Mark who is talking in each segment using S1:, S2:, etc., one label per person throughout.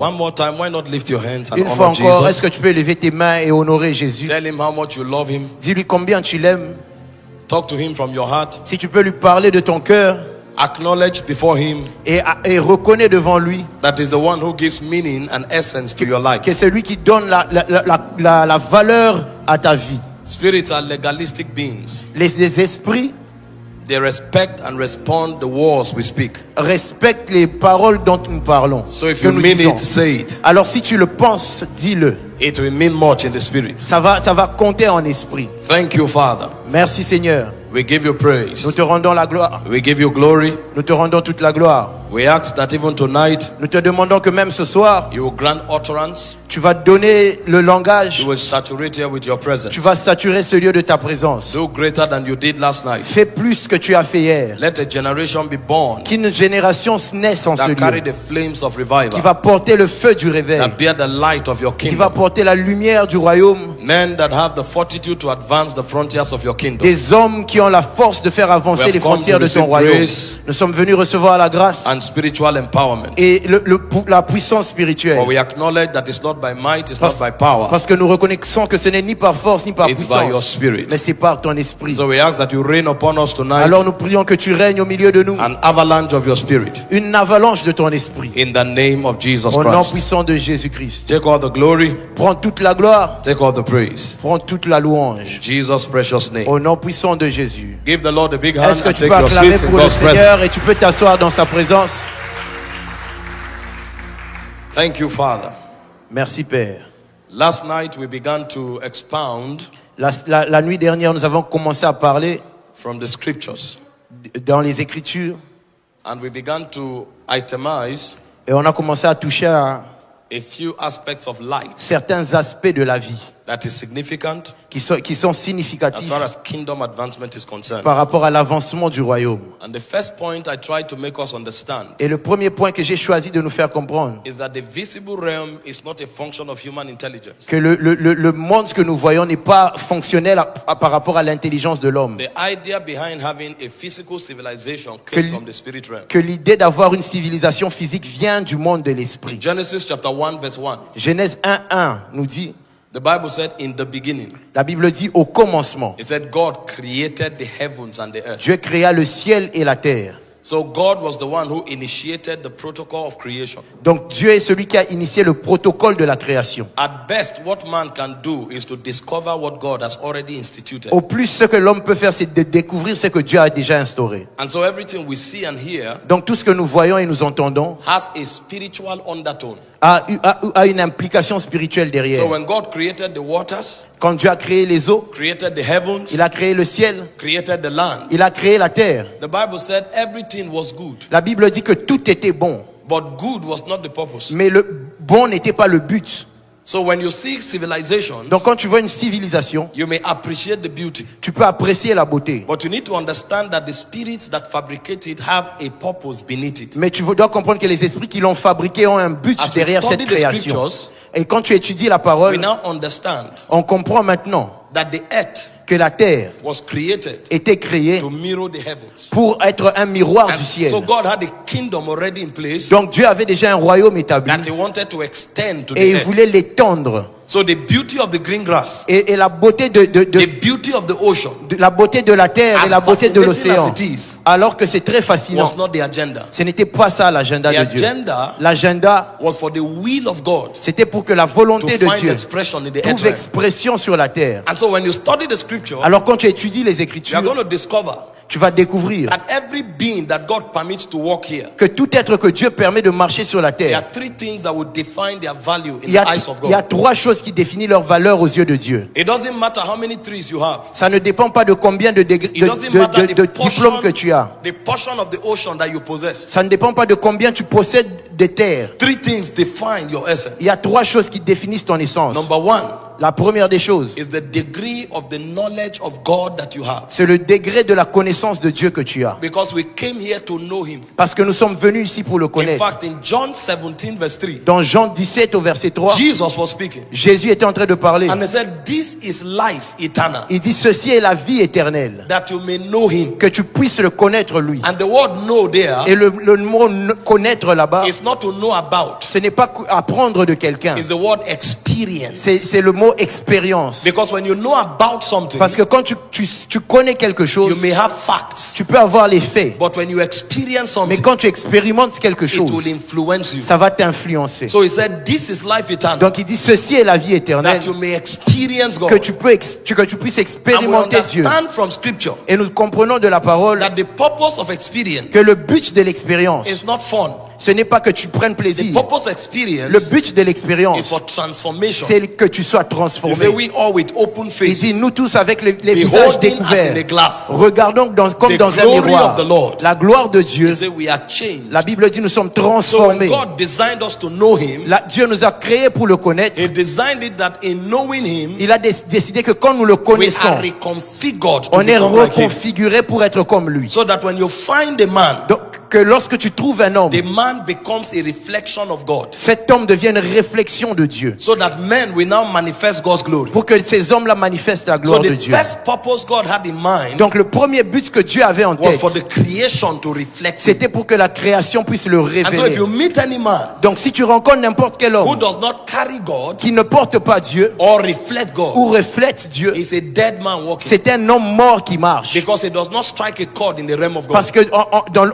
S1: One more time, why not lift your hands and
S2: Une fois
S1: honor
S2: encore,
S1: Jesus?
S2: est-ce que tu peux lever tes mains et honorer Jésus?
S1: Tell him how much you love him.
S2: Dis-lui combien tu l'aimes.
S1: Talk to him from your heart.
S2: Si tu peux lui parler de ton cœur
S1: Acknowledge before him
S2: et reconnais devant lui
S1: that is the one who gives meaning and essence to your life.
S2: que c'est lui qui donne la valeur à ta vie.
S1: Spirits are legalistic beings.
S2: Les esprits
S1: They respect and respond the words we speak.
S2: respectent les paroles dont nous parlons.
S1: So if
S2: que
S1: you
S2: nous
S1: mean
S2: disons.
S1: it, say it.
S2: Alors si tu le penses, dis-le.
S1: It will mean much in the spirit.
S2: Ça va compter en esprit.
S1: Thank you, Father.
S2: Merci Seigneur.
S1: We give you praise.
S2: Nous te rendons la gloire.
S1: We give you glory.
S2: Nous te rendons toute la gloire.
S1: We ask that even tonight
S2: Nous te demandons que même ce soir,
S1: you will grant utterance.
S2: tu vas donner le langage.
S1: You will saturate here with your presence.
S2: Tu vas saturer ce lieu de ta présence.
S1: Do greater than you did last night.
S2: Fais plus que tu as fait hier.
S1: Let a generation be born
S2: Qu'une génération naisse en ce
S1: that carry
S2: lieu.
S1: the flames of
S2: Qui
S1: revival,
S2: va porter le feu du réveil.
S1: that bear the light of your
S2: Qui va
S1: kingdom.
S2: porter la lumière du royaume.
S1: Men that have the fortitude to advance the frontiers of your kingdom.
S2: Des hommes qui ont la force de faire
S1: We
S2: avancer
S1: have
S2: les
S1: come
S2: frontières
S1: to
S2: de ton
S1: receive
S2: royaume.
S1: grace
S2: Nous sommes venus recevoir la grâce
S1: and spiritual empowerment.
S2: et la puissance spirituelle.
S1: For we acknowledge that it's not by might, it's not by power,
S2: Parce que nous reconnaissons que ce n'est ni par force ni par
S1: it's by your
S2: puissance,
S1: spirit.
S2: mais c'est par ton esprit.
S1: So we ask that you rain upon us tonight
S2: Alors nous prions que tu règnes au milieu de nous.
S1: an avalanche of your spirit
S2: Une avalanche de ton esprit.
S1: in the name of Jesus
S2: Au nom
S1: Christ.
S2: puissant de Jésus-Christ.
S1: Take all the glory,
S2: Prends toute la gloire,
S1: take all the praise.
S2: prends toute la louange.
S1: Jesus' precious name.
S2: Au nom puissant de Jésus.
S1: Give the Lord a big hand
S2: Est-ce que
S1: and
S2: tu
S1: take
S2: peux
S1: your
S2: acclamer
S1: seats in
S2: pour le
S1: God's presence.
S2: Seigneur et tu peux t'asseoir dans sa présence?
S1: Thank you, Father.
S2: Merci Père.
S1: Last night we began to expound
S2: La nuit dernière, nous avons commencé à parler
S1: from the scriptures
S2: dans les Écritures
S1: and we began to itemize
S2: et on a commencé à toucher à
S1: a few aspects of life
S2: certains aspects de la vie
S1: that is significant
S2: qui sont
S1: as
S2: significatifs
S1: far as kingdom advancement is concerned.
S2: par rapport à l'avancement du royaume.
S1: And the first point I tried to make us understand
S2: Et le premier point que j'ai choisi de nous faire comprendre,
S1: is that the visible realm is not a function of human intelligence.
S2: que le monde que nous voyons n'est pas fonctionnel par rapport à l'intelligence de l'homme.
S1: The idea behind having a physical civilization came from the spirit realm.
S2: Que l'idée d'avoir une civilisation physique vient du monde de l'esprit.
S1: Genesis chapter 1 verse 1.
S2: Genèse 1:1 nous dit,
S1: The Bible said in the beginning.
S2: la Bible dit au commencement,
S1: It said God created the heavens and the earth.
S2: Dieu créa le ciel et la terre.
S1: So God was the one who initiated the protocol of creation.
S2: Donc Dieu est celui qui a initié le protocole de la création.
S1: At best, what man can do is to discover what God has already instituted.
S2: Au plus, ce que l'homme peut faire, c'est de découvrir ce que Dieu a déjà instauré.
S1: And so everything we see and hear
S2: Donc tout ce que nous voyons et nous entendons
S1: has a spiritual undertone.
S2: a une implication spirituelle derrière.
S1: So when God created the waters,
S2: Quand Dieu a créé les eaux,
S1: created the heavens,
S2: il a créé le ciel,
S1: created the land,
S2: il a créé la terre.
S1: the Bible said everything was good.
S2: La Bible dit que tout était bon,
S1: But good was not the purpose.
S2: mais le bon n'était pas le but.
S1: So when you see civilization,
S2: Donc quand tu vois une civilisation,
S1: you may appreciate the beauty.
S2: tu peux apprécier la beauté.
S1: But you need to understand that the spirits that fabricate it have a purpose beneath it.
S2: Mais tu dois comprendre que les esprits qui l'ont fabriqué ont un but
S1: As we
S2: derrière cette
S1: study the
S2: création.
S1: scriptures,
S2: Et quand tu étudies la
S1: we
S2: parole,
S1: now understand
S2: on comprend maintenant
S1: that the earth
S2: que la terre
S1: was created
S2: était créée
S1: to mirror the heavens.
S2: pour être un miroir
S1: And
S2: du ciel.
S1: so God had a kingdom already in place
S2: Donc Dieu avait déjà un royaume établi
S1: that he wanted to extend to
S2: et
S1: the
S2: il voulait
S1: earth.
S2: l'étendre.
S1: So the beauty of the green grass,
S2: Et la beauté
S1: the beauty of the ocean,
S2: la beauté de la terre et
S1: as
S2: la beauté de
S1: fascinating
S2: l'océan,
S1: as it is,
S2: alors que c'est très fascinant.
S1: was not the agenda.
S2: Ce n'était pas ça l'agenda
S1: The
S2: de Dieu.
S1: agenda
S2: L'agenda,
S1: was for the will of God
S2: c'était pour que la
S1: to
S2: volonté de
S1: find
S2: Dieu
S1: expression in the earth
S2: trouve
S1: realm.
S2: expression sur la terre.
S1: And so when you study the scripture,
S2: Alors quand tu étudies les
S1: you are
S2: Écritures,
S1: going to discover
S2: tu vas découvrir
S1: that every being that God permits to walk here,
S2: que tout être que Dieu permet de marcher sur la
S1: there
S2: terre,
S1: are three things that will define their value in
S2: il y
S1: the eyes of
S2: a
S1: God.
S2: trois choses qui définissent leur valeur aux yeux de Dieu.
S1: It doesn't matter how many trees you have.
S2: Ça ne dépend pas de combien de
S1: It doesn't matter
S2: de diplômes que tu as.
S1: the portion of the ocean that you possess.
S2: Ça ne dépend pas de combien tu possèdes de terres.
S1: Three things define your essence.
S2: Il y a trois choses qui définissent ton essence.
S1: Number one,
S2: La première des choses,
S1: is the degree of the knowledge of God that you have.
S2: c'est le degré de la connaissance de Dieu que tu as.
S1: Because we came here to know him.
S2: Parce que nous sommes venus ici pour le
S1: In
S2: connaître.
S1: fact, in John 17 verse 3,
S2: Dans Jean 17 au verset 3,
S1: Jesus was speaking.
S2: Jésus était en train de parler.
S1: And he said, this is life eternal,
S2: Il dit, ceci est la vie éternelle.
S1: that you may know him.
S2: Que tu puisses le connaître lui.
S1: And the word know there
S2: Et le mot connaître là-bas,
S1: is not to know about.
S2: ce n'est pas apprendre de quelqu'un.
S1: It's the word experience.
S2: C'est le mot expérience.
S1: Because when you know about something,
S2: Parce que quand tu connais quelque
S1: you
S2: chose,
S1: may have facts.
S2: tu peux avoir les faits.
S1: But when you experience
S2: Mais
S1: something,
S2: quand tu expérimentes quelque
S1: it will
S2: chose,
S1: influence you.
S2: ça va t'influencer.
S1: So he said, this is life eternal,
S2: Donc il dit, ceci est la vie éternelle.
S1: that you may experience God.
S2: Que tu puisses
S1: And we
S2: expérimenter Dieu.
S1: understand from scripture
S2: Et nous comprenons de la parole
S1: that the purpose of experience
S2: que le but de l'expérience,
S1: is not fun.
S2: ce n'est pas que tu prennes
S1: The
S2: plaisir.
S1: purpose
S2: Le
S1: experience
S2: but de
S1: is
S2: l'expérience,
S1: for transformation.
S2: c'est que tu sois
S1: You say
S2: transformé.
S1: we all with open
S2: Il
S1: face,
S2: dit, nous tous avec les visages
S1: beholding as in a
S2: découverts,
S1: glass,
S2: regardons comme
S1: the
S2: dans un
S1: glory
S2: miroir
S1: of the Lord.
S2: la gloire de
S1: you
S2: Dieu.
S1: say we are changed.
S2: La Bible dit, nous sommes
S1: So when
S2: transformés.
S1: God designed us to know him,
S2: Dieu nous a créés pour le connaître.
S1: he designed it that in knowing him,
S2: Il a décidé que quand nous le
S1: we
S2: connaissons,
S1: are reconfigured to
S2: on est
S1: become like him.
S2: reconfiguré pour être comme lui.
S1: So that when you find a man,
S2: Donc, que lorsque tu trouves un homme,
S1: the man becomes a reflection of God.
S2: cet homme devient une réflexion de Dieu.
S1: So that men will now manifest God's glory.
S2: Pour que ces hommes-là manifestent la
S1: So
S2: gloire de
S1: the
S2: Dieu.
S1: first purpose God had in mind
S2: Donc le premier but que Dieu avait en
S1: was
S2: tête,
S1: for the creation to reflect him.
S2: c'était pour que la création puisse le
S1: And so if
S2: révéler.
S1: you meet any man
S2: Donc si tu rencontres n'importe quel
S1: who
S2: homme
S1: does not carry God
S2: qui ne porte pas Dieu
S1: or reflect God,
S2: ou reflète Dieu,
S1: is a dead man walking.
S2: c'est un homme mort qui marche.
S1: Because it does not strike a chord in the realm of God.
S2: Parce que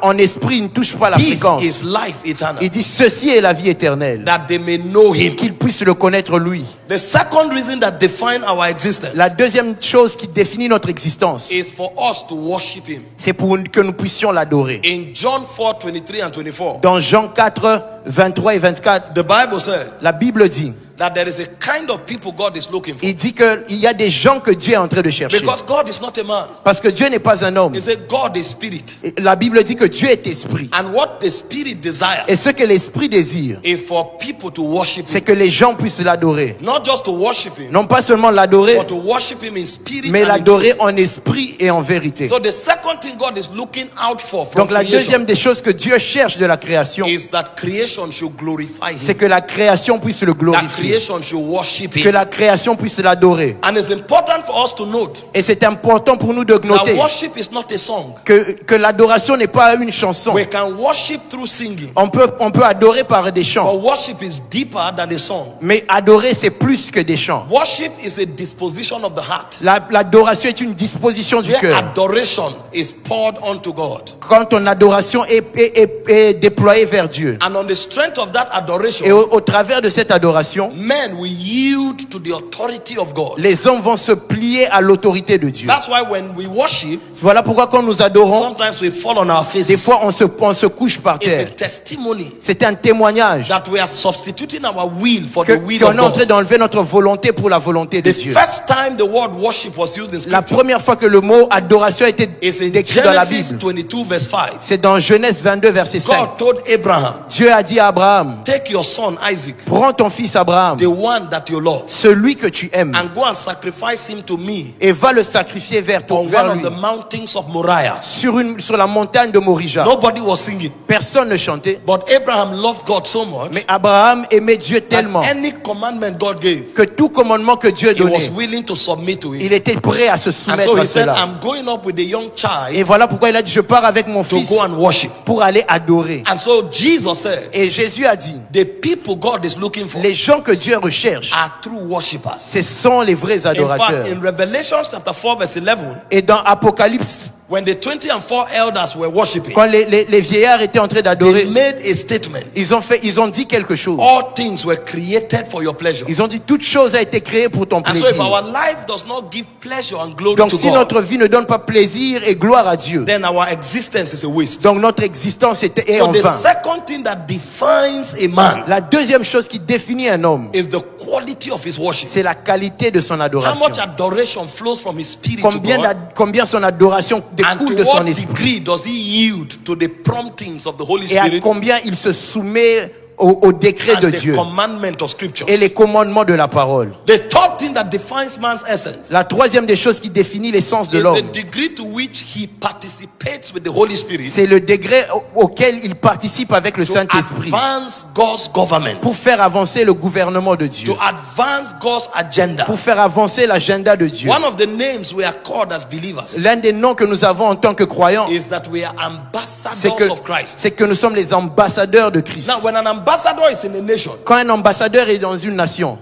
S2: en esprit, il ne touche pas la
S1: This
S2: fréquence.
S1: is life eternal,
S2: Il dit, ceci est la vie éternelle.
S1: that they may know him.
S2: Qu'il puisse le connaître lui.
S1: The second reason that defines our existence
S2: La deuxième chose qui définit notre existence,
S1: is for us to worship him.
S2: c'est pour que nous puissions l'adorer.
S1: In John 4:23 and 24,
S2: Dans Jean 4, 23 et 24,
S1: the Bible said
S2: la Bible dit,
S1: that there is a kind of people God is looking for.
S2: il dit qu'il y a des gens que Dieu est en train de chercher.
S1: Because God is not a man.
S2: Parce que Dieu n'est pas un homme.
S1: He said God is spirit.
S2: Et la Bible dit que Dieu est esprit.
S1: And what the spirit desires
S2: Et ce que l'esprit désire,
S1: is for people to worship
S2: c'est
S1: him.
S2: que les gens puissent l'adorer.
S1: Not just to worship him,
S2: Non pas seulement l'adorer,
S1: but to worship him in spirit
S2: mais
S1: and in
S2: l'adorer
S1: truth.
S2: en esprit et en vérité.
S1: So the second thing God is looking out for from
S2: Donc la
S1: creation
S2: deuxième des choses que Dieu cherche de la création,
S1: is that creation should glorify
S2: c'est
S1: him.
S2: que la création puisse le
S1: That
S2: glorifier.
S1: creation should worship
S2: Que
S1: him.
S2: la création puisse l'adorer.
S1: And it's important for us to note
S2: Et c'est important pour nous de
S1: that
S2: noter
S1: worship is not a song.
S2: que l'adoration n'est pas une chanson.
S1: We can worship through singing,
S2: On peut adorer par des
S1: but
S2: chants.
S1: worship is deeper than a song.
S2: Mais adorer, c'est plus que des chants.
S1: Worship is a disposition of the heart.
S2: L'adoration est une disposition du
S1: Where
S2: cœur.
S1: adoration is poured onto God.
S2: Quand ton adoration est déployée vers Dieu.
S1: And on the strength of that
S2: Et
S1: adoration,
S2: au travers de cette adoration,
S1: men will yield to the authority of God.
S2: les hommes vont se plier à l'autorité de Dieu.
S1: That's why when we worship,
S2: Voilà pourquoi quand nous adorons,
S1: sometimes we fall on our faces.
S2: des fois on se couche par
S1: It's a
S2: terre.
S1: testimony
S2: C'est un témoignage
S1: that we are substituting our will for the will
S2: qu'on
S1: of
S2: est en train
S1: God.
S2: d'enlever notre volonté pour la volonté de
S1: The
S2: Dieu.
S1: first time the word worship was used in
S2: La
S1: scripture
S2: première fois que le mot adoration a été
S1: is in
S2: décrit dans la
S1: Genesis
S2: Bible,
S1: 22 verse 5.
S2: c'est dans Genèse 22 verset 5.
S1: God told Abraham,
S2: Dieu a dit à Abraham,
S1: take your son Isaac,
S2: prends ton fils Abraham,
S1: the one that you love,
S2: celui que tu aimes,
S1: and go and sacrifice him to me
S2: et va le sacrifier
S1: on
S2: vers
S1: one of
S2: lui
S1: the mountains of Moriah.
S2: sur la montagne de Morija.
S1: Nobody was singing,
S2: Personne ne chantait,
S1: but Abraham loved God so much
S2: mais Abraham aimait Dieu
S1: that
S2: tellement
S1: any commandment God gave,
S2: que tout commandement que Dieu
S1: he was
S2: donnait,
S1: willing to submit to it.
S2: il était prêt à se
S1: And
S2: soumettre
S1: so
S2: à
S1: he said,
S2: cela.
S1: I'm going up with the young
S2: Et
S1: child
S2: voilà pourquoi il a dit, je pars avec mon
S1: to
S2: fils
S1: go and worship.
S2: pour aller adorer.
S1: And so Jesus said,
S2: Et Jésus a dit,
S1: the people God is looking for
S2: les gens que Dieu recherche,
S1: are true worshippers.
S2: ce sont les vrais
S1: In
S2: adorateurs.
S1: fact, in Revelation chapter 4 verse 11,
S2: Et dans Apocalypse,
S1: when the 24 elders were worshiping,
S2: quand les vieillards étaient en train
S1: they
S2: d'adorer,
S1: made a statement.
S2: ils ont dit quelque chose.
S1: All things were created for your pleasure.
S2: Ils ont dit, toute chose a été créée pour ton
S1: And so if
S2: plaisir.
S1: our life does not give pleasure and glory
S2: Donc
S1: to
S2: si
S1: God,
S2: notre vie ne donne pas plaisir et gloire à Dieu,
S1: then our existence is a waste.
S2: donc notre existence est
S1: So
S2: en
S1: the
S2: vain.
S1: second thing that defines a man
S2: La deuxième chose qui définit un homme,
S1: is the quality of his worship.
S2: c'est la qualité de son
S1: How
S2: adoration.
S1: much adoration flows from his spirit to
S2: Combien,
S1: God,
S2: combien son adoration
S1: and
S2: découle
S1: to
S2: de son
S1: what
S2: esprit.
S1: degree does he yield to the promptings of the Holy
S2: Et à
S1: Spirit
S2: combien il se soumet au décret
S1: and
S2: de
S1: the
S2: Dieu
S1: commandment of scriptures.
S2: et les commandements de la parole.
S1: The third thing that defines man's essence
S2: La troisième des choses qui définit l'essence de
S1: is
S2: l'homme,
S1: the degree to which he participates with the Holy Spirit
S2: c'est le degré auquel il participe avec le
S1: to
S2: Saint-Esprit
S1: advance God's government,
S2: pour faire avancer le gouvernement de Dieu,
S1: to advance God's agenda.
S2: pour faire avancer l'agenda de Dieu.
S1: One of the names we are called as believers
S2: L'un des noms que nous avons en tant que croyants,
S1: is that we are
S2: c'est
S1: ambassadors of Christ.
S2: que nous sommes les ambassadeurs de Christ.
S1: Now, when an ambassador is in a nation,
S2: Quand un ambassadeur est dans une nation,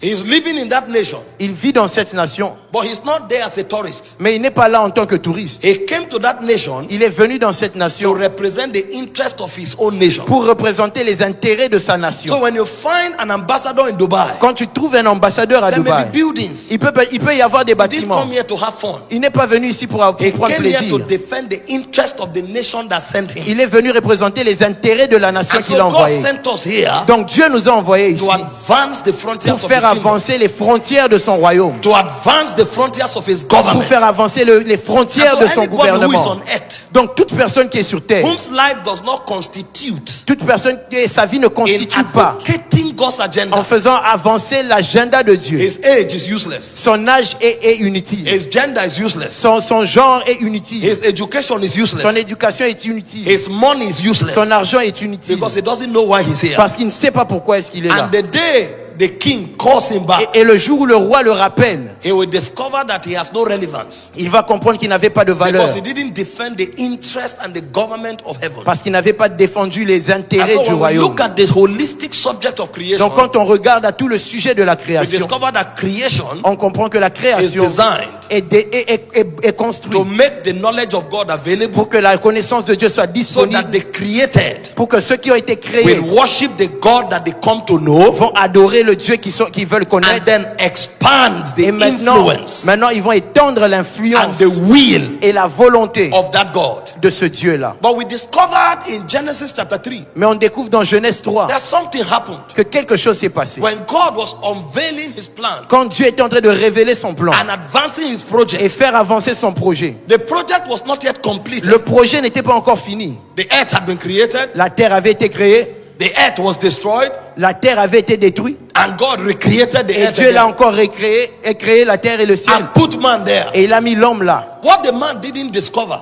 S1: he is living in that nation,
S2: il vit dans cette nation,
S1: but he's not there as a tourist.
S2: mais il n'est pas là en tant que touriste.
S1: He came to that nation
S2: Il est venu dans cette
S1: to
S2: nation
S1: represent the interest of his own nation.
S2: pour représenter les intérêts de sa
S1: So
S2: nation.
S1: when you find an ambassador in Dubai,
S2: Quand tu trouves un ambassadeur à
S1: there may
S2: Dubaï,
S1: be buildings.
S2: il peut y avoir des
S1: He didn't
S2: bâtiments.
S1: come here to have fun.
S2: Il n'est pas venu ici pour
S1: He
S2: prendre
S1: came here to
S2: plaisir.
S1: defend the interest of the nation that sent him.
S2: Il est venu représenter les intérêts de la nation
S1: And
S2: qu'il a
S1: so God
S2: envoyée.
S1: sent us here
S2: Donc Dieu nous a envoyés ici
S1: to advance the frontiers
S2: pour
S1: of his
S2: faire
S1: kingdom,
S2: avancer les frontières de son royaume,
S1: to advance the frontiers of his
S2: pour
S1: government.
S2: faire avancer les frontières
S1: And
S2: de
S1: so
S2: son
S1: anybody who is
S2: gouvernement.
S1: on earth,
S2: Donc toute personne qui est sur terre,
S1: whose life does not constitute
S2: toute personne qui sa vie ne
S1: in
S2: constitue pas
S1: advocating God's agenda,
S2: en faisant avancer l'agenda de Dieu,
S1: his age is useless,
S2: son âge est inutile,
S1: his gender is useless,
S2: son genre est inutile,
S1: his education is
S2: son
S1: useless,
S2: éducation est inutile,
S1: his money is useless,
S2: son argent est inutile,
S1: because he doesn't know why he's here.
S2: parce qu'il ne sait pas pourquoi est-ce qu'il est là.
S1: And the day the king calls him back,
S2: Et le jour où le roi le rappelle,
S1: he will discover that he has no relevance,
S2: il va comprendre qu'il n'avait pas de valeur,
S1: because he didn't defend the interest and the government of heaven.
S2: parce qu'il n'avait pas défendu les
S1: And
S2: intérêts
S1: so
S2: du
S1: when we
S2: royaume.
S1: look at the holistic subject of creation,
S2: Donc quand on regarde à tout le sujet de la
S1: we
S2: création,
S1: discover that creation
S2: on comprend que la
S1: is
S2: création
S1: designed
S2: est
S1: to
S2: construite
S1: make the knowledge of God available,
S2: pour que la connaissance de Dieu soit
S1: so
S2: disponible,
S1: that the created
S2: pour que ceux qui ont été créés
S1: will worship the God that they come to know,
S2: vont adorer le Dieu qu'ils veulent
S1: and
S2: connaître.
S1: then expand the
S2: Et
S1: influence
S2: maintenant ils vont étendre
S1: and
S2: l'influence
S1: the will
S2: et la volonté
S1: of that God.
S2: de ce Dieu-là.
S1: But we discovered in Genesis chapter 3
S2: Mais on découvre dans Genèse 3
S1: that something happened
S2: que quelque chose s'est passé.
S1: when God was unveiling his plan
S2: Quand Dieu était en train de révéler son plan
S1: and advancing his
S2: et
S1: project.
S2: faire avancer son projet,
S1: The project was not yet completed.
S2: le projet n'était pas encore fini.
S1: The earth had been created,
S2: La terre avait été créée,
S1: the earth was destroyed,
S2: la terre avait été détruite
S1: and God recreated the
S2: et
S1: earth
S2: Dieu l'a
S1: again
S2: encore recréé et créé la terre et le ciel.
S1: and put man there.
S2: Et il a mis l'homme là.
S1: What the man didn't discover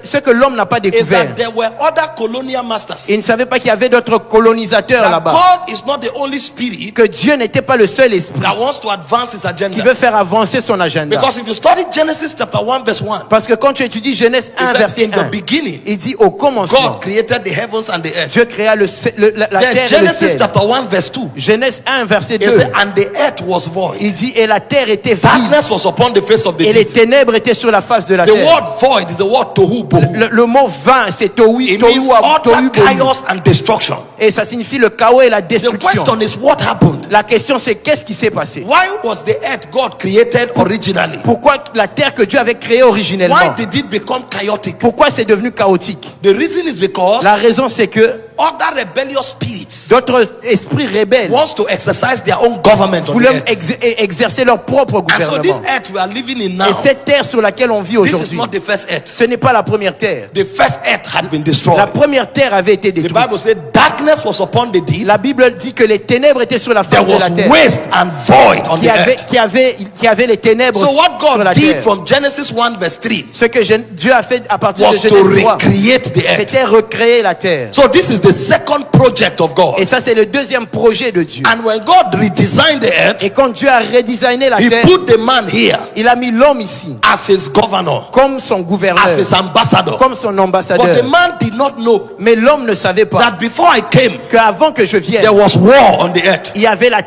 S2: Ce que l'homme n'a pas
S1: is
S2: découvert,
S1: that there were other colonial masters.
S2: il ne savait pas qu'il y avait d'autres colonisateurs
S1: That
S2: là-bas.
S1: God is not the only spirit
S2: Que Dieu n'était pas le seul esprit
S1: that wants to advance his
S2: qui
S1: agenda.
S2: veut faire avancer son agenda.
S1: Because if you study Genesis chapter 1 verse 1,
S2: Parce que quand tu étudies Genèse
S1: it
S2: 1
S1: says
S2: verset
S1: in the
S2: 1,
S1: beginning
S2: il dit au commencement,
S1: God created the heavens and the earth.
S2: Dieu créa la
S1: Then
S2: terre et le
S1: Genesis
S2: ciel.
S1: chapter 1 verse 2,
S2: Genèse 1 verset
S1: it
S2: 2,
S1: says and the earth was void.
S2: il dit et la terre était vide
S1: Darkness was upon the face of the
S2: et les
S1: deep.
S2: ténèbres étaient sur la face de la
S1: The
S2: terre.
S1: word void is the word tohu bohu.
S2: Le mot vain c'est tohu,
S1: It
S2: tohu,
S1: means
S2: tohu,
S1: utter
S2: bohu.
S1: chaos and destruction.
S2: Et ça signifie le chaos et la
S1: The
S2: destruction.
S1: question is what happened?
S2: La question c'est qu'est-ce qui s'est passé?
S1: Why was the earth God created originally?
S2: Pourquoi la terre que Dieu avait créée originellement,
S1: Why did it become chaotic?
S2: pourquoi c'est devenu chaotique?
S1: The reason is because
S2: La raison c'est que
S1: other rebellious spirits
S2: d'autres esprits rebelles
S1: wants to exercise their own government on the
S2: voulaient
S1: earth.
S2: exercer leur propre
S1: And so
S2: gouvernement.
S1: this earth we are living in
S2: Et
S1: now,
S2: cette terre sur laquelle on vit
S1: this is
S2: aujourd'hui,
S1: not the first earth.
S2: ce n'est pas la première terre.
S1: The first earth had been
S2: La
S1: destroyed.
S2: première terre avait été
S1: The Bible
S2: détruite.
S1: said darkness was upon the deep.
S2: La Bible dit que les ténèbres étaient sur la
S1: There
S2: face de
S1: was
S2: la terre.
S1: waste and void on the earth.
S2: Qui avait les ténèbres
S1: So what
S2: sur la
S1: God did
S2: terre.
S1: from Genesis 1 verse 3
S2: Ce que Dieu a fait à partir de
S1: was to
S2: Genèse 3,
S1: recreate the earth.
S2: c'était recréer la terre.
S1: So this is the second project of God.
S2: Et ça c'est le deuxième projet de Dieu.
S1: And when God redesigned the earth,
S2: Et quand Dieu a redesigné la
S1: He
S2: terre,
S1: put the man here
S2: il a mis l'homme ici
S1: as his governor,
S2: comme son gouverneur,
S1: as his ambassador.
S2: comme son
S1: But
S2: ambassadeur.
S1: the man did not know
S2: Mais l'homme ne savait pas
S1: that before I came,
S2: qu'avant que je vienne,
S1: there was war on the earth,
S2: il y avait la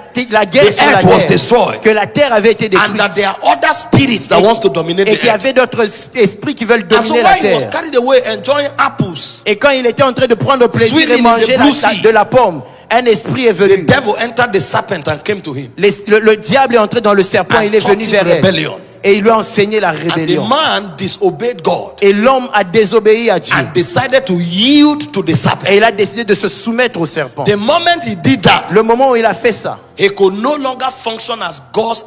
S2: guerre
S1: The
S2: sur la
S1: earth was
S2: terre,
S1: destroyed.
S2: que la terre avait été
S1: and
S2: détruite
S1: that there are other spirits that wants to dominate
S2: et
S1: the
S2: qu'il y
S1: earth.
S2: avait d'autres esprits qui veulent
S1: And so
S2: dominer la
S1: while he was
S2: terre.
S1: carried away enjoying apples,
S2: Et quand il était en train de prendre plaisir
S1: Swimming
S2: et
S1: in
S2: manger
S1: the blue sea.
S2: de la pomme, un esprit est
S1: the
S2: venu.
S1: devil entered the serpent and came to him.
S2: Le diable est entré dans le serpent,
S1: And
S2: il est
S1: taught
S2: venu
S1: him
S2: vers elle.
S1: rebellion.
S2: Et il lui a enseigné la
S1: And the
S2: rébellion.
S1: man disobeyed God
S2: Et l'homme a désobéi à Dieu.
S1: and decided to yield to the serpent.
S2: Et il a décidé de se soumettre au serpent.
S1: The moment he did that,
S2: Le moment où il a fait ça,
S1: he could no longer function as God's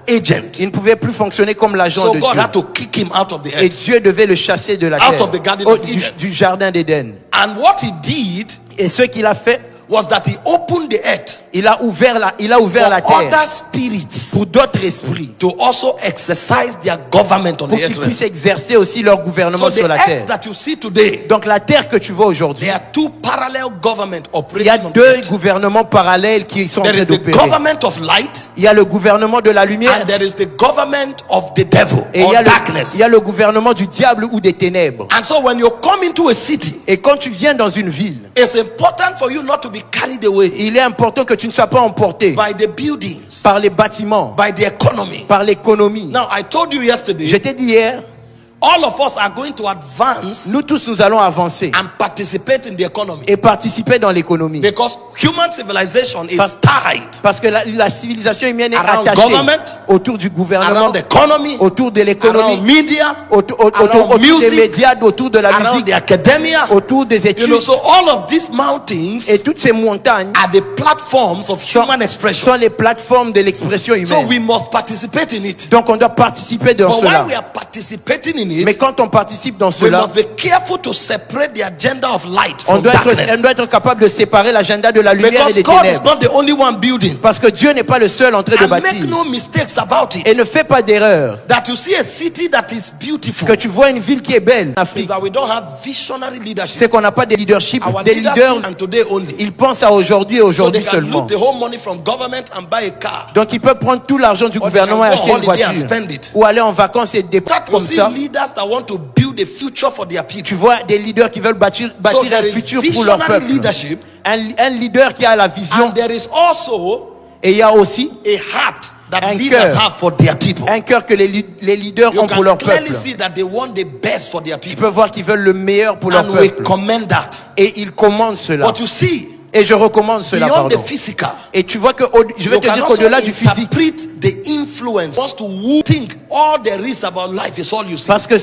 S1: agent.
S2: il ne pouvait plus fonctionner comme l'agent
S1: So
S2: de
S1: God
S2: Dieu.
S1: had to kick him out of the
S2: Et
S1: earth.
S2: Dieu devait le chasser de la
S1: Out
S2: terre,
S1: of the garden of Eden.
S2: du jardin d'Éden.
S1: And what he did
S2: Et ce qu'il a fait,
S1: was that he opened the earth
S2: Il a ouvert la
S1: for
S2: terre
S1: other spirits
S2: pour d'autres esprits,
S1: to also exercise their government on
S2: pour
S1: the
S2: qu'ils
S1: earth realm.
S2: puissent exercer aussi leur gouvernement
S1: So
S2: sur
S1: the
S2: la
S1: earth
S2: terre.
S1: that you see today,
S2: Donc la terre que tu vois aujourd'hui,
S1: there are two parallel governments
S2: il y a
S1: operating on the
S2: deux
S1: earth.
S2: gouvernements parallèles qui sont en
S1: There
S2: train
S1: is the
S2: d'opérer.
S1: government of light
S2: Il y a le gouvernement de la lumière
S1: and there is the government of the devil
S2: et
S1: or darkness.
S2: il y a le gouvernement du diable ou des ténèbres.
S1: And so when you come into a city,
S2: Et quand tu viens dans une ville,
S1: it's important for you not to be carried away
S2: il est important que tu ne sois pas emporté
S1: by the buildings,
S2: par les bâtiments,
S1: by the economy.
S2: par l'économie.
S1: Now, I told you yesterday,
S2: Je t'ai dit hier,
S1: all of us are going to advance
S2: nous tous nous allons avancer
S1: and participate in the economy
S2: et participer dans l'économie.
S1: because human civilization is
S2: Parce-
S1: tied
S2: Parce que la civilisation humaine est
S1: Around
S2: attachée
S1: government,
S2: autour du gouvernement,
S1: around the economy,
S2: autour de l'économie,
S1: around media,
S2: autour des
S1: music,
S2: médias, autour de la
S1: around
S2: musique,
S1: the academia.
S2: autour des
S1: You
S2: études.
S1: know, so all of these mountains
S2: Et toutes ces montagnes
S1: are the platforms of human expression.
S2: sont les plateformes de l'expression
S1: So
S2: humaine.
S1: we must participate in it.
S2: Donc on doit participer dans
S1: But
S2: cela.
S1: while we are participating in
S2: Mais
S1: it,
S2: quand on participe dans
S1: we
S2: cela,
S1: must be careful to separate the agenda of light
S2: on
S1: from
S2: doit
S1: darkness.
S2: être capable de séparer l'agenda de la lumière et
S1: Because
S2: des
S1: God is
S2: ténèbres.
S1: not the only one building.
S2: Parce que Dieu n'est pas le seul en train de
S1: And make
S2: bâtir.
S1: no mistakes about
S2: Et
S1: it.
S2: ne fais pas d'erreur.
S1: That you see a city that is beautiful
S2: Que tu vois une ville qui est belle en
S1: is
S2: Afrique,
S1: that we don't have visionary leadership.
S2: c'est qu'on n'a pas de leadership,
S1: Our
S2: des
S1: leaders
S2: leaders.
S1: think and today only.
S2: Ils pensent à aujourd'hui et
S1: So
S2: aujourd'hui
S1: they can
S2: seulement.
S1: loot the whole money from government and buy a car.
S2: Donc ils peuvent prendre tout l'argent du
S1: Or they
S2: gouvernement et
S1: can go
S2: acheter une
S1: holiday and
S2: voiture.
S1: spend it.
S2: Ou aller en vacances et dépenser
S1: That we
S2: comme
S1: see
S2: ça.
S1: leaders that want to build a future for their people.
S2: Tu vois des leaders qui veulent bâtir
S1: So there
S2: un
S1: is
S2: futur pour leur
S1: visionary
S2: peuple.
S1: leadership
S2: Un leader qui a la vision.
S1: and there is also
S2: Et il y a aussi
S1: a heart that
S2: Un
S1: leaders
S2: cœur.
S1: have for their people.
S2: un cœur que les leaders
S1: You
S2: ont pour
S1: can
S2: leur
S1: clearly
S2: peuple.
S1: see that they want the best for their
S2: Tu
S1: people.
S2: peux voir qu'ils veulent le meilleur pour leur
S1: And we
S2: peuple.
S1: commend that.
S2: Et ils commandent cela.
S1: But you see,
S2: Et je recommande cela,
S1: beyond the
S2: pardon.
S1: physical,
S2: Et tu vois que je vais
S1: you
S2: te
S1: can
S2: dire
S1: also
S2: qu'au-delà du physique,
S1: interpret the influence. Wants to think all there is about life is all you see.
S2: parce que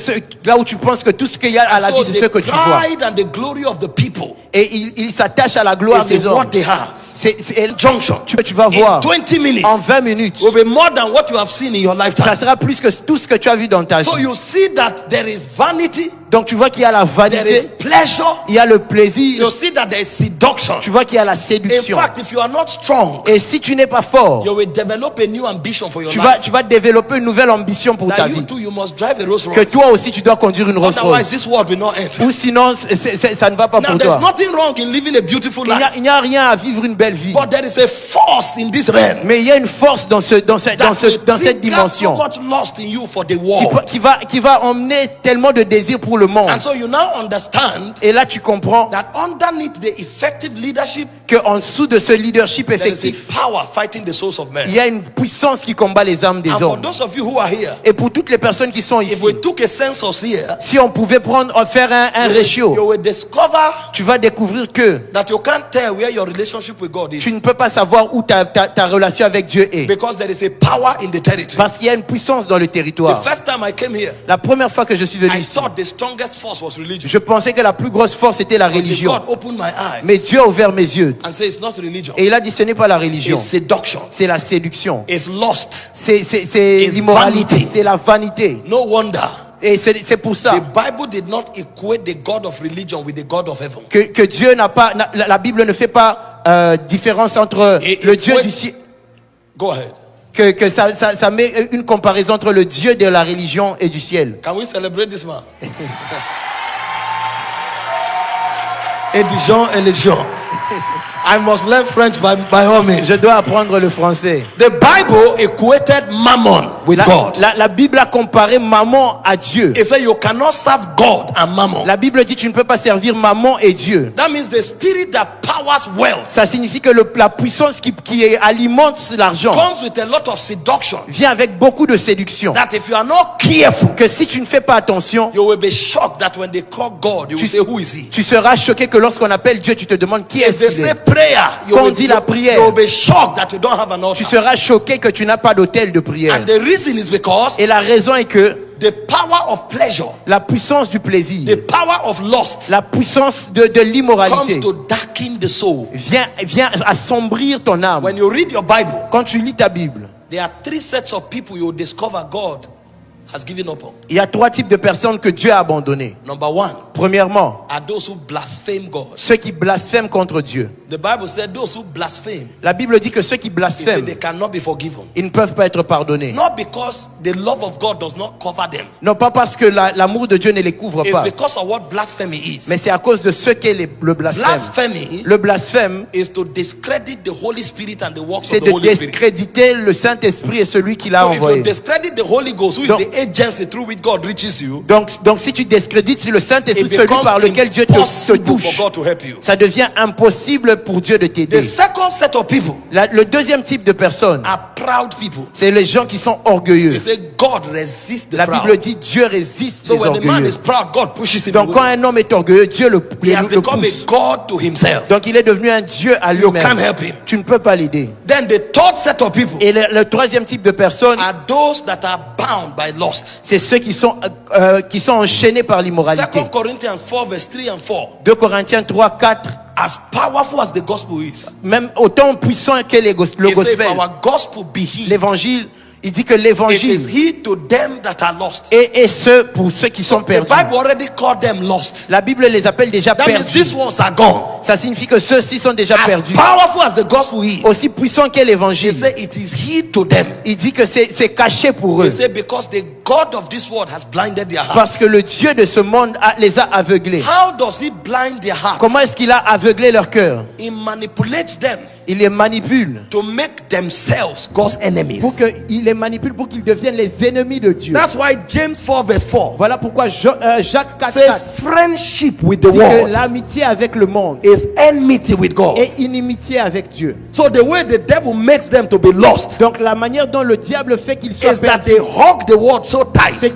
S2: là où tu penses que tout ce qu'il y a à la
S1: So
S2: vie, c'est ce
S1: the
S2: que tu vois.
S1: pride and the glory of the people
S2: Et il s'attache à la gloire
S1: is
S2: des
S1: in what
S2: hommes.
S1: they have.
S2: C'est
S1: Junction.
S2: tu vas
S1: In
S2: voir
S1: 20 minutes
S2: en 20 minutes.
S1: will be more than what you have seen in your
S2: Ça
S1: lifetime.
S2: sera plus que tout ce que tu as vu dans ta vie.
S1: So you see that there is vanity,
S2: Donc tu vois qu'il y a la
S1: there is
S2: vanité,
S1: pleasure,
S2: il y a le plaisir,
S1: you see that there is seduction.
S2: tu vois qu'il y a la
S1: In
S2: séduction.
S1: fact, if you are not strong,
S2: Et si tu n'es pas fort,
S1: you will develop a new ambition for your
S2: tu
S1: life.
S2: vas développer une nouvelle ambition pour ta
S1: That you
S2: vie.
S1: too, you must drive a Rolls
S2: Que
S1: Royce.
S2: toi aussi tu dois conduire une Rolls
S1: Otherwise,
S2: Royce.
S1: this world will not end.
S2: Ou sinon ça ne va pas
S1: Now,
S2: pour
S1: there's
S2: toi.
S1: nothing wrong in living a beautiful life,
S2: Il n'y a rien à vivre une belle vie.
S1: but there is a force in this realm
S2: Mais il y a une force dans cette
S1: that will
S2: cette
S1: trigger so
S2: dimension
S1: much lust in you for the world.
S2: qui va emmener tellement de désir pour le monde.
S1: And so you now understand
S2: Et là tu comprends
S1: that underneath the effective leadership,
S2: qu'en dessous de ce leadership
S1: there is a
S2: effectif,
S1: power fighting the souls of men.
S2: il y a une puissance qui combat les âmes des
S1: And for
S2: hommes.
S1: those of you who are here,
S2: Et pour toutes les personnes qui sont
S1: if
S2: ici,
S1: we took a census here,
S2: si on pouvait faire un
S1: you
S2: ratio,
S1: will discover
S2: tu vas découvrir que
S1: that you can't tell where your relationship with God is,
S2: tu ne peux pas savoir où ta relation avec Dieu est.
S1: because there is a power in the territory.
S2: Parce qu'il y a une puissance dans le
S1: The
S2: territoire.
S1: first time I came here,
S2: La première fois que je suis venu
S1: I
S2: ici,
S1: thought the strongest force was religion.
S2: je pensais que la plus grosse force était la
S1: Until
S2: religion.
S1: God opened my eyes
S2: Mais Dieu a ouvert mes yeux.
S1: and said it's not religion,
S2: Et il a dit ce n'est pas la religion,
S1: it's seduction,
S2: c'est la séduction.
S1: it's lust.
S2: C'est
S1: It's
S2: l'immoralité,
S1: vanity.
S2: c'est la vanité.
S1: No wonder
S2: Et c'est pour ça
S1: the Bible did not equate the God of religion with the God of heaven.
S2: que Dieu n'a pas, la Bible ne fait pas différence entre
S1: Et-
S2: le
S1: et-
S2: Dieu
S1: ouais.
S2: du ciel,
S1: Go ahead.
S2: que ça met une comparaison entre le Dieu de la religion et du ciel.
S1: Can we celebrate this man? Et des gens et les gens. I must learn French by all means.
S2: Je dois apprendre le français.
S1: The Bible equated mammon with God.
S2: La Bible a comparé maman à Dieu.
S1: It said you cannot serve God and mammon.
S2: La Bible dit tu ne peux pas servir maman et Dieu.
S1: That means the spirit that powers wealth
S2: Ça signifie que la puissance qui alimente l'argent
S1: comes with a lot of seduction.
S2: vient avec beaucoup de séduction.
S1: That if you are not careful,
S2: Que si tu ne fais pas attention,
S1: you will be shocked that when they call God, you will say, who is he?
S2: tu seras choqué que lorsqu'on appelle Dieu, tu te demandes qui
S1: If
S2: est-ce
S1: they
S2: qu'il
S1: say
S2: est.
S1: prayer, you
S2: Quand on
S1: will,
S2: dit la prière,
S1: you will be shocked that you don't have an
S2: Tu
S1: altar.
S2: seras choqué que tu n'as pas d'autel de prière.
S1: And the reason is because
S2: Et la raison est que
S1: the power of pleasure,
S2: la puissance du
S1: the
S2: plaisir,
S1: power of lust
S2: la puissance de
S1: comes
S2: l'immoralité
S1: to darken the soul.
S2: vient assombrir ton âme.
S1: When you read your Bible,
S2: Quand tu lis ta Bible,
S1: there are three sets of people you will discover God has given up on.
S2: Il y a 3 types de personnes que Dieu a abandonnées.
S1: Number one
S2: Premièrement,
S1: are those who blaspheme God.
S2: ceux qui blasphèment contre Dieu.
S1: The Bible said those who blaspheme,
S2: La Bible dit que ceux qui
S1: he said
S2: blasphèment,
S1: they cannot be forgiven.
S2: ils ne peuvent pas être pardonnés.
S1: Not because the love of God does not cover them.
S2: Non pas parce que l'amour de Dieu ne les couvre
S1: It's
S2: pas,
S1: because of what blasphemy is.
S2: mais c'est à cause de ce qu'est le blasphème.
S1: Blasphemy
S2: Le blasphème,
S1: is to discredit the Holy Spirit and the works
S2: c'est
S1: of the
S2: de
S1: Holy Spirit.
S2: discréditer le Saint-Esprit et celui qui l'a
S1: So if you
S2: envoyé.
S1: discredit the Holy Ghost, who
S2: Donc-
S1: is the agency through which God reaches you,
S2: Donc si tu discrédites le Saint-Esprit,
S1: it
S2: celui
S1: becomes
S2: par lequel Dieu te
S1: impossible for
S2: touche,
S1: God to help you.
S2: ça devient impossible pour Dieu de
S1: The
S2: t'aider.
S1: second set of people
S2: Le deuxième type de personnes,
S1: are proud people.
S2: c'est les gens qui sont orgueilleux.
S1: They say God resists the
S2: La
S1: proud.
S2: Bible dit Dieu résiste
S1: So
S2: les
S1: when the man
S2: orgueilleux.
S1: is proud, God pushes him
S2: Donc quand
S1: away.
S2: un homme est orgueilleux, Dieu le
S1: He has become
S2: pousse.
S1: a God to himself.
S2: Donc il est devenu un Dieu à
S1: You
S2: lui-même.
S1: can't help him.
S2: Tu ne peux pas l'aider.
S1: Then the third set of people
S2: Et le troisième type de personnes,
S1: are those that are bound by lust.
S2: c'est ceux qui sont enchaînés par l'immoralité.
S1: 2 Corinthians 4 verse 3 and 4.
S2: 2 Corinthiens 3, 4.
S1: As powerful as the gospel is,
S2: Même autant puissant que le
S1: he said, if
S2: gospel,
S1: our gospel be hid,
S2: l'évangile, il dit que
S1: it is
S2: l'évangile
S1: hid to them that are lost.
S2: est ce pour ceux qui sont
S1: The
S2: perdus.
S1: Bible already called them lost.
S2: La Bible les appelle déjà
S1: That means
S2: perdus.
S1: these ones are gone.
S2: Ça signifie que ceux-ci sont déjà
S1: As
S2: perdus.
S1: powerful as the gospel is,
S2: Aussi puissant qu'est
S1: he
S2: l'évangile,
S1: said it is hid to them.
S2: il dit que c'est caché pour
S1: He
S2: eux.
S1: said because the God of this world has blinded their hearts.
S2: Parce que le Dieu de ce monde les a aveuglés.
S1: How does he blind their hearts?
S2: Comment est-ce qu'il a aveuglé leur cœur?
S1: He manipulates them
S2: Il les manipule
S1: to make themselves God's enemies.
S2: il les manipule pour qu'ils deviennent les ennemis de Dieu.
S1: That's why James 4 verse 4
S2: Voilà pourquoi Jacques 4,
S1: says friendship with the
S2: dit que
S1: world
S2: l'amitié avec le monde
S1: is enmity with God.
S2: est inimitié avec Dieu.
S1: So the way the devil makes them to be lost
S2: Donc la manière dont le diable fait qu'ils soient
S1: is that
S2: perdus,
S1: they hug the world so
S2: c'est
S1: tight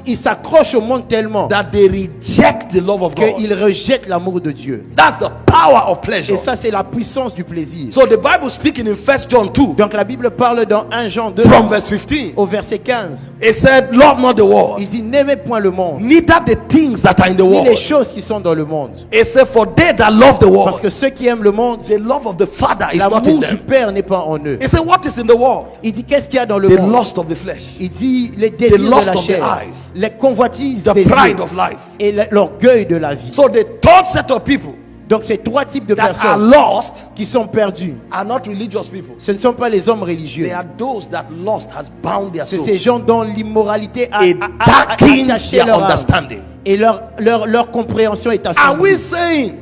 S2: qu'ils s'accrochent au monde tellement
S1: that they reject the love of God.
S2: qu'ils rejettent l'amour de Dieu.
S1: That's the power of pleasure.
S2: Et ça, c'est la puissance du plaisir.
S1: So the Bible speaking in 1 John 2
S2: Donc la Bible parle dans 1 Jean 2
S1: from verse 15.
S2: au verset 15.
S1: It said, love not the world,
S2: Il dit n'aimez point le monde,
S1: neither the things that are in the
S2: ni les
S1: world.
S2: choses qui sont dans le monde.
S1: It said, for they that love the
S2: Parce
S1: world,
S2: que ceux qui aiment le monde,
S1: the love of the Father is not in
S2: l'amour du
S1: them.
S2: Père n'est pas en eux.
S1: It said, what is in the world?
S2: Il dit qu'est-ce qu'il y a dans le
S1: The
S2: monde?
S1: lust of the flesh,
S2: Il dit les désirs de
S1: lust
S2: la
S1: of the
S2: chair,
S1: eyes,
S2: les convoitises
S1: the
S2: des
S1: pride
S2: yeux
S1: of life.
S2: et l'orgueil de la vie.
S1: So the third set of people
S2: Donc ces 3 types de
S1: that are
S2: personnes
S1: lost
S2: qui sont perdus,
S1: are not religious people.
S2: ce ne sont pas les hommes religieux.
S1: They are those that lust has bound their
S2: C'est
S1: soul.
S2: ces gens dont l'immoralité a
S1: It darkens
S2: attaché
S1: their
S2: leur âme.
S1: understanding.
S2: Et leur compréhension est
S1: Are
S2: assombrie.
S1: we saying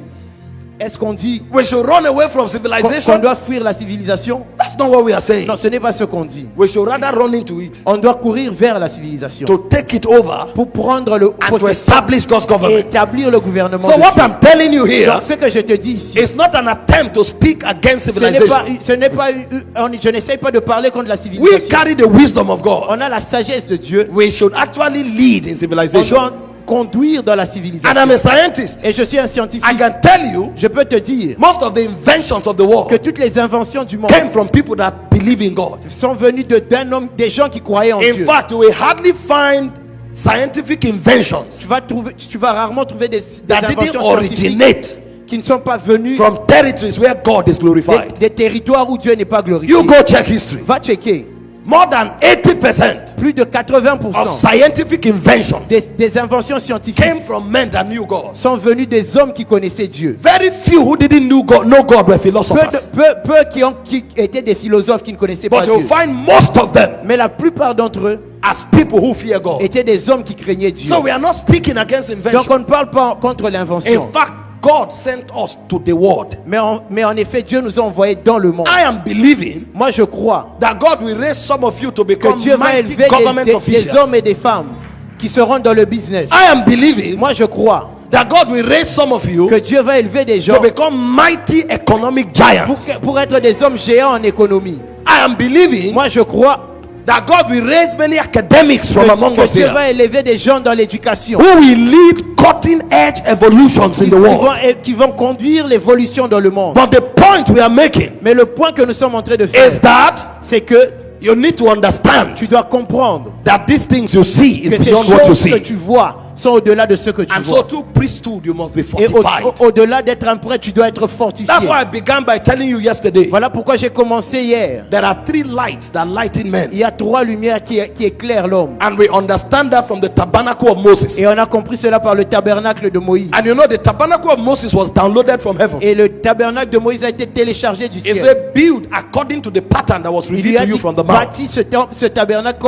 S2: Est-ce qu'on dit
S1: we should run away from
S2: qu'on
S1: civilization?
S2: doit fuir la civilisation?
S1: That's not what we are saying.
S2: Non, ce n'est pas ce qu'on dit.
S1: We should rather run into it
S2: On doit courir vers la civilisation
S1: to take it over
S2: pour prendre le
S1: and to
S2: possession
S1: establish God's
S2: et
S1: government.
S2: établir le gouvernement.
S1: So
S2: de
S1: what
S2: Dieu.
S1: I'm telling you here
S2: Donc ce que je te dis ici,
S1: is not an attempt to speak against
S2: ce n'est pas,
S1: civilization.
S2: je n'essaye pas de parler contre la
S1: We
S2: civilisation.
S1: carry the wisdom of God.
S2: On a la sagesse de Dieu.
S1: We should actually lead in
S2: On
S1: civilization.
S2: doit conduire dans la
S1: And
S2: civilisation.
S1: I'm a scientist.
S2: Et je suis un scientifique.
S1: I can tell you
S2: Je peux te dire
S1: most of the inventions of the
S2: que
S1: world
S2: toutes les inventions du monde
S1: came from people that believe in God.
S2: sont venues d'un homme, des gens qui croyaient en
S1: In
S2: Dieu.
S1: fact, you will hardly find scientific inventions
S2: Tu vas rarement trouver des
S1: that didn't
S2: inventions scientifiques
S1: originate
S2: qui ne sont pas venues
S1: from territories where God is glorified.
S2: des territoires où Dieu n'est pas glorifié.
S1: You go check history.
S2: Va checker.
S1: More than 80%
S2: Plus de 80%
S1: of scientific inventions
S2: des inventions scientifiques
S1: came from men that knew God.
S2: sont venues des hommes qui connaissaient Dieu.
S1: Very few who didn't know God were philosophers.
S2: Peu qui étaient des philosophes qui ne connaissaient pas
S1: But you'll
S2: Dieu.
S1: find most of them
S2: Mais la plupart d'entre eux
S1: as people who fear God.
S2: étaient des hommes qui craignaient Dieu.
S1: So we are not speaking against
S2: Donc
S1: invention.
S2: on ne parle pas contre l'invention.
S1: In fact, God sent us to the world.
S2: Mais en effet, Dieu nous a envoyés dans le monde.
S1: I am believing
S2: Moi, je crois
S1: that God will raise some of you to
S2: que
S1: become
S2: Dieu va
S1: mighty
S2: élever
S1: government
S2: des
S1: officials.
S2: hommes et des femmes qui seront dans le business.
S1: I am believing
S2: Moi, je crois
S1: that God will raise some of you
S2: que Dieu va élever des gens
S1: to become mighty economic giants.
S2: pour être des hommes géants en économie.
S1: I am believing
S2: Moi, je crois
S1: that God will raise many academics from among
S2: que
S1: us
S2: Dieu
S1: here
S2: va élever des gens dans l'éducation
S1: who will lead cutting edge evolutions in the world.
S2: qui vont conduire l'évolution dans le monde.
S1: But the point we are making
S2: Mais le point que nous sommes en train de faire,
S1: is that
S2: c'est que
S1: you need to understand
S2: tu dois comprendre
S1: that these things you see is
S2: que ces
S1: beyond what you
S2: choses que
S1: see.
S2: tu vois sont au-delà de ce que tu
S1: And so
S2: vois.
S1: to priesthood, you must be
S2: Et
S1: fortified.
S2: au-delà d'être un prêtre, tu dois être fortifié.
S1: That's why I began by telling you yesterday.
S2: Voilà pourquoi j'ai commencé hier.
S1: There are 3 lights that lighten men.
S2: Il y a 3 lumières qui éclairent l'homme.
S1: And we understand that from the tabernacle of Moses.
S2: Et on a compris cela par le tabernacle de Moïse.
S1: And you know, the tabernacle of Moses was downloaded from heaven.
S2: Et le tabernacle de Moïse a été téléchargé du
S1: It
S2: ciel.
S1: said, build according to the pattern that was
S2: Il lui
S1: revealed
S2: a
S1: to you
S2: dit,
S1: from the mouth.
S2: bâtis ce tabernacle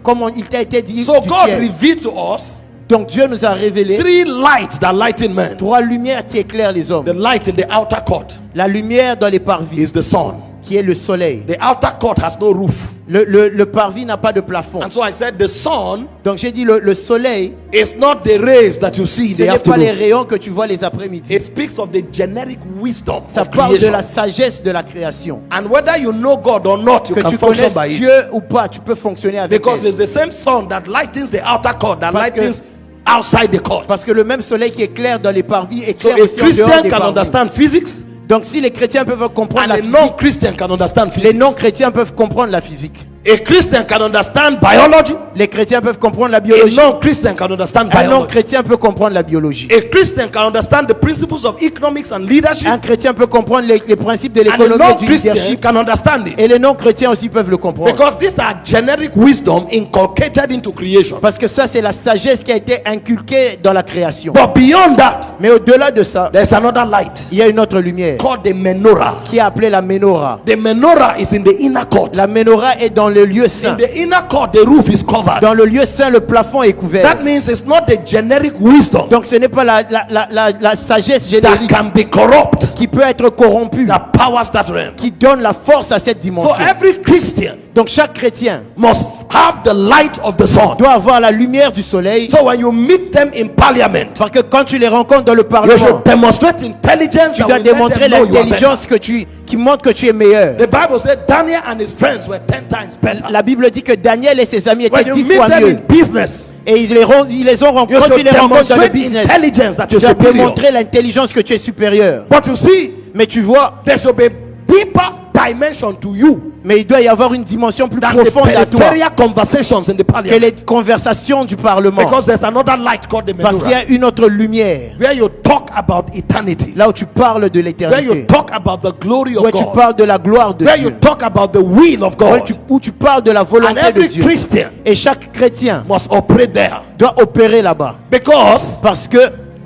S2: comme il t'a été dit
S1: So
S2: du
S1: God
S2: ciel.
S1: revealed to us
S2: Donc Dieu nous a révélé
S1: 3 lights that lighten men.
S2: 3 lumières qui éclairent les hommes.
S1: The light in the outer court
S2: La lumière dans les parvis,
S1: is the sun.
S2: qui est le soleil.
S1: The outer court has no roof.
S2: Le parvis n'a pas de plafond.
S1: And so I said, the sun
S2: Donc j'ai dit le soleil,
S1: is not the rays that you see in
S2: ce
S1: the
S2: n'est pas les
S1: afternoon.
S2: rayons que tu vois les après-midi.
S1: It speaks of the generic wisdom
S2: Ça
S1: of
S2: parle de
S1: creation.
S2: la sagesse de la création.
S1: And whether you know God or not, you
S2: Que
S1: can
S2: tu
S1: function
S2: connaisses
S1: by it.
S2: Dieu ou pas, tu peux fonctionner avec
S1: Because
S2: elle.
S1: it's the same sun that lightens the outer court, that
S2: Parce que-
S1: lightens outside the court.
S2: Parce que le même soleil qui éclaire dans les parvis
S1: So
S2: éclaire
S1: a
S2: aussi en dehors
S1: Christian
S2: des
S1: can
S2: parvis.
S1: understand physics,
S2: Donc si les chrétiens peuvent comprendre
S1: and
S2: la
S1: a
S2: physique,
S1: non-Christian can understand
S2: les
S1: physics.
S2: non-chrétiens peuvent comprendre la physique.
S1: A Christian can understand biology.
S2: Les chrétiens peuvent comprendre la
S1: A
S2: biologie.
S1: non-Christian can understand
S2: Un
S1: biology.
S2: non-chrétien peut comprendre la biologie.
S1: A Christian can understand the principles of economics and leadership.
S2: Un chrétien peut comprendre les principes de
S1: And a
S2: l'économie et du
S1: non-Christian
S2: leadership.
S1: can understand it.
S2: Et les non-chrétiens aussi peuvent le comprendre.
S1: Because these are generic wisdom inculcated into creation.
S2: Parce que ça, c'est la sagesse qui a été inculquée dans la création.
S1: But beyond that,
S2: Mais au-delà de ça,
S1: there's another light
S2: il y a une autre lumière
S1: called the menorah.
S2: qui est appelée la menorah.
S1: The menorah is in the inner court.
S2: La menorah est dans le lieu
S1: In
S2: saint.
S1: the inner court, the roof is covered.
S2: Dans le lieu saint, le plafond est couvert.
S1: That means it's not the generic wisdom
S2: Donc ce n'est pas la sagesse
S1: that
S2: générique
S1: can be corrupt
S2: qui peut être corrompue,
S1: that powers that realm.
S2: qui donne la force à cette
S1: So
S2: dimension.
S1: every Christian
S2: Donc chaque chrétien
S1: must have the light of the sun.
S2: doit avoir la lumière du soleil.
S1: So when you meet them in parliament,
S2: Parce que quand tu les rencontres dans le
S1: you
S2: Parlement,
S1: should demonstrate intelligence
S2: tu
S1: that
S2: dois
S1: will let
S2: démontrer
S1: them know you are
S2: l'intelligence
S1: better.
S2: qui montre que tu es meilleur.
S1: The Bible said Daniel and his friends were 10 times better.
S2: La Bible dit que Daniel et ses amis
S1: When
S2: étaient
S1: you
S2: 10
S1: meet
S2: fois
S1: them
S2: mieux.
S1: in business,
S2: Et ils les ont rencontrés.
S1: you
S2: Quand tu
S1: should
S2: les rencontres dans le
S1: demonstrate
S2: business,
S1: intelligence that
S2: tu
S1: you're
S2: dois
S1: superior.
S2: démontrer l'intelligence que tu es supérieur.
S1: But you see,
S2: Mais tu vois,
S1: there should be deeper dimension to you
S2: mais il doit y avoir une dimension plus
S1: than the
S2: profonde à toi
S1: peripheral conversations in the
S2: que
S1: parliament.
S2: les conversations du Parlement.
S1: Because there's another light called the
S2: Parce qu'il y
S1: menorah,
S2: a une autre lumière,
S1: where you talk about eternity,
S2: là où tu parles de
S1: where you
S2: l'éternité,
S1: talk about the glory of
S2: où tu
S1: God,
S2: parles de la gloire de
S1: where you
S2: Dieu,
S1: talk about the will of God.
S2: où tu parles de la
S1: And
S2: volonté de
S1: every
S2: Dieu.
S1: Christian
S2: Et chaque chrétien
S1: must operate there.
S2: doit opérer là-bas.
S1: Because
S2: Parce que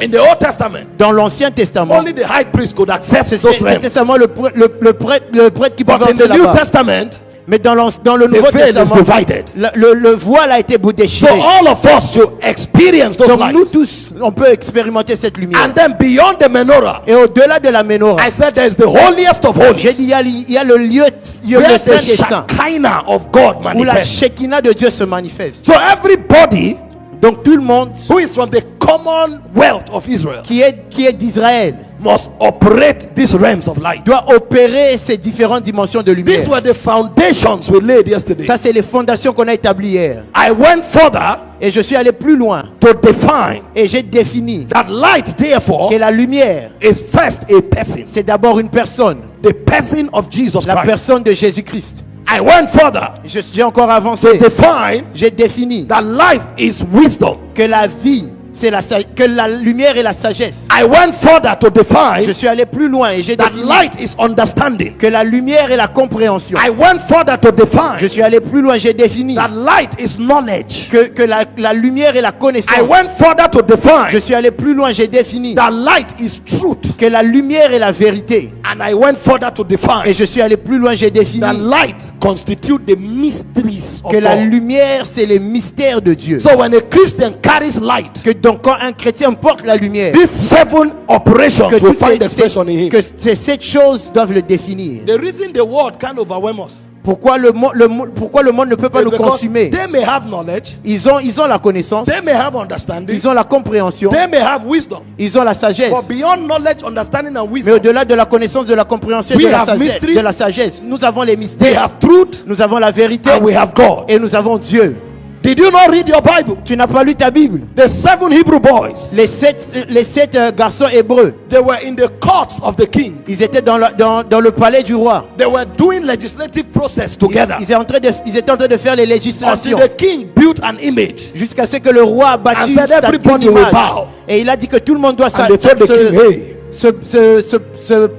S1: in the Old Testament,
S2: dans l'Ancien Testament,
S1: only the high priest could access those
S2: c'était
S1: realms.
S2: seulement le prêtre qui pouvait
S1: But in
S2: entrer
S1: the New
S2: là-bas.
S1: Testament,
S2: Mais dans le Nouveau
S1: veil is
S2: Testament,
S1: divided.
S2: le voile a été
S1: So
S2: déchiré.
S1: all of us should experience those
S2: Donc nous
S1: lights.
S2: tous, on peut expérimenter cette lumière.
S1: And then beyond the menorah,
S2: Et au-delà de la menorah,
S1: I said there is the holiest of
S2: j'ai
S1: holies,
S2: dit il y a le lieu
S1: where
S2: le
S1: the
S2: saint des saints,
S1: Shekinah of God
S2: où la
S1: manifests.
S2: Shekinah de Dieu se manifeste.
S1: So everybody
S2: Donc tout le monde
S1: who is from the commonwealth of Israel
S2: qui est d'Israël
S1: must operate these realms of light.
S2: doit opérer ces différentes dimensions de lumière.
S1: These were the foundations we laid yesterday.
S2: Ça, c'est les fondations qu'on a établies hier.
S1: I went further
S2: Et je suis allé plus loin.
S1: to define
S2: Et j'ai défini
S1: that light, therefore,
S2: que la lumière,
S1: is first a person,
S2: c'est d'abord une personne.
S1: the person of Jesus
S2: La
S1: Christ.
S2: personne de Jésus-Christ.
S1: I went further
S2: J'ai encore
S1: to
S2: avancé.
S1: define
S2: J'ai défini
S1: that life is wisdom.
S2: que la vie, que la lumière est la sagesse.
S1: I went further to
S2: Je
S1: define
S2: suis allé plus loin et j'ai
S1: that
S2: défini
S1: light is understanding.
S2: que la lumière est la compréhension.
S1: I went further to
S2: Je
S1: define
S2: suis allé plus loin, j'ai défini
S1: that light is knowledge.
S2: que la lumière est la connaissance.
S1: I went further to
S2: Je
S1: define
S2: suis allé plus loin, j'ai défini
S1: that light is truth.
S2: que la lumière est la vérité.
S1: And I went further to
S2: Et
S1: define
S2: je suis allé plus loin, j'ai défini
S1: that light constitute the mysteries of
S2: que la
S1: God.
S2: lumière, c'est les mystères de Dieu.
S1: So when a Christian carries light,
S2: Que donc quand un chrétien porte la lumière,
S1: these 7 operations
S2: que,
S1: will
S2: toutes
S1: find expression in him.
S2: que ces 7 choses doivent le définir.
S1: The reason the world can't overwhelm us
S2: Pourquoi pourquoi le monde ne peut pas
S1: is
S2: nous
S1: because
S2: consumer?
S1: they may have knowledge,
S2: Ils ont la connaissance,
S1: they may have understanding,
S2: ils ont la compréhension,
S1: they may have wisdom.
S2: ils ont la sagesse.
S1: But beyond knowledge, understanding, and
S2: Mais
S1: wisdom,
S2: au-delà de la connaissance, de la compréhension,
S1: We
S2: de la
S1: have mysteries.
S2: sagesse, nous avons les
S1: we
S2: mystères,
S1: have truth,
S2: nous avons la vérité
S1: and we have God.
S2: et nous avons Dieu.
S1: Did you not read your Bible?
S2: Tu n'as pas lu ta Bible?
S1: The 7 Hebrew boys,
S2: Les sept garçons hébreux,
S1: they were in the courts of the king.
S2: ils étaient dans le palais du roi.
S1: They were doing legislative process together.
S2: Ils étaient en train de faire les
S1: Until
S2: législations
S1: the king built an image.
S2: jusqu'à ce que le roi a bâti
S1: And
S2: une
S1: said everybody will
S2: image.
S1: bow.
S2: Et il a dit que tout le monde doit
S1: And they told the king, hey,
S2: se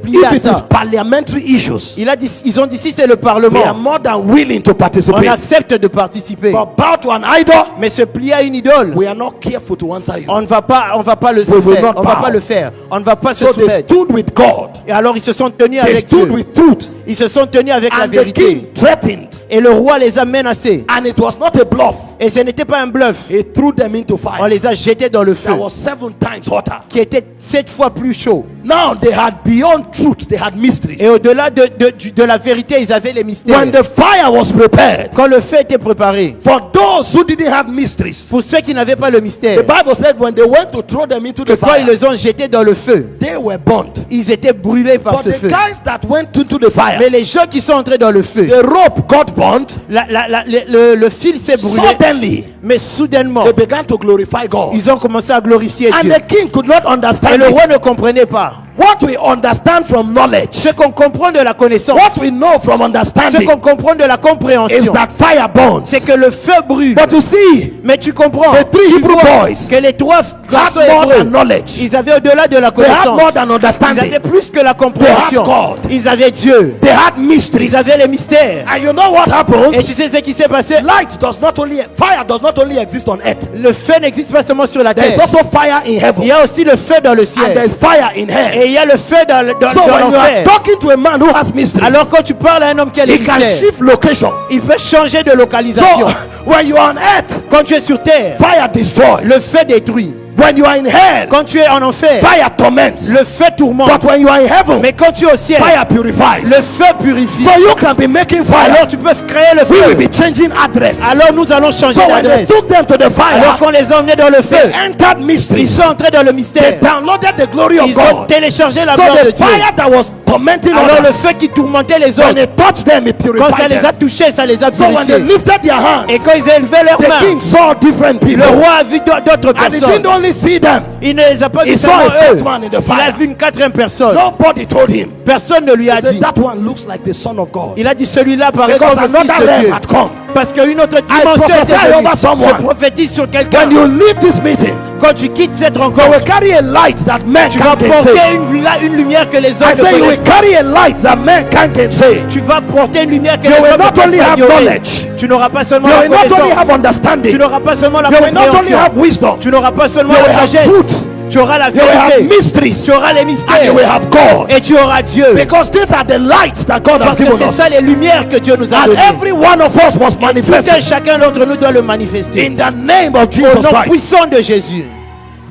S2: plier
S1: if
S2: à
S1: it is
S2: ça.
S1: parliamentary issues,
S2: Ils ont dit si c'est le
S1: we are
S2: Parlement,
S1: more than willing to
S2: on
S1: participate.
S2: accepte de participer.
S1: But bow to an idol,
S2: Mais se plier à une idole,
S1: we are not careful to answer you.
S2: on ne va pas le
S1: We will
S2: faire.
S1: not
S2: On va
S1: bow.
S2: pas le faire. On ne va pas se
S1: So they
S2: soumettre.
S1: stood with God.
S2: Et alors ils se sont tenus
S1: They
S2: avec
S1: stood
S2: Dieu.
S1: with truth.
S2: Ils se sont tenus avec la
S1: And the
S2: vérité.
S1: king threatened.
S2: Et le roi les a menacés.
S1: And it was not a bluff.
S2: Et ce n'était pas un bluff.
S1: He threw them into
S2: On
S1: fire.
S2: les a jetés dans le feu,
S1: That was 7 times hotter.
S2: qui était 7 fois plus chaud.
S1: Now they had beyond truth, they had mysteries.
S2: Et au-delà de la vérité, ils avaient les mystères.
S1: When the fire was prepared,
S2: Quand le feu était préparé,
S1: for those who didn't have mysteries,
S2: pour ceux qui n'avaient pas le mystère,
S1: the Bible said when they went to throw them into
S2: que
S1: the
S2: quand ils
S1: fire,
S2: les ont jetés dans le feu,
S1: they were burnt.
S2: ils étaient brûlés par
S1: But
S2: ce
S1: the
S2: feu.
S1: guys that went into the fire,
S2: Mais les gens qui sont entrés dans le feu,
S1: the rope got burnt.
S2: le fil s'est brûlé.
S1: Suddenly,
S2: Mais soudainement,
S1: they began to glorify God.
S2: ils ont commencé à glorifier
S1: And
S2: Dieu.
S1: the king could not
S2: Et
S1: understand
S2: le
S1: it.
S2: roi ne comprenait pas.
S1: What we understand from knowledge,
S2: Ce qu'on comprend de la connaissance,
S1: what we know from
S2: ce
S1: understanding,
S2: qu'on comprend de la
S1: is
S2: compréhension,
S1: that fire burns.
S2: c'est que le feu brûle.
S1: But you see,
S2: Mais tu comprends
S1: the 3
S2: tu
S1: Hebrew
S2: vois
S1: boys
S2: que les 3
S1: had
S2: garçons
S1: more than
S2: hébreux,
S1: knowledge.
S2: ils avaient au-delà de la
S1: They had more
S2: connaissance,
S1: than
S2: ils
S1: understanding.
S2: avaient plus que la compréhension.
S1: They had God.
S2: Ils avaient Dieu.
S1: They had mysteries.
S2: Ils avaient les mystères.
S1: And you know what happens?
S2: Et tu sais ce qui s'est passé?
S1: Fire does not only exist on earth.
S2: Le feu n'existe pas seulement sur la
S1: There is
S2: terre.
S1: also fire in
S2: Il
S1: heaven.
S2: y a aussi le feu dans le
S1: And there
S2: ciel.
S1: is fire in hell.
S2: Et il y a le feu dans
S1: So when you are
S2: l'enfer.
S1: talking to a man who has mysteries,
S2: Alors quand tu parles à un homme qui a les
S1: he can
S2: mystères,
S1: shift location.
S2: il peut changer de
S1: So
S2: localisation.
S1: when you are on earth,
S2: Quand tu es sur terre,
S1: fire destroys.
S2: le feu détruit.
S1: When you are in hell,
S2: Quand tu es en enfer,
S1: fire torments.
S2: le feu tourmente.
S1: But when you are in heaven,
S2: Mais quand tu es au ciel,
S1: fire purifies.
S2: le feu purifie.
S1: So you can be making fire.
S2: Alors tu peux créer le
S1: We will
S2: feu.
S1: be changing address.
S2: Alors nous allons changer
S1: So when they
S2: d'adresse.
S1: took them to the
S2: Alors
S1: fire,
S2: qu'on les a emmenés dans le feu,
S1: they entered
S2: ils
S1: mysteries.
S2: sont entrés dans le
S1: They
S2: mystère.
S1: downloaded the glory of
S2: Ils ont
S1: God.
S2: téléchargé la
S1: So
S2: gloire de
S1: the
S2: Dieu.
S1: fire that was tormenting
S2: Alors le
S1: others,
S2: feu qui tourmentait les
S1: when
S2: autres,
S1: it touched them, it
S2: quand ça
S1: purified
S2: les a
S1: them.
S2: touchés, ça les a
S1: So when they
S2: purifiés.
S1: lifted their hands,
S2: Et quand ils ont élevé leurs
S1: the
S2: mains,
S1: king saw different people.
S2: le roi a vu d'autres
S1: And he
S2: personnes.
S1: didn't only see them.
S2: Il ne les a pas
S1: He
S2: vus
S1: saw
S2: seulement
S1: a fourth
S2: eux.
S1: man in the
S2: Il a
S1: fire.
S2: vu une 4e personne.
S1: Nobody told him.
S2: Personne ne lui
S1: He
S2: a
S1: said,
S2: dit.
S1: that one looks like the son of God.
S2: Il a dit celui-là paraît
S1: Because
S2: comme le fils
S1: another
S2: de
S1: realm
S2: Dieu.
S1: had come.
S2: Parce qu'une autre dimension
S1: prophesy
S2: était venue.
S1: over someone.
S2: Je prophétise sur quelqu'un.
S1: When you leave this meeting,
S2: Quand tu quittes cette
S1: you
S2: rencontre,
S1: will carry a light that men
S2: tu vas
S1: can't
S2: porter
S1: gainsay.
S2: une lumière que les
S1: I
S2: hommes ne
S1: say you
S2: connaissent
S1: will
S2: pas.
S1: carry a light that men can't gainsay.
S2: Tu vas porter une lumière que
S1: You
S2: les
S1: will
S2: hommes ne
S1: not
S2: peuvent
S1: only
S2: pas
S1: have
S2: ignorer.
S1: knowledge.
S2: Tu n'auras pas seulement
S1: You
S2: la
S1: will not only have
S2: connaissance.
S1: understanding.
S2: Tu n'auras pas seulement la
S1: You will not only
S2: compréhension.
S1: have wisdom.
S2: Tu n'auras pas seulement
S1: You
S2: la
S1: will have
S2: sagesse.
S1: truth.
S2: Tu auras la
S1: You will have
S2: vérité.
S1: mysteries.
S2: Tu auras les
S1: And you
S2: mystères.
S1: will have God.
S2: Et tu auras Dieu.
S1: Because these are the lights that God has
S2: Parce que
S1: given
S2: c'est
S1: us.
S2: ça les lumières que Dieu nous a
S1: And
S2: données.
S1: every one of us must
S2: Tout un
S1: manifest it
S2: chacun d'entre nous doit le manifester.
S1: in the name of
S2: Au
S1: Jesus
S2: nom
S1: Christ.
S2: puissant de Jésus.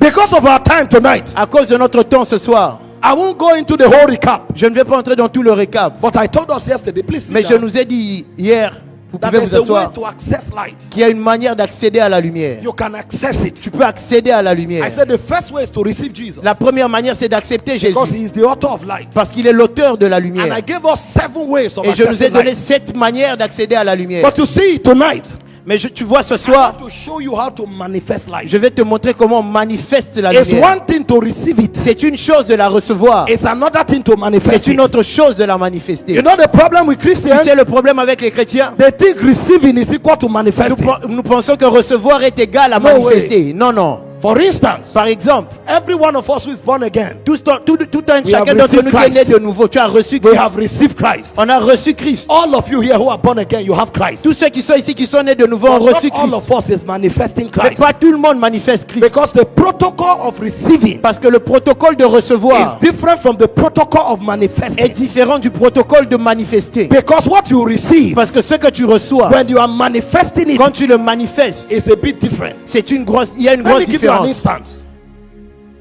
S1: Because of our time tonight,
S2: À cause de notre temps ce soir,
S1: I won't go into the whole recap.
S2: je ne vais pas entrer dans tout le récap.
S1: But I told us yesterday, please sit
S2: Mais je
S1: down,
S2: nous ai dit hier, vous
S1: that
S2: pouvez
S1: there's
S2: vous
S1: a way
S2: asseoir,
S1: to access light.
S2: qu'il y a une manière d'accéder à la lumière.
S1: You can access it.
S2: Tu peux accéder à la lumière.
S1: I said the first way is to receive Jesus.
S2: La première manière, c'est d'accepter
S1: Because
S2: Jésus.
S1: he is the author of light.
S2: Parce qu'il est l'auteur de la
S1: And
S2: lumière.
S1: I gave us 7 ways of
S2: Et je nous ai
S1: accessing
S2: donné
S1: light.
S2: 7 manières d'accéder à la lumière.
S1: But you see, tonight,
S2: Mais tu vois ce
S1: I
S2: soir,
S1: want to show you how to manifest light.
S2: je vais te montrer comment on manifeste la
S1: It's
S2: lumière.
S1: one thing to receive it.
S2: C'est une chose de la recevoir.
S1: It's another thing to manifest
S2: C'est une
S1: it.
S2: autre chose de la manifester.
S1: You know the problem with
S2: Tu
S1: Christians?
S2: sais le problème avec les chrétiens?
S1: They think receiving is equal to manifesting.
S2: Nous pensons que recevoir est égal à
S1: No
S2: manifester. Non, non.
S1: For instance,
S2: Par exemple,
S1: every one of us who is born again,
S2: tout un
S1: We
S2: chacun
S1: have
S2: d'entre nous
S1: received
S2: qui est né
S1: Christ.
S2: de nouveau, tu as reçu
S1: we
S2: Christ.
S1: have received Christ.
S2: On a reçu Christ.
S1: All of you here who are born again, you have Christ.
S2: Tous ceux qui sont ici, qui sont nés de nouveau, ont
S1: But
S2: reçu
S1: not all
S2: Christ.
S1: of us is manifesting
S2: Mais
S1: Christ.
S2: pas tout le monde manifeste Christ.
S1: Because the protocol of receiving
S2: Parce que le protocole de
S1: is
S2: recevoir
S1: different from the protocol of
S2: est
S1: manifesting.
S2: différent du protocole de manifester.
S1: Because what you receive,
S2: Parce que ce que tu reçois,
S1: when you are manifesting it,
S2: quand tu le manifestes,
S1: is a bit different.
S2: il y a une
S1: Let
S2: grosse
S1: me give you an
S2: différence.
S1: instance.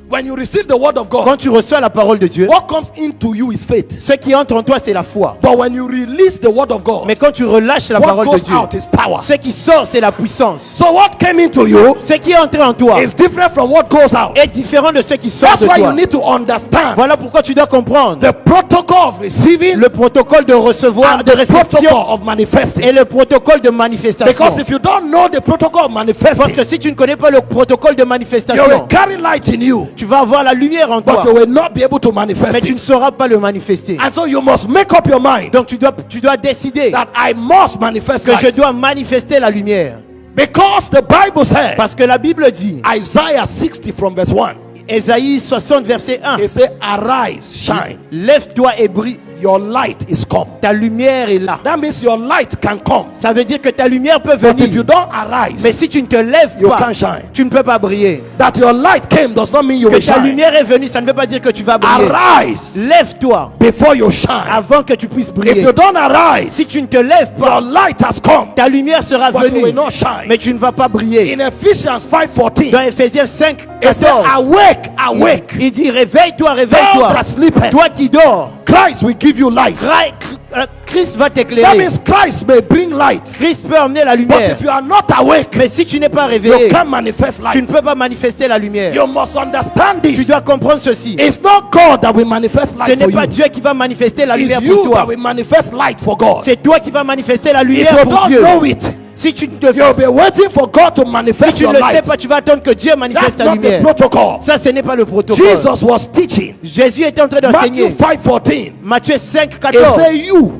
S1: When you receive the word of God,
S2: Quand tu reçois la parole de Dieu,
S1: what comes into you is faith.
S2: ce qui entre en toi, c'est la foi.
S1: But when you release the word of God,
S2: Mais quand tu relâches la
S1: what
S2: parole de
S1: goes
S2: Dieu,
S1: out is power.
S2: ce qui sort, c'est la puissance.
S1: So what came into you
S2: Ce qui est entré en toi
S1: is different from what goes out.
S2: est différent de ce qui sort
S1: That's
S2: de
S1: why you
S2: toi.
S1: need to understand
S2: Voilà pourquoi tu dois comprendre
S1: the protocol of receiving
S2: le protocole de recevoir,
S1: and
S2: de
S1: the
S2: réception
S1: protocol of manifesting.
S2: et le protocole de manifestation.
S1: Because if you don't know the protocol of
S2: Parce
S1: manifesting,
S2: que si tu ne connais pas le protocole de
S1: you will
S2: manifestation,
S1: carry light in you,
S2: tu vas avoir la lumière en toi,
S1: but you will not be able to
S2: mais
S1: manifest
S2: tu ne
S1: it.
S2: sauras pas le manifester.
S1: And so you must make up your mind
S2: Donc tu dois décider
S1: that I must manifest
S2: que je
S1: light.
S2: dois manifester la lumière.
S1: Because the Bible says,
S2: Parce que la Bible dit,
S1: Isaiah 60 from verse 1,
S2: Ésaïe 60 verset 1,
S1: it says, arise, shine,
S2: lève-toi et brille,
S1: your light is come.
S2: ta lumière est là.
S1: That means your light can come.
S2: Ça veut dire que ta lumière peut
S1: But if you
S2: venir.
S1: don't arise,
S2: Mais si tu ne te lèves
S1: you
S2: pas,
S1: can't shine.
S2: tu ne peux pas briller.
S1: That your light came does not mean you
S2: Que
S1: will
S2: ta
S1: shine.
S2: lumière est venue, ça ne veut pas dire que tu vas briller.
S1: Arise
S2: Lève-toi
S1: before you shine.
S2: avant que tu puisses
S1: If
S2: briller.
S1: you don't arise,
S2: Si tu ne te lèves
S1: your
S2: pas,
S1: light has come,
S2: ta lumière sera
S1: but you will
S2: venue,
S1: not shine.
S2: mais tu ne vas pas briller.
S1: In Ephesians 5:14,
S2: Dans Ephésiens 5,
S1: it says,
S2: 14,
S1: awake, awake,
S2: il dit réveille-toi,
S1: thou
S2: réveille-toi.
S1: that sleepest.
S2: Toi qui dors,
S1: Christ will give you light.
S2: Christ va
S1: That
S2: t'éclairer.
S1: means Christ may bring light.
S2: Christ peut emmener la
S1: But
S2: lumière.
S1: if you are not awake,
S2: Mais si tu n'es pas
S1: you
S2: réveillé,
S1: can't manifest
S2: tu ne
S1: light.
S2: peux pas manifester la lumière.
S1: You must understand
S2: Tu
S1: this.
S2: dois comprendre ceci.
S1: It's not God that will manifest
S2: Ce
S1: light for
S2: n'est pas
S1: you.
S2: Dieu qui va manifester la
S1: It's
S2: lumière pour
S1: you
S2: toi.
S1: that will manifest light for God.
S2: C'est toi qui vas manifester la
S1: If
S2: lumière
S1: you
S2: pour
S1: don't
S2: Dieu.
S1: know it,
S2: Si tu ne te
S1: you'll be waiting for God to
S2: si
S1: manifest
S2: tu
S1: your
S2: ne le sais
S1: light.
S2: pas, tu vas attendre que Dieu
S1: That's
S2: manifeste ta
S1: not the
S2: lumière.
S1: protocol.
S2: Ça, ce n'est pas le protocole.
S1: Jesus was teaching.
S2: Jésus était en train
S1: Matthew
S2: d'enseigner.
S1: 5:14.
S2: Matthieu 5,
S1: It
S2: 14.
S1: says, you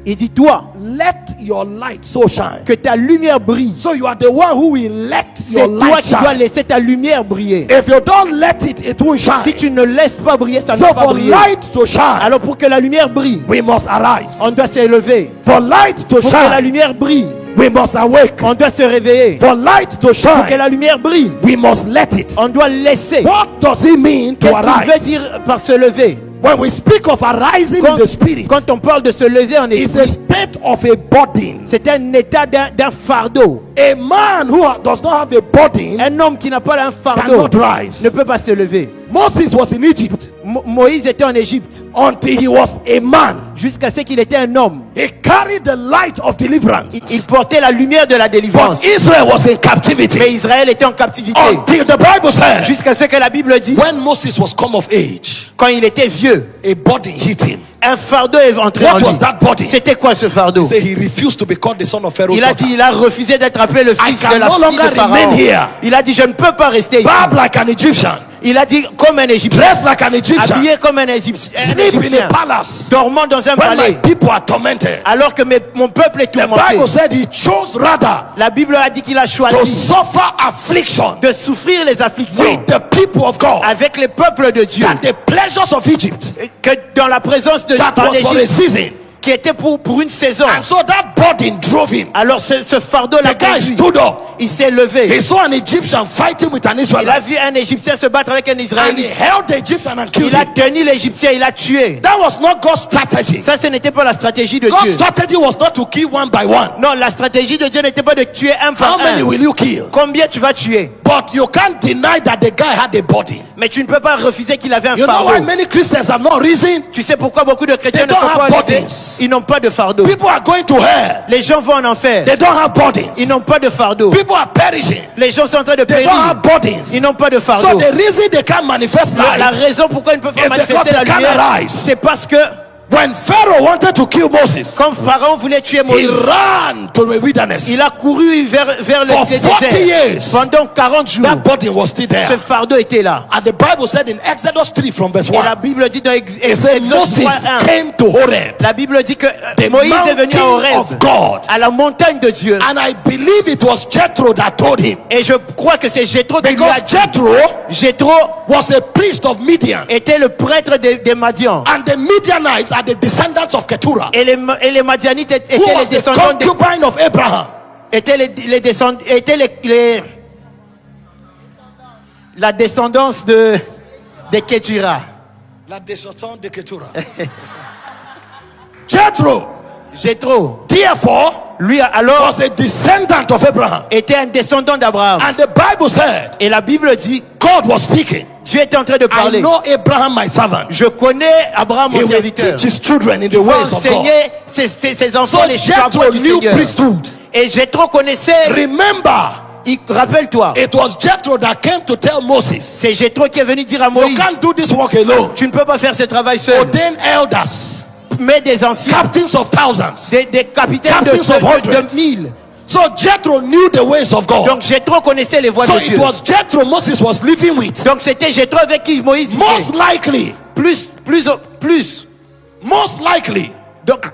S2: Il dit toi,
S1: let your light so shine.
S2: que ta lumière brille.
S1: So you are the one who will let
S2: C'est
S1: your
S2: toi
S1: light
S2: qui dois
S1: shine.
S2: laisser ta lumière briller.
S1: If you don't let it, it won't
S2: Si
S1: shine.
S2: tu ne laisses pas briller, ça ne
S1: So
S2: va pas
S1: for
S2: briller.
S1: light to shine,
S2: Alors pour que la lumière brille,
S1: we must arise.
S2: on doit s'élever.
S1: For light to
S2: Pour que la
S1: shine,
S2: lumière brille,
S1: we must awake.
S2: on doit se réveiller.
S1: For light to
S2: Pour que
S1: shine,
S2: la lumière brille,
S1: we must let it.
S2: on doit laisser.
S1: What does it mean to
S2: Qu'est-ce qu'il veut
S1: arise?
S2: dire par se lever?
S1: When we speak of arising in the spirit,
S2: Quand on parle de se lever en
S1: it's
S2: esprit,
S1: a state of a burden.
S2: c'est un état d'un fardeau.
S1: A man who does not have a burden
S2: Un homme qui n'a pas un fardeau
S1: cannot rise.
S2: ne peut pas se lever.
S1: Moses was in Egypt
S2: Moïse était en Égypte
S1: until he was a man.
S2: jusqu'à ce qu'il était un homme.
S1: He carried the light of deliverance.
S2: Il portait la lumière de la délivrance.
S1: But Israel was in
S2: Mais
S1: captivity
S2: Israël était en captivité.
S1: until the Bible says
S2: Jusqu'à ce que la Bible dit,
S1: when Moses was come of age,
S2: quand il était vieux,
S1: a burden hit him.
S2: un fardeau est entré en
S1: What
S2: lui.
S1: was that burden?
S2: C'était quoi ce fardeau?
S1: He said he refused to be called the son of Pharaoh's
S2: Il a
S1: daughter.
S2: dit, il a refusé d'être appelé le fils
S1: can
S2: de la
S1: no
S2: fille
S1: longer
S2: de Pharaon.
S1: remain here.
S2: Il a dit, je ne peux pas rester ici.
S1: Barb like an Egyptian,
S2: Il a dit, comme un Égyptien,
S1: dressed like an Egyptian,
S2: habillé comme un Égyptien,
S1: sleep in a palace
S2: dormant dans un
S1: when my
S2: palais,
S1: people are tormented.
S2: alors que mon peuple est
S1: The
S2: tourmenté.
S1: Bible said he chose rather
S2: La Bible a dit qu'il a
S1: to
S2: choisi
S1: suffer affliction
S2: de souffrir les afflictions
S1: with the people of God
S2: avec les peuples de Dieu,
S1: than the pleasures of Egypt.
S2: que dans la présence de
S1: That
S2: en
S1: was for a
S2: Égypte,
S1: season.
S2: qui était pour une saison.
S1: And so that burden drove him.
S2: Alors ce fardeau l'a
S1: The guy
S2: conduit.
S1: stood up.
S2: Il s'est levé.
S1: He saw an Egyptian fighting with an
S2: Il a
S1: Israelite.
S2: vu un Égyptien se battre avec un
S1: And he
S2: Israélite.
S1: held the Egyptian and killed
S2: Il a
S1: him.
S2: tenu l'Égyptien, il l'a tué.
S1: That was not God's strategy.
S2: Ça, ce n'était pas la stratégie de
S1: God's
S2: Dieu.
S1: strategy was not to kill one by one.
S2: Non, la stratégie de Dieu n'était pas de tuer un par
S1: How many
S2: un.
S1: will you kill?
S2: Combien tu vas tuer?
S1: But you can't deny that the guy had a burden.
S2: Mais tu ne peux pas refuser qu'il avait un
S1: You know
S2: fardeau.
S1: why many Christians have not risen?
S2: Tu sais pourquoi beaucoup de chrétiens
S1: They
S2: ne sont
S1: don't
S2: pas
S1: have
S2: levés?
S1: burdens.
S2: Ils n'ont pas de fardeau.
S1: People are going to hell.
S2: Les gens vont en enfer.
S1: They don't have burdens.
S2: Ils n'ont pas de fardeau.
S1: People are perishing.
S2: Les gens sont en train de
S1: They don't
S2: périr.
S1: have burdens.
S2: Ils n'ont pas de
S1: So
S2: fardeau.
S1: the reason they can't manifest
S2: La
S1: light
S2: raison pourquoi ils ne peuvent pas
S1: is because
S2: manifester la
S1: they can't
S2: lumière,
S1: arise.
S2: c'est parce que
S1: when Pharaoh wanted to kill Moses,
S2: quand Pharaon voulait tuer
S1: he
S2: Moïse,
S1: ran to the wilderness.
S2: il a couru vers
S1: For
S2: le
S1: 40
S2: désert.
S1: years.
S2: Pendant 40 jours,
S1: That burden was still
S2: ce
S1: there.
S2: fardeau était là.
S1: And the Bible said in Exodus 3 from verse
S2: Et la
S1: 1,
S2: Bible dit dans
S1: it said
S2: Exode
S1: Moses
S2: 3:1,
S1: came to Horeb,
S2: la Bible dit que
S1: the
S2: Moïse est venu à
S1: mountain
S2: Horeb,
S1: of God.
S2: à la montagne de Dieu.
S1: And I believe it was Jethro that told him.
S2: Et je crois que c'est Jéthro qui lui a
S1: Because
S2: dit.
S1: Jethro
S2: Jéthro
S1: was a priest of Midian.
S2: était le prêtre des Madians.
S1: And the Midianites are the descendants of Keturah,
S2: Et les Madianites étaient
S1: who
S2: les
S1: was the
S2: descendants
S1: concubine of Abraham.
S2: la descendance de Keturah.
S1: La descendante de Keturah. Jethro,
S2: Jéthro,
S1: therefore,
S2: lui alors
S1: was a descendant of Abraham.
S2: était un descendant d'Abraham.
S1: And the Bible said
S2: Et la Bible dit,
S1: God was speaking.
S2: Dieu est en train de
S1: I
S2: parler.
S1: know Abraham, my servant.
S2: Je connais Abraham,
S1: He
S2: mon
S1: will
S2: serviteur.
S1: teach his children in the
S2: Il va
S1: ways of God.
S2: enseigner ses enfants
S1: So
S2: les
S1: Jethro
S2: voies du
S1: knew
S2: Seigneur.
S1: priesthood.
S2: Et Jethro connaissait.
S1: Remember,
S2: Rappelle-toi,
S1: it was Jethro that came to tell Moses,
S2: c'est Jethro qui est venu dire à
S1: you
S2: Moïse,
S1: can't do this work alone.
S2: tu ne peux pas faire ce travail seul.
S1: Ordain elders,
S2: Mets des anciens,
S1: captains of thousands.
S2: des capitaines
S1: Captains of hundreds.
S2: de 1000.
S1: So Jethro knew the ways of God.
S2: Donc Jethro connaissait les voies
S1: So
S2: de
S1: it
S2: Dieu.
S1: was Jethro Moses was living with.
S2: Donc c'était Jethro avec qui Moïse
S1: Most
S2: vivait.
S1: likely, most likely,
S2: Donc,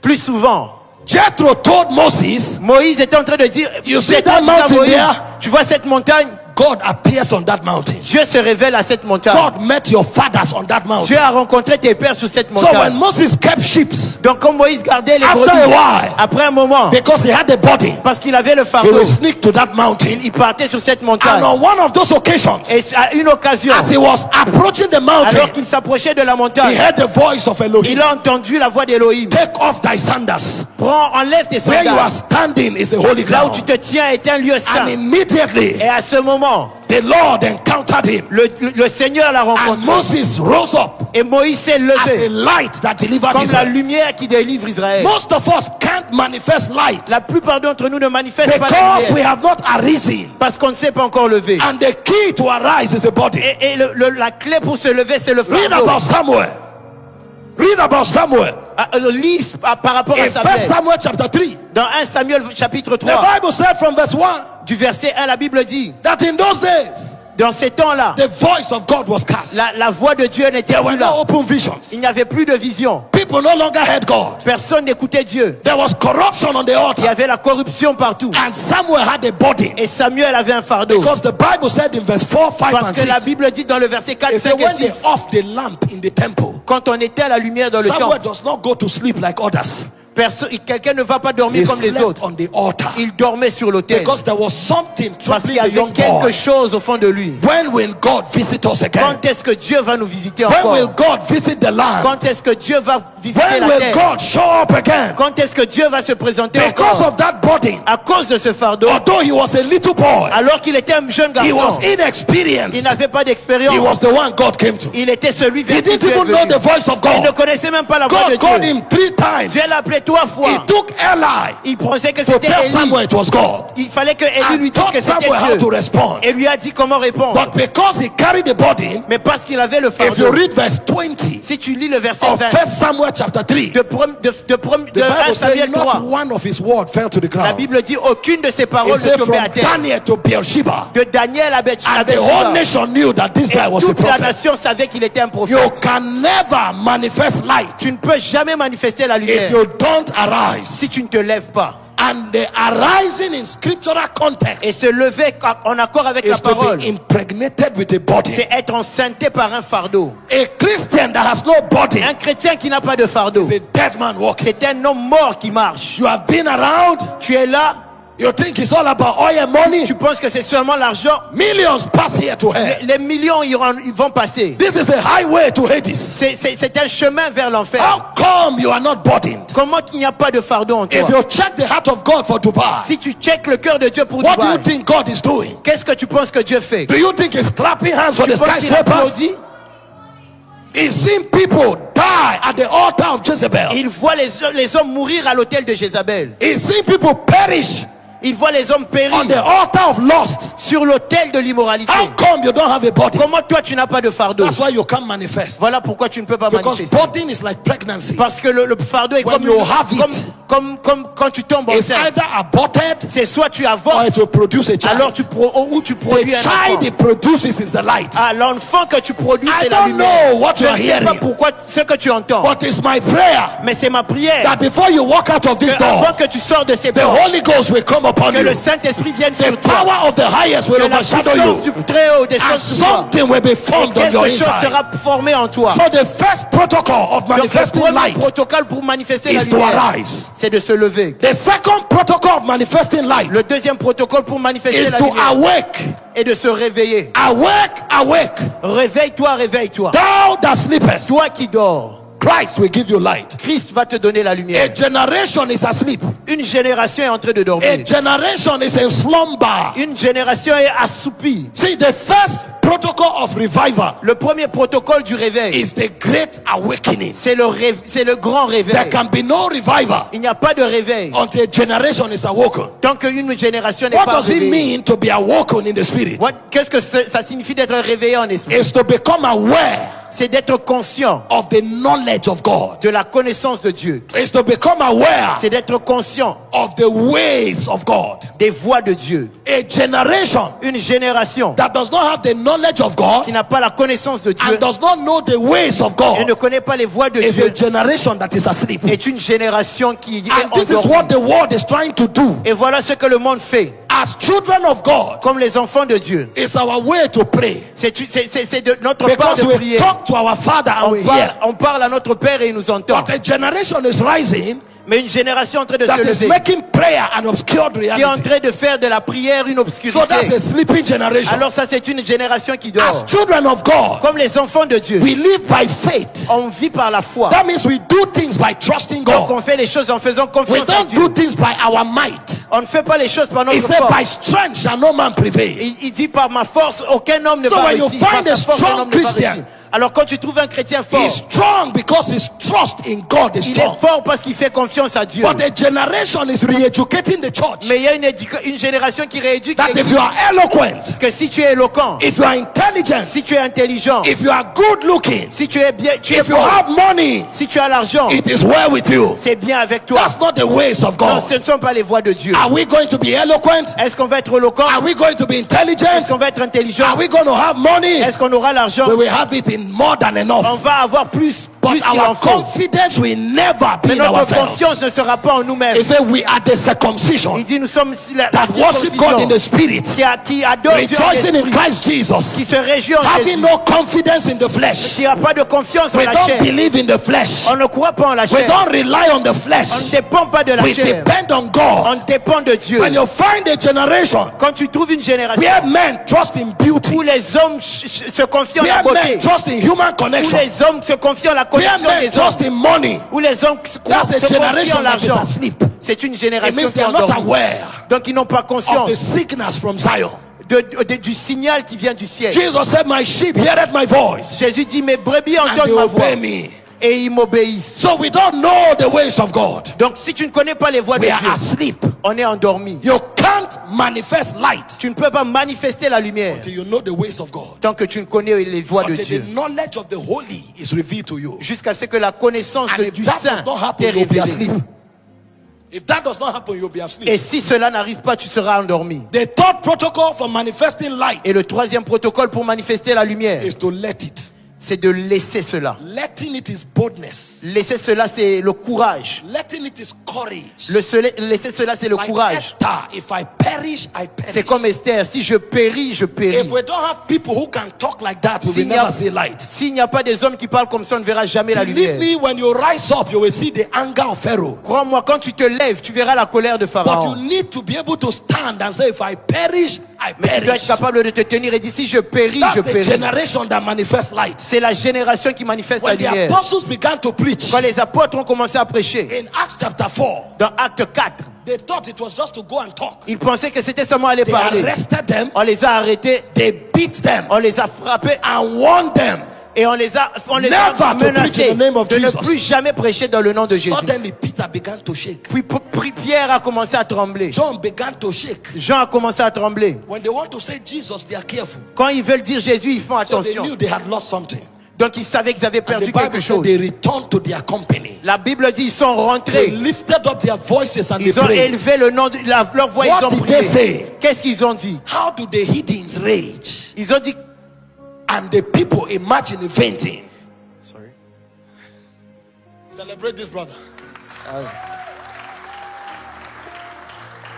S2: plus souvent,
S1: Jethro told Moses,
S2: Moïse était en train de dire,
S1: You see
S2: Jethro
S1: that
S2: dit à
S1: mountain
S2: Moïse,
S1: there?
S2: tu vois cette montagne?
S1: God appears on that mountain.
S2: Dieu se révèle à cette montagne.
S1: God met your fathers on that mountain.
S2: Dieu a rencontré tes pères sur cette
S1: So when
S2: montagne.
S1: Moses kept sheep,
S2: Donc comme Moïse gardait les
S1: after a
S2: brebis,
S1: while,
S2: après un moment,
S1: because he had a body,
S2: parce qu'il avait le
S1: he
S2: fardeau,
S1: will sneak to that mountain.
S2: il partait sur cette
S1: And
S2: montagne.
S1: on one of those occasions,
S2: Et à une occasion,
S1: as he was approaching the mountain,
S2: alors qu'il s'approchait de la
S1: he
S2: montagne,
S1: heard the voice of Elohim.
S2: il a entendu la voix d'Élohim.
S1: Take off thy sandals.
S2: Enlève tes
S1: Where you are
S2: sandales.
S1: standing is a holy
S2: Là où
S1: ground.
S2: tu te tiens est un lieu
S1: And
S2: saint.
S1: immediately,
S2: Et à ce moment,
S1: the Lord encountered him.
S2: le Seigneur l'a
S1: And
S2: rencontré.
S1: Moses rose up
S2: Et Moïse s'est
S1: as a
S2: levé
S1: light that delivered
S2: comme la
S1: Israel.
S2: lumière qui délivre Israël.
S1: Most of us can't manifest light
S2: La plupart d'entre nous ne manifestent pas la
S1: because we
S2: lumière
S1: have not arisen.
S2: parce qu'on ne s'est pas encore levé.
S1: And the key to arise is a body.
S2: Et la clé pour se lever, c'est le
S1: Read
S2: fardeau.
S1: about Samuel. Read about Samuel.
S2: Lis par rapport à
S1: In 1
S2: Samuel.
S1: Samuel chapter 3,
S2: Dans 1 Samuel chapitre
S1: the
S2: 3,
S1: Bible said from verse 1
S2: du verset 1, la Bible dit,
S1: that in those days,
S2: dans ces temps-là,
S1: the voice of God was cast.
S2: la voix de Dieu n'était
S1: There were
S2: plus
S1: no
S2: là.
S1: open visions.
S2: Il n'y avait plus de vision.
S1: People no longer heard God.
S2: Personne n'écoutait Dieu.
S1: There was corruption on the
S2: Il y
S1: altar.
S2: avait la corruption partout.
S1: And Samuel had a body.
S2: Et Samuel avait un fardeau.
S1: Because the Bible said in verse 4, 5,
S2: Parce
S1: and
S2: que la
S1: 6,
S2: Bible dit dans le verset 4,
S1: it said
S2: 5 et
S1: when they
S2: 6,
S1: off the lamp in the temple,
S2: quand on éteint la lumière dans le
S1: Samuel
S2: temple,
S1: does not go to sleep like others.
S2: quelqu'un ne va pas
S1: He
S2: dormir comme les
S1: slept
S2: autres.
S1: on the altar.
S2: Il dormait sur l'autel.
S1: Because there was something
S2: Parce qu'il
S1: troubling
S2: y
S1: the
S2: avait
S1: young
S2: quelque
S1: boy.
S2: chose au fond de lui.
S1: When will God visit us again?
S2: Quand est-ce que Dieu va nous visiter
S1: When will
S2: encore?
S1: God visit the land?
S2: Quand est-ce que Dieu va visiter
S1: When
S2: la
S1: will
S2: terre?
S1: God show up again?
S2: Quand est-ce que Dieu va se présenter
S1: Because
S2: encore?
S1: of that body,
S2: À cause de ce fardeau,
S1: although he was a little boy,
S2: alors qu'il était un jeune
S1: he was
S2: garçon, il
S1: inexperienced.
S2: n'avait pas
S1: He was
S2: d'expérience.
S1: the one God came to.
S2: Il était celui vers
S1: He
S2: qui
S1: didn't
S2: Dieu est
S1: even know
S2: venu.
S1: the voice of
S2: Il ne
S1: God.
S2: connaissait même pas la voix de
S1: God called
S2: Dieu.
S1: him 3 times.
S2: Dieu l'a appelé 3 fois.
S1: He took Eli
S2: Il pensait que
S1: to
S2: c'était
S1: tell
S2: Élie.
S1: Samuel it was God.
S2: Il fallait que Élie
S1: And
S2: lui dise
S1: taught
S2: que
S1: Samuel how
S2: c'était
S1: to
S2: Dieu.
S1: respond.
S2: Et lui a dit comment répondre.
S1: But because he carried the body,
S2: Mais parce qu'il avait le
S1: if you
S2: fardeau.
S1: read verse 20
S2: Si tu lis le verset
S1: of
S2: 20
S1: 1 Samuel chapter 3,
S2: de
S1: the
S2: 1
S1: Bible says
S2: Samuel 3,
S1: not one of his words fell to the
S2: la
S1: ground.
S2: Bible dit aucune de ses
S1: It
S2: paroles ne
S1: said
S2: tombait
S1: from
S2: à terre.
S1: Daniel to Beersheba.
S2: De Daniel à
S1: And the whole
S2: Beersheba.
S1: nation knew that this guy
S2: Et
S1: was a
S2: toute la
S1: prophet.
S2: nation savait qu'il était un
S1: You
S2: prophète.
S1: can never manifest light
S2: Tu ne peux jamais manifester la
S1: if
S2: lumière
S1: you don't arise.
S2: si tu ne te lèves pas.
S1: And the arising in scriptural context
S2: Et se lever en accord avec la
S1: is to
S2: parole,
S1: be impregnated with a body.
S2: c'est être enceinté par un fardeau.
S1: A Christian that has no body
S2: Un chrétien qui n'a pas de fardeau,
S1: is a dead man walking.
S2: c'est un homme mort qui marche.
S1: You have been around,
S2: Tu es là,
S1: you think it's all about oil and money.
S2: tu penses que c'est seulement l'argent.
S1: Millions pass here to hell.
S2: Les millions ils vont passer.
S1: This is a highway to Hades.
S2: C'est un chemin vers l'enfer.
S1: How come you are not burdened?
S2: Comment il n'y a pas de fardeau en
S1: If
S2: toi?
S1: you check the heart of God for Dubai,
S2: Si tu checkes le cœur de Dieu pour
S1: what do you
S2: Dubaï,
S1: think God is doing?
S2: qu'est-ce que tu penses que Dieu fait?
S1: Do you think he's clapping hands for
S2: Tu
S1: the
S2: penses qu'il
S1: skyscrapers?
S2: applaudit?
S1: He's seen people die at the altar of Jezebel.
S2: Il voit les hommes mourir à l'autel de Jézabel.
S1: He's seen people perish
S2: Il voit les hommes
S1: on
S2: périr
S1: the altar of lust.
S2: sur l'autel de l'immoralité.
S1: How come you don't have a body?
S2: Comment toi tu n'as pas de fardeau?
S1: That's why you can't manifest.
S2: Voilà pourquoi tu ne peux pas
S1: Because
S2: manifester.
S1: burden is like pregnancy.
S2: Parce que le fardeau est
S1: When
S2: comme,
S1: you have it,
S2: comme quand tu tombes
S1: It's
S2: enceinte.
S1: either aborted
S2: C'est soit tu
S1: or
S2: avortes,
S1: it will produce a
S2: alors
S1: child.
S2: ou tu produis
S1: The
S2: un
S1: child
S2: enfant.
S1: it produces is the light.
S2: Ah, l'enfant que tu produis,
S1: I
S2: c'est la
S1: don't
S2: lumière.
S1: know what
S2: Je
S1: you are
S2: ne sais pas
S1: hearing.
S2: pourquoi ce que tu entends.
S1: But it's my prayer
S2: Mais c'est ma prière.
S1: that before you walk out of this
S2: Avant
S1: door,
S2: que tu sors de ces
S1: the
S2: portes,
S1: Holy Ghost will come upon
S2: que
S1: you.
S2: le Saint-Esprit vienne
S1: The
S2: sur toi.
S1: power of the highest will
S2: Que la
S1: overshadow
S2: puissance
S1: you.
S2: du Très-Haut
S1: And
S2: descende sur toi.
S1: something will be formed on your
S2: Quelque chose
S1: inside.
S2: sera formé en toi.
S1: So the first protocol of
S2: Donc le
S1: manifesting
S2: premier
S1: light
S2: protocole pour manifester la
S1: is to
S2: lumière,
S1: arise.
S2: c'est de se lever.
S1: The second protocol of manifesting light
S2: Le deuxième protocole pour manifester
S1: is
S2: la
S1: to
S2: lumière
S1: awake.
S2: est de se réveiller.
S1: Awake, awake.
S2: Réveille-toi, réveille-toi.
S1: Thou that sleepest.
S2: Toi qui dors.
S1: Christ will give you light.
S2: Christ va te donner la
S1: A
S2: lumière.
S1: generation is asleep.
S2: Une génération est en train de
S1: A
S2: dormir.
S1: generation is in slumber.
S2: Une génération est assoupie.
S1: See, the first protocol of revival
S2: Le premier protocole du réveil,
S1: is the great awakening.
S2: c'est le grand
S1: There
S2: réveil.
S1: can be no revival
S2: Il n'y a pas de réveil
S1: until a generation is awoken.
S2: tant qu'une génération n'est
S1: What
S2: pas
S1: does it
S2: réveillée.
S1: mean to be awoken in the spirit?
S2: Qu'est-ce que ça signifie d'être réveillé en esprit?
S1: Is to become aware
S2: C'est d'être conscient
S1: of the knowledge of God.
S2: de la connaissance de Dieu.
S1: Is to become aware
S2: C'est d'être conscient
S1: of the ways of God.
S2: des voies de Dieu.
S1: A generation
S2: Une génération
S1: that does not have the knowledge of God
S2: qui n'a pas la connaissance de Dieu
S1: and does not know the ways of
S2: et ne
S1: God
S2: connaît pas les voies de
S1: is a
S2: Dieu
S1: generation that is asleep.
S2: est une génération qui est
S1: And this is what
S2: endormie.
S1: the world is trying to do.
S2: Et voilà ce que le monde fait.
S1: As children of God,
S2: Comme les enfants de Dieu.
S1: it's our way to pray.
S2: C'est de notre part
S1: Because
S2: de
S1: we
S2: prier.
S1: talk to our Father and we hear.
S2: On parle à notre Père et il nous entend.
S1: But a generation is rising
S2: Mais une génération en train de
S1: that
S2: se
S1: is
S2: lever,
S1: making prayer an obscured
S2: qui est en
S1: reality.
S2: train de faire de la prière une
S1: So that's
S2: obscurité.
S1: a sleeping generation.
S2: Alors ça, c'est une génération qui
S1: As
S2: dort.
S1: children of God,
S2: Comme les enfants de Dieu,
S1: we live by faith.
S2: on vit par la foi.
S1: That means we do things by trusting
S2: Donc
S1: God.
S2: on fait les choses en faisant
S1: We
S2: confiance en
S1: don't
S2: Dieu.
S1: do things by our might.
S2: On ne fait pas les choses par
S1: He
S2: notre
S1: said, by
S2: force.
S1: strength shall no man prevail.
S2: Il dit par ma force, aucun homme ne
S1: So
S2: va
S1: when you
S2: réussir. Par
S1: find a
S2: sa force,
S1: strong
S2: un homme ne va
S1: Christian,
S2: réussir. Alors quand tu trouves un chrétien fort,
S1: He's strong because his trust in God is
S2: il est
S1: strong.
S2: fort parce qu'il fait confiance à Dieu.
S1: But a generation is re-educating the church.
S2: Mais il y a une génération qui rééduque
S1: That if you are eloquent,
S2: que si tu es éloquent,
S1: if you are intelligent,
S2: si tu es intelligent,
S1: if you are good looking,
S2: si tu es bien, tu es
S1: if you
S2: bon,
S1: have money,
S2: si tu as l'argent,
S1: it is well with you.
S2: c'est bien avec toi.
S1: That's not the ways of
S2: Non,
S1: God.
S2: ce ne sont pas les voies de Dieu.
S1: Are we going to be eloquent?
S2: Est-ce qu'on va être éloquent?
S1: Are we going to be
S2: Est-ce
S1: intelligent?
S2: qu'on va être intelligent?
S1: Are we going to have money?
S2: Est-ce qu'on aura l'argent?
S1: We will have it in more than
S2: On
S1: enough.
S2: va avoir plus
S1: But
S2: qu'il en
S1: our
S2: faut.
S1: confidence will never be
S2: Mais
S1: in
S2: notre
S1: ourselves.
S2: confiance ne sera pas en nous-mêmes.
S1: He said we are the circumcision
S2: Il dit nous sommes la
S1: that worship God in the
S2: circoncision
S1: spirit,
S2: qui adore Dieu en
S1: rejoicing in
S2: esprit,
S1: Christ Jesus,
S2: qui se réjouit en
S1: having
S2: Jésus,
S1: no confidence in the flesh.
S2: qui n'a pas de confiance en
S1: We
S2: la
S1: don't
S2: chair.
S1: believe in the flesh.
S2: On ne croit pas en la
S1: We
S2: chair.
S1: don't rely on the
S2: On ne
S1: flesh.
S2: dépend pas de la
S1: We
S2: chair.
S1: depend on
S2: On
S1: God.
S2: dépend de Dieu.
S1: When you find a generation
S2: Quand tu trouves une génération
S1: where men trust in beauty,
S2: où les hommes se confient en la
S1: where
S2: beauté,
S1: men trust in human
S2: où
S1: connection,
S2: les hommes se confient en la
S1: where
S2: connexion
S1: men
S2: des hommes,
S1: trust in money,
S2: où les hommes se
S1: that's a
S2: confient en
S1: generation that is
S2: l'argent,
S1: asleep.
S2: c'est une
S1: It
S2: génération
S1: means
S2: qui
S1: they
S2: est
S1: are not
S2: endormie.
S1: aware
S2: Donc ils n'ont pas
S1: of the
S2: conscience
S1: signals from Zion.
S2: du signal qui vient du ciel.
S1: Jesus said, my sheep heareth my voice
S2: Jésus dit mes brebis
S1: and
S2: entendent
S1: they
S2: ma voix
S1: obey me.
S2: et ils m'obéissent.
S1: So we don't know the ways of God.
S2: Donc si tu ne connais pas les voies de
S1: We are
S2: Dieu,
S1: asleep.
S2: on est endormi.
S1: You can't manifest light
S2: Tu ne peux pas manifester la lumière
S1: until you know the ways of God.
S2: tant que tu ne connais les voies de
S1: Until
S2: Dieu.
S1: the knowledge of the holy is revealed to you.
S2: Jusqu'à ce que la connaissance
S1: And if
S2: du
S1: that
S2: Saint
S1: does not happen,
S2: t'est
S1: you'll be
S2: révélée.
S1: asleep. If that does not happen, you'll be asleep.
S2: Et si cela n'arrive pas, tu seras endormi.
S1: The third protocol for manifesting light
S2: Et le troisième protocole pour manifester la lumière,
S1: is to let it.
S2: c'est de laisser cela.
S1: Letting it is boldness.
S2: Laisser cela, c'est le courage.
S1: Letting it is courage.
S2: Laisser cela, c'est le
S1: Like
S2: courage.
S1: Esther, if I perish, I perish.
S2: C'est comme Esther, si je péris, je péris.
S1: If we don't have people who can talk like that, we will
S2: S'il n'y a-
S1: never see light.
S2: S'il n'y a pas des hommes qui parlent comme ça, on ne verra jamais la
S1: Believe
S2: lumière.
S1: me, when you rise up, you will see the anger of Pharaoh.
S2: Crois-moi, quand tu te lèves, tu verras la colère de
S1: But
S2: Pharaon.
S1: you need to be able to stand and say, if I perish, I
S2: Mais tu dois être
S1: perish.
S2: capable de te tenir et dire, si je péris,
S1: That's
S2: je
S1: the
S2: péris.
S1: generation that manifests light.
S2: C'est la génération qui manifeste la
S1: When the
S2: lumière.
S1: apostles began to preach
S2: Quand les apôtres ont commencé à prêcher,
S1: in Acts chapter 4,
S2: dans Acte 4,
S1: they thought it was just to go and talk.
S2: ils pensaient que c'était seulement aller
S1: They
S2: parler.
S1: arrested them,
S2: On les a arrêtés,
S1: they beat them,
S2: on les a frappés
S1: and warned them.
S2: et on les a
S1: Never to preach
S2: menacés
S1: in the name of
S2: de ne
S1: Jesus.
S2: plus jamais prêcher dans le nom de Jésus.
S1: Suddenly, Peter began to shake.
S2: Puis Pierre a commencé à trembler.
S1: John began to shake.
S2: Jean a commencé à trembler.
S1: When they want to say Jesus, they are careful.
S2: Quand ils veulent dire Jésus, ils font
S1: So they
S2: attention.
S1: knew they had lost something.
S2: Donc ils savaient qu'ils avaient
S1: And the
S2: perdu
S1: Bible
S2: quelque
S1: said
S2: chose.
S1: they returned to their company.
S2: La Bible dit ils sont
S1: They
S2: rentrés.
S1: lifted up their voices and they
S2: Ils ont
S1: prayed.
S2: élevé le nom de leur voix,
S1: What
S2: ils ont
S1: did they
S2: prié.
S1: say?
S2: Qu'est-ce qu'ils ont dit?
S1: How do the heathens rage
S2: Ils ont dit
S1: and the people imagine fainting?
S2: Sorry.
S1: Celebrate this, brother.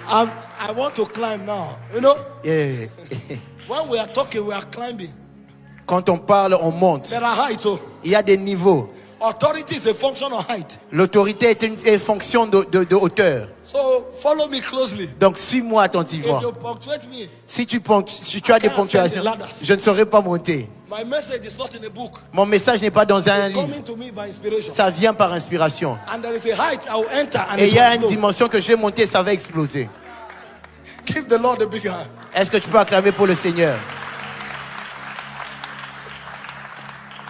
S1: I want to climb now. You know,
S2: Yeah.
S1: when we are talking, we are climbing.
S2: Quand on parle, on monte.
S1: There are heights. Oh.
S2: Il y a des niveaux.
S1: Authority is a function of height.
S2: L'autorité est une fonction de hauteur.
S1: So follow me closely.
S2: Donc suis-moi
S1: If
S2: attentivement.
S1: you punctuate me,
S2: Si tu as des ponctuations, je ne saurais pas monter.
S1: My message is not in a book.
S2: Mon message n'est pas dans un
S1: It's
S2: livre.
S1: coming to me by inspiration.
S2: Ça vient par inspiration.
S1: And there is a height I will enter and
S2: Et
S1: it
S2: il y a
S1: will
S2: une
S1: explode.
S2: dimension que je vais monter, ça va exploser.
S1: Give the Lord a big hand.
S2: Est-ce que tu peux acclamer pour le Seigneur?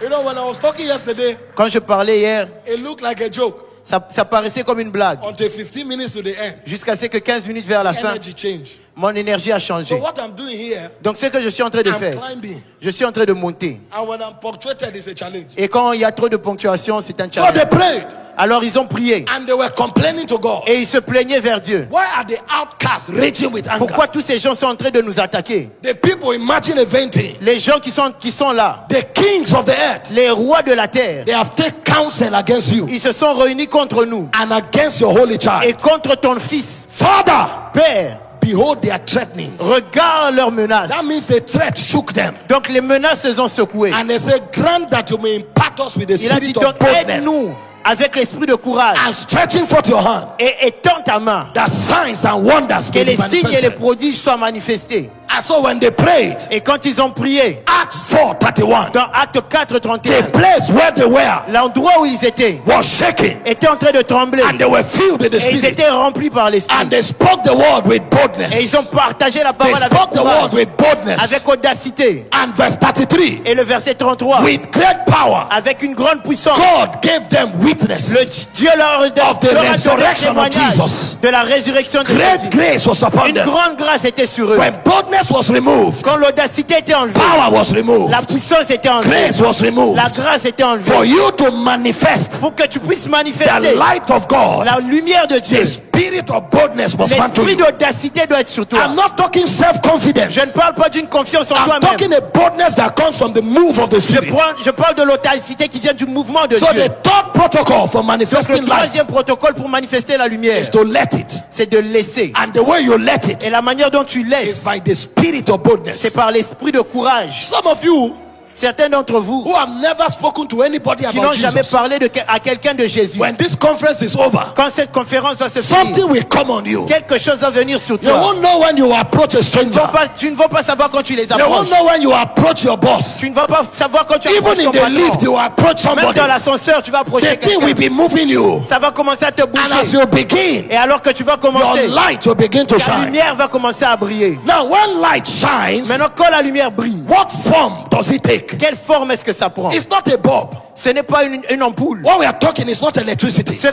S1: You know, when I was talking yesterday,
S2: Quand je parlais hier,
S1: it looked like a joke
S2: ça paraissait comme une blague.
S1: until 15 minutes to the end.
S2: Jusqu'à ce que 15 minutes vers la fin,
S1: Energy change.
S2: mon énergie a
S1: So
S2: changé.
S1: what I'm doing here,
S2: Donc ce que je suis en train de
S1: I'm
S2: faire,
S1: climbing.
S2: je suis en train de monter.
S1: And when I'm punctuated, it's a challenge.
S2: Et quand il y a trop de ponctuation, c'est un
S1: So
S2: challenge.
S1: they prayed
S2: Alors ils ont prié
S1: and they were complaining to God.
S2: et ils se plaignaient vers Dieu.
S1: Why are the outcasts raging with anger?
S2: Pourquoi tous ces gens sont en train de nous attaquer?
S1: The people, imagine a vain thing.
S2: Les gens qui sont là,
S1: The kings of the earth,
S2: les rois de la terre,
S1: they have taken counsel against you
S2: ils se sont réunis contre nous
S1: and against your holy
S2: et
S1: child.
S2: contre ton fils.
S1: Father,
S2: Père,
S1: behold their threatenings.
S2: regarde leurs menaces.
S1: That means the threat shook them.
S2: Donc les menaces se sont secouées.
S1: And they said, grant that you may impart us with the
S2: Il a dit
S1: spirit
S2: donc
S1: of boldness
S2: aide-nous avec l'esprit de courage
S1: and stretching forth your hand,
S2: et tends ta main,
S1: that signs and wonders
S2: que
S1: may be
S2: les signes et les
S1: manifested.
S2: prodiges soient manifestés.
S1: And so when they prayed,
S2: Et quand ils ont prié,
S1: Acts 4:31,
S2: dans Acte 4,
S1: the
S2: 31,
S1: place where they were
S2: l'endroit où ils étaient
S1: was shaking,
S2: était en train de trembler
S1: and they were filled with the
S2: et ils
S1: spirit,
S2: étaient remplis par l'esprit.
S1: and they spoke the word with boldness.
S2: Et ils ont partagé la
S1: They
S2: parole avec
S1: spoke the word
S2: courage,
S1: with boldness.
S2: avec audacité.
S1: And verse 33,
S2: Et le verset 33,
S1: with great power,
S2: avec une grande puissance,
S1: God gave them witness.
S2: Dieu leur
S1: Of the
S2: leur a donné
S1: resurrection of
S2: témoignage
S1: Jesus.
S2: de la résurrection de
S1: Great
S2: Jésus.
S1: grace was upon
S2: Une
S1: them.
S2: grande grâce était sur eux.
S1: When boldness was removed,
S2: Quand l'audacité était enlevée,
S1: power was removed,
S2: la puissance était enlevée,
S1: grace was removed.
S2: la grâce était
S1: For
S2: enlevée.
S1: you to manifest
S2: Pour que tu puisses
S1: the
S2: manifester
S1: light of God,
S2: la lumière de Dieu,
S1: the spirit of boldness must come to
S2: l'esprit
S1: you.
S2: d'audacité doit être sur toi.
S1: I'm not talking self-confidence.
S2: Je ne parle pas d'une confiance en
S1: I'm
S2: toi-même.
S1: talking a boldness that comes from the move of the Spirit.
S2: Je parle de l'audacité qui vient du mouvement de
S1: So
S2: Dieu.
S1: the third protocol for
S2: Donc
S1: manifesting
S2: le
S1: light
S2: troisième protocole pour manifester la lumière,
S1: is to let it.
S2: c'est de laisser.
S1: And the way you let it
S2: Et la manière dont tu
S1: is
S2: laisses,
S1: by the spirit of boldness.
S2: c'est par l'esprit de courage.
S1: Some of you
S2: Certains d'entre vous
S1: who have never spoken to anybody
S2: qui
S1: about
S2: n'ont jamais
S1: Jesus,
S2: parlé à quelqu'un de Jésus,
S1: when this conference is over,
S2: quand cette conférence va se finir,
S1: something will come on you.
S2: quelque chose va venir sur
S1: You
S2: toi.
S1: won't know when you approach a stranger.
S2: Tu ne vas pas savoir quand tu les
S1: You won't
S2: approches.
S1: know when you approach your boss.
S2: Tu ne vas pas savoir quand tu approches
S1: Even
S2: ton
S1: in the
S2: patron.
S1: lift, you approach
S2: Même
S1: somebody.
S2: dans l'ascenseur, tu vas approcher
S1: The thing will
S2: quelqu'un.
S1: be moving you.
S2: Ça va commencer à te
S1: And as
S2: bouger.
S1: you begin,
S2: Et alors que tu vas
S1: your
S2: commencer,
S1: light will begin to
S2: ta
S1: shine.
S2: lumière va commencer à briller.
S1: Now, when light shines,
S2: Maintenant, quand la lumière brille,
S1: what form does it take?
S2: quelle forme est-ce que ça prend?
S1: It's not a bulb.
S2: Ce n'est pas une ampoule.
S1: What we are talking is not electricity.
S2: Ce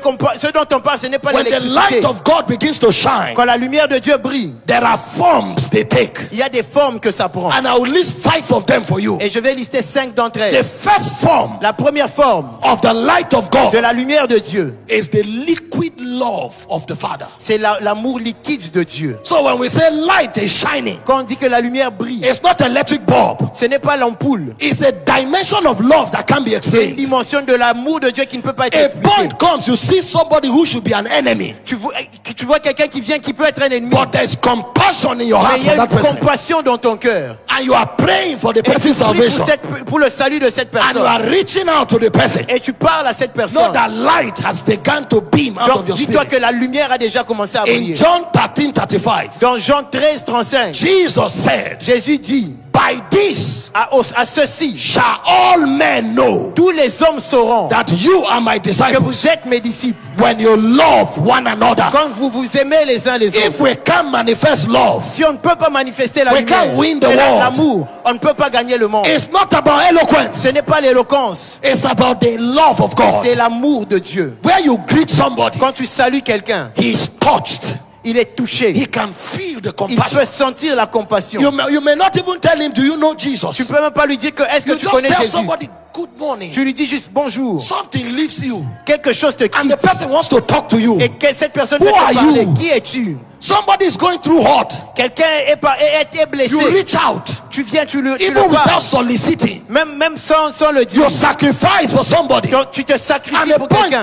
S2: dont on parle, ce n'est pas
S1: When the light
S2: l'électricité.
S1: of God begins to shine,
S2: Quand la lumière de Dieu brille,
S1: there are forms they take.
S2: il y a des formes que ça prend.
S1: And I will list 5 of them for you.
S2: Et je vais lister 5 d'entre
S1: The
S2: elles.
S1: first form
S2: La première forme
S1: of the light of
S2: de
S1: God
S2: la lumière de Dieu,
S1: is the liquid love of the Father.
S2: c'est l'amour liquide de Dieu.
S1: So when we say light is shining,
S2: Quand on dit que la lumière brille,
S1: it's not electric bulb.
S2: ce n'est pas l'ampoule.
S1: It's a dimension of love that can be
S2: C'est une
S1: explained.
S2: dimension de l'amour de Dieu qui ne peut pas être
S1: A
S2: expliquée.
S1: point comes, you see somebody who should be an enemy,
S2: Tu vois quelqu'un qui vient qui peut être un ennemi.
S1: but there's compassion in your
S2: Mais
S1: heart
S2: il y a
S1: for
S2: une
S1: that person.
S2: compassion dans ton cœur.
S1: And you are praying for the
S2: Et tu
S1: person's
S2: pries
S1: salvation.
S2: pour le salut de cette
S1: And you are
S2: personne.
S1: reaching out to the person.
S2: Et tu parles à cette
S1: Know
S2: personne.
S1: that light has begun to beam out of
S2: Donc
S1: your
S2: dis-toi
S1: spirit.
S2: que la lumière a déjà commencé à
S1: In
S2: briller.
S1: John 13:35,
S2: Dans Jean 13, 35,
S1: Jesus said,
S2: Jésus dit
S1: by this
S2: à ceci,
S1: shall all men know
S2: tous les hommes sauront
S1: that you are my
S2: que
S1: disciples,
S2: vous êtes mes disciples
S1: when you love one another.
S2: quand vous vous aimez les uns les autres.
S1: If we can manifest love,
S2: Si on ne peut pas manifester la
S1: We
S2: lumière
S1: can't win the
S2: et
S1: world.
S2: l'amour, on ne peut pas gagner le monde.
S1: it's not about eloquence,
S2: Ce n'est pas l'éloquence,
S1: it's about the love of God.
S2: c'est l'amour de Dieu.
S1: Where you greet somebody,
S2: Quand tu salues quelqu'un,
S1: he is touched.
S2: il est touché.
S1: He can feel the
S2: Il
S1: compassion.
S2: peut sentir la compassion.
S1: You may not even tell him, do you know Jesus?
S2: Tu peux même pas lui dire que est-ce que
S1: You
S2: tu
S1: just
S2: connais
S1: tell
S2: Jésus.
S1: somebody, good morning.
S2: Tu lui dis juste bonjour.
S1: Something leaves you.
S2: Quelque chose te
S1: And
S2: quitte.
S1: the person wants to talk to you.
S2: Et que cette personne
S1: Who
S2: peut te
S1: are
S2: parler.
S1: you?
S2: Qui es-tu?
S1: Somebody is going through hurt.
S2: Quelqu'un est blessé.
S1: You reach out.
S2: Tu viens, tu le
S1: Even
S2: parles.
S1: without soliciting.
S2: Même sans le dire.
S1: You sacrifice for somebody.
S2: Donc, tu te sacrifies
S1: And a
S2: pour
S1: point
S2: quelqu'un.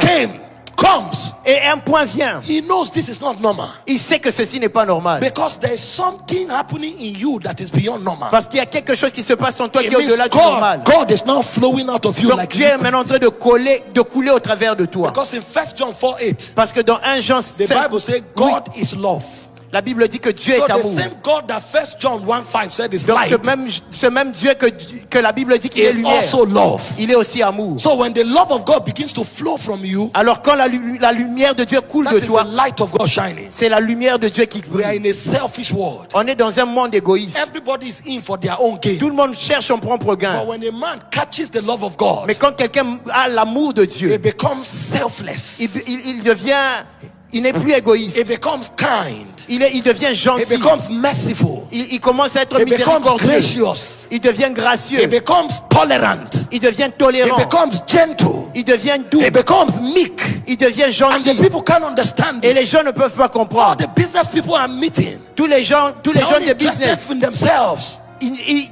S1: comes.
S2: Et un point vient.
S1: He knows this is not normal.
S2: Il sait que ceci n'est pas normal.
S1: Because there is something happening in you that is beyond normal.
S2: Parce qu'il y a quelque chose qui se passe en toi qui
S1: It
S2: est
S1: means
S2: au-delà du normal.
S1: God is now flowing out of you
S2: Donc
S1: like
S2: tu es
S1: liquid.
S2: maintenant en train de couler au travers de toi.
S1: Because in 1 John 4:8,
S2: Parce que dans 1 Jean
S1: the
S2: 5,
S1: Bible says God is love.
S2: La Bible dit que Dieu
S1: So
S2: est
S1: the
S2: amour.
S1: same God that 1 John 1:5 said is
S2: Donc
S1: light
S2: ce même Dieu que la Bible dit qu'il est
S1: is
S2: lumière,
S1: also love.
S2: il est aussi amour.
S1: So when the love of God begins to flow from you,
S2: Alors quand la lumière de Dieu coule
S1: that
S2: de
S1: is
S2: toi,
S1: the light of God shining.
S2: c'est la lumière de Dieu qui
S1: We are
S2: brille.
S1: in a selfish world.
S2: On est dans un monde égoïste.
S1: Everybody is in for their own gain.
S2: Tout le monde cherche son propre gain.
S1: But when a man catches the love of God,
S2: Mais quand quelqu'un a l'amour de Dieu,
S1: it becomes selfless.
S2: il devient, il n'est plus égoïste.
S1: It becomes kind.
S2: Il devient
S1: It
S2: gentil.
S1: becomes merciful.
S2: Il commence à être
S1: It becomes
S2: miséricordieux.
S1: gracious.
S2: Il devient
S1: It
S2: gracieux.
S1: becomes tolerant.
S2: Il devient
S1: It
S2: tolérant.
S1: becomes gentle.
S2: Il devient doux.
S1: It becomes meek.
S2: Il devient
S1: And the
S2: gentil.
S1: people can't understand
S2: Et
S1: it.
S2: les gens ne peuvent pas
S1: All
S2: comprendre.
S1: the business people are meeting.
S2: Tous les gens
S1: They're only
S2: de business
S1: interested in themselves.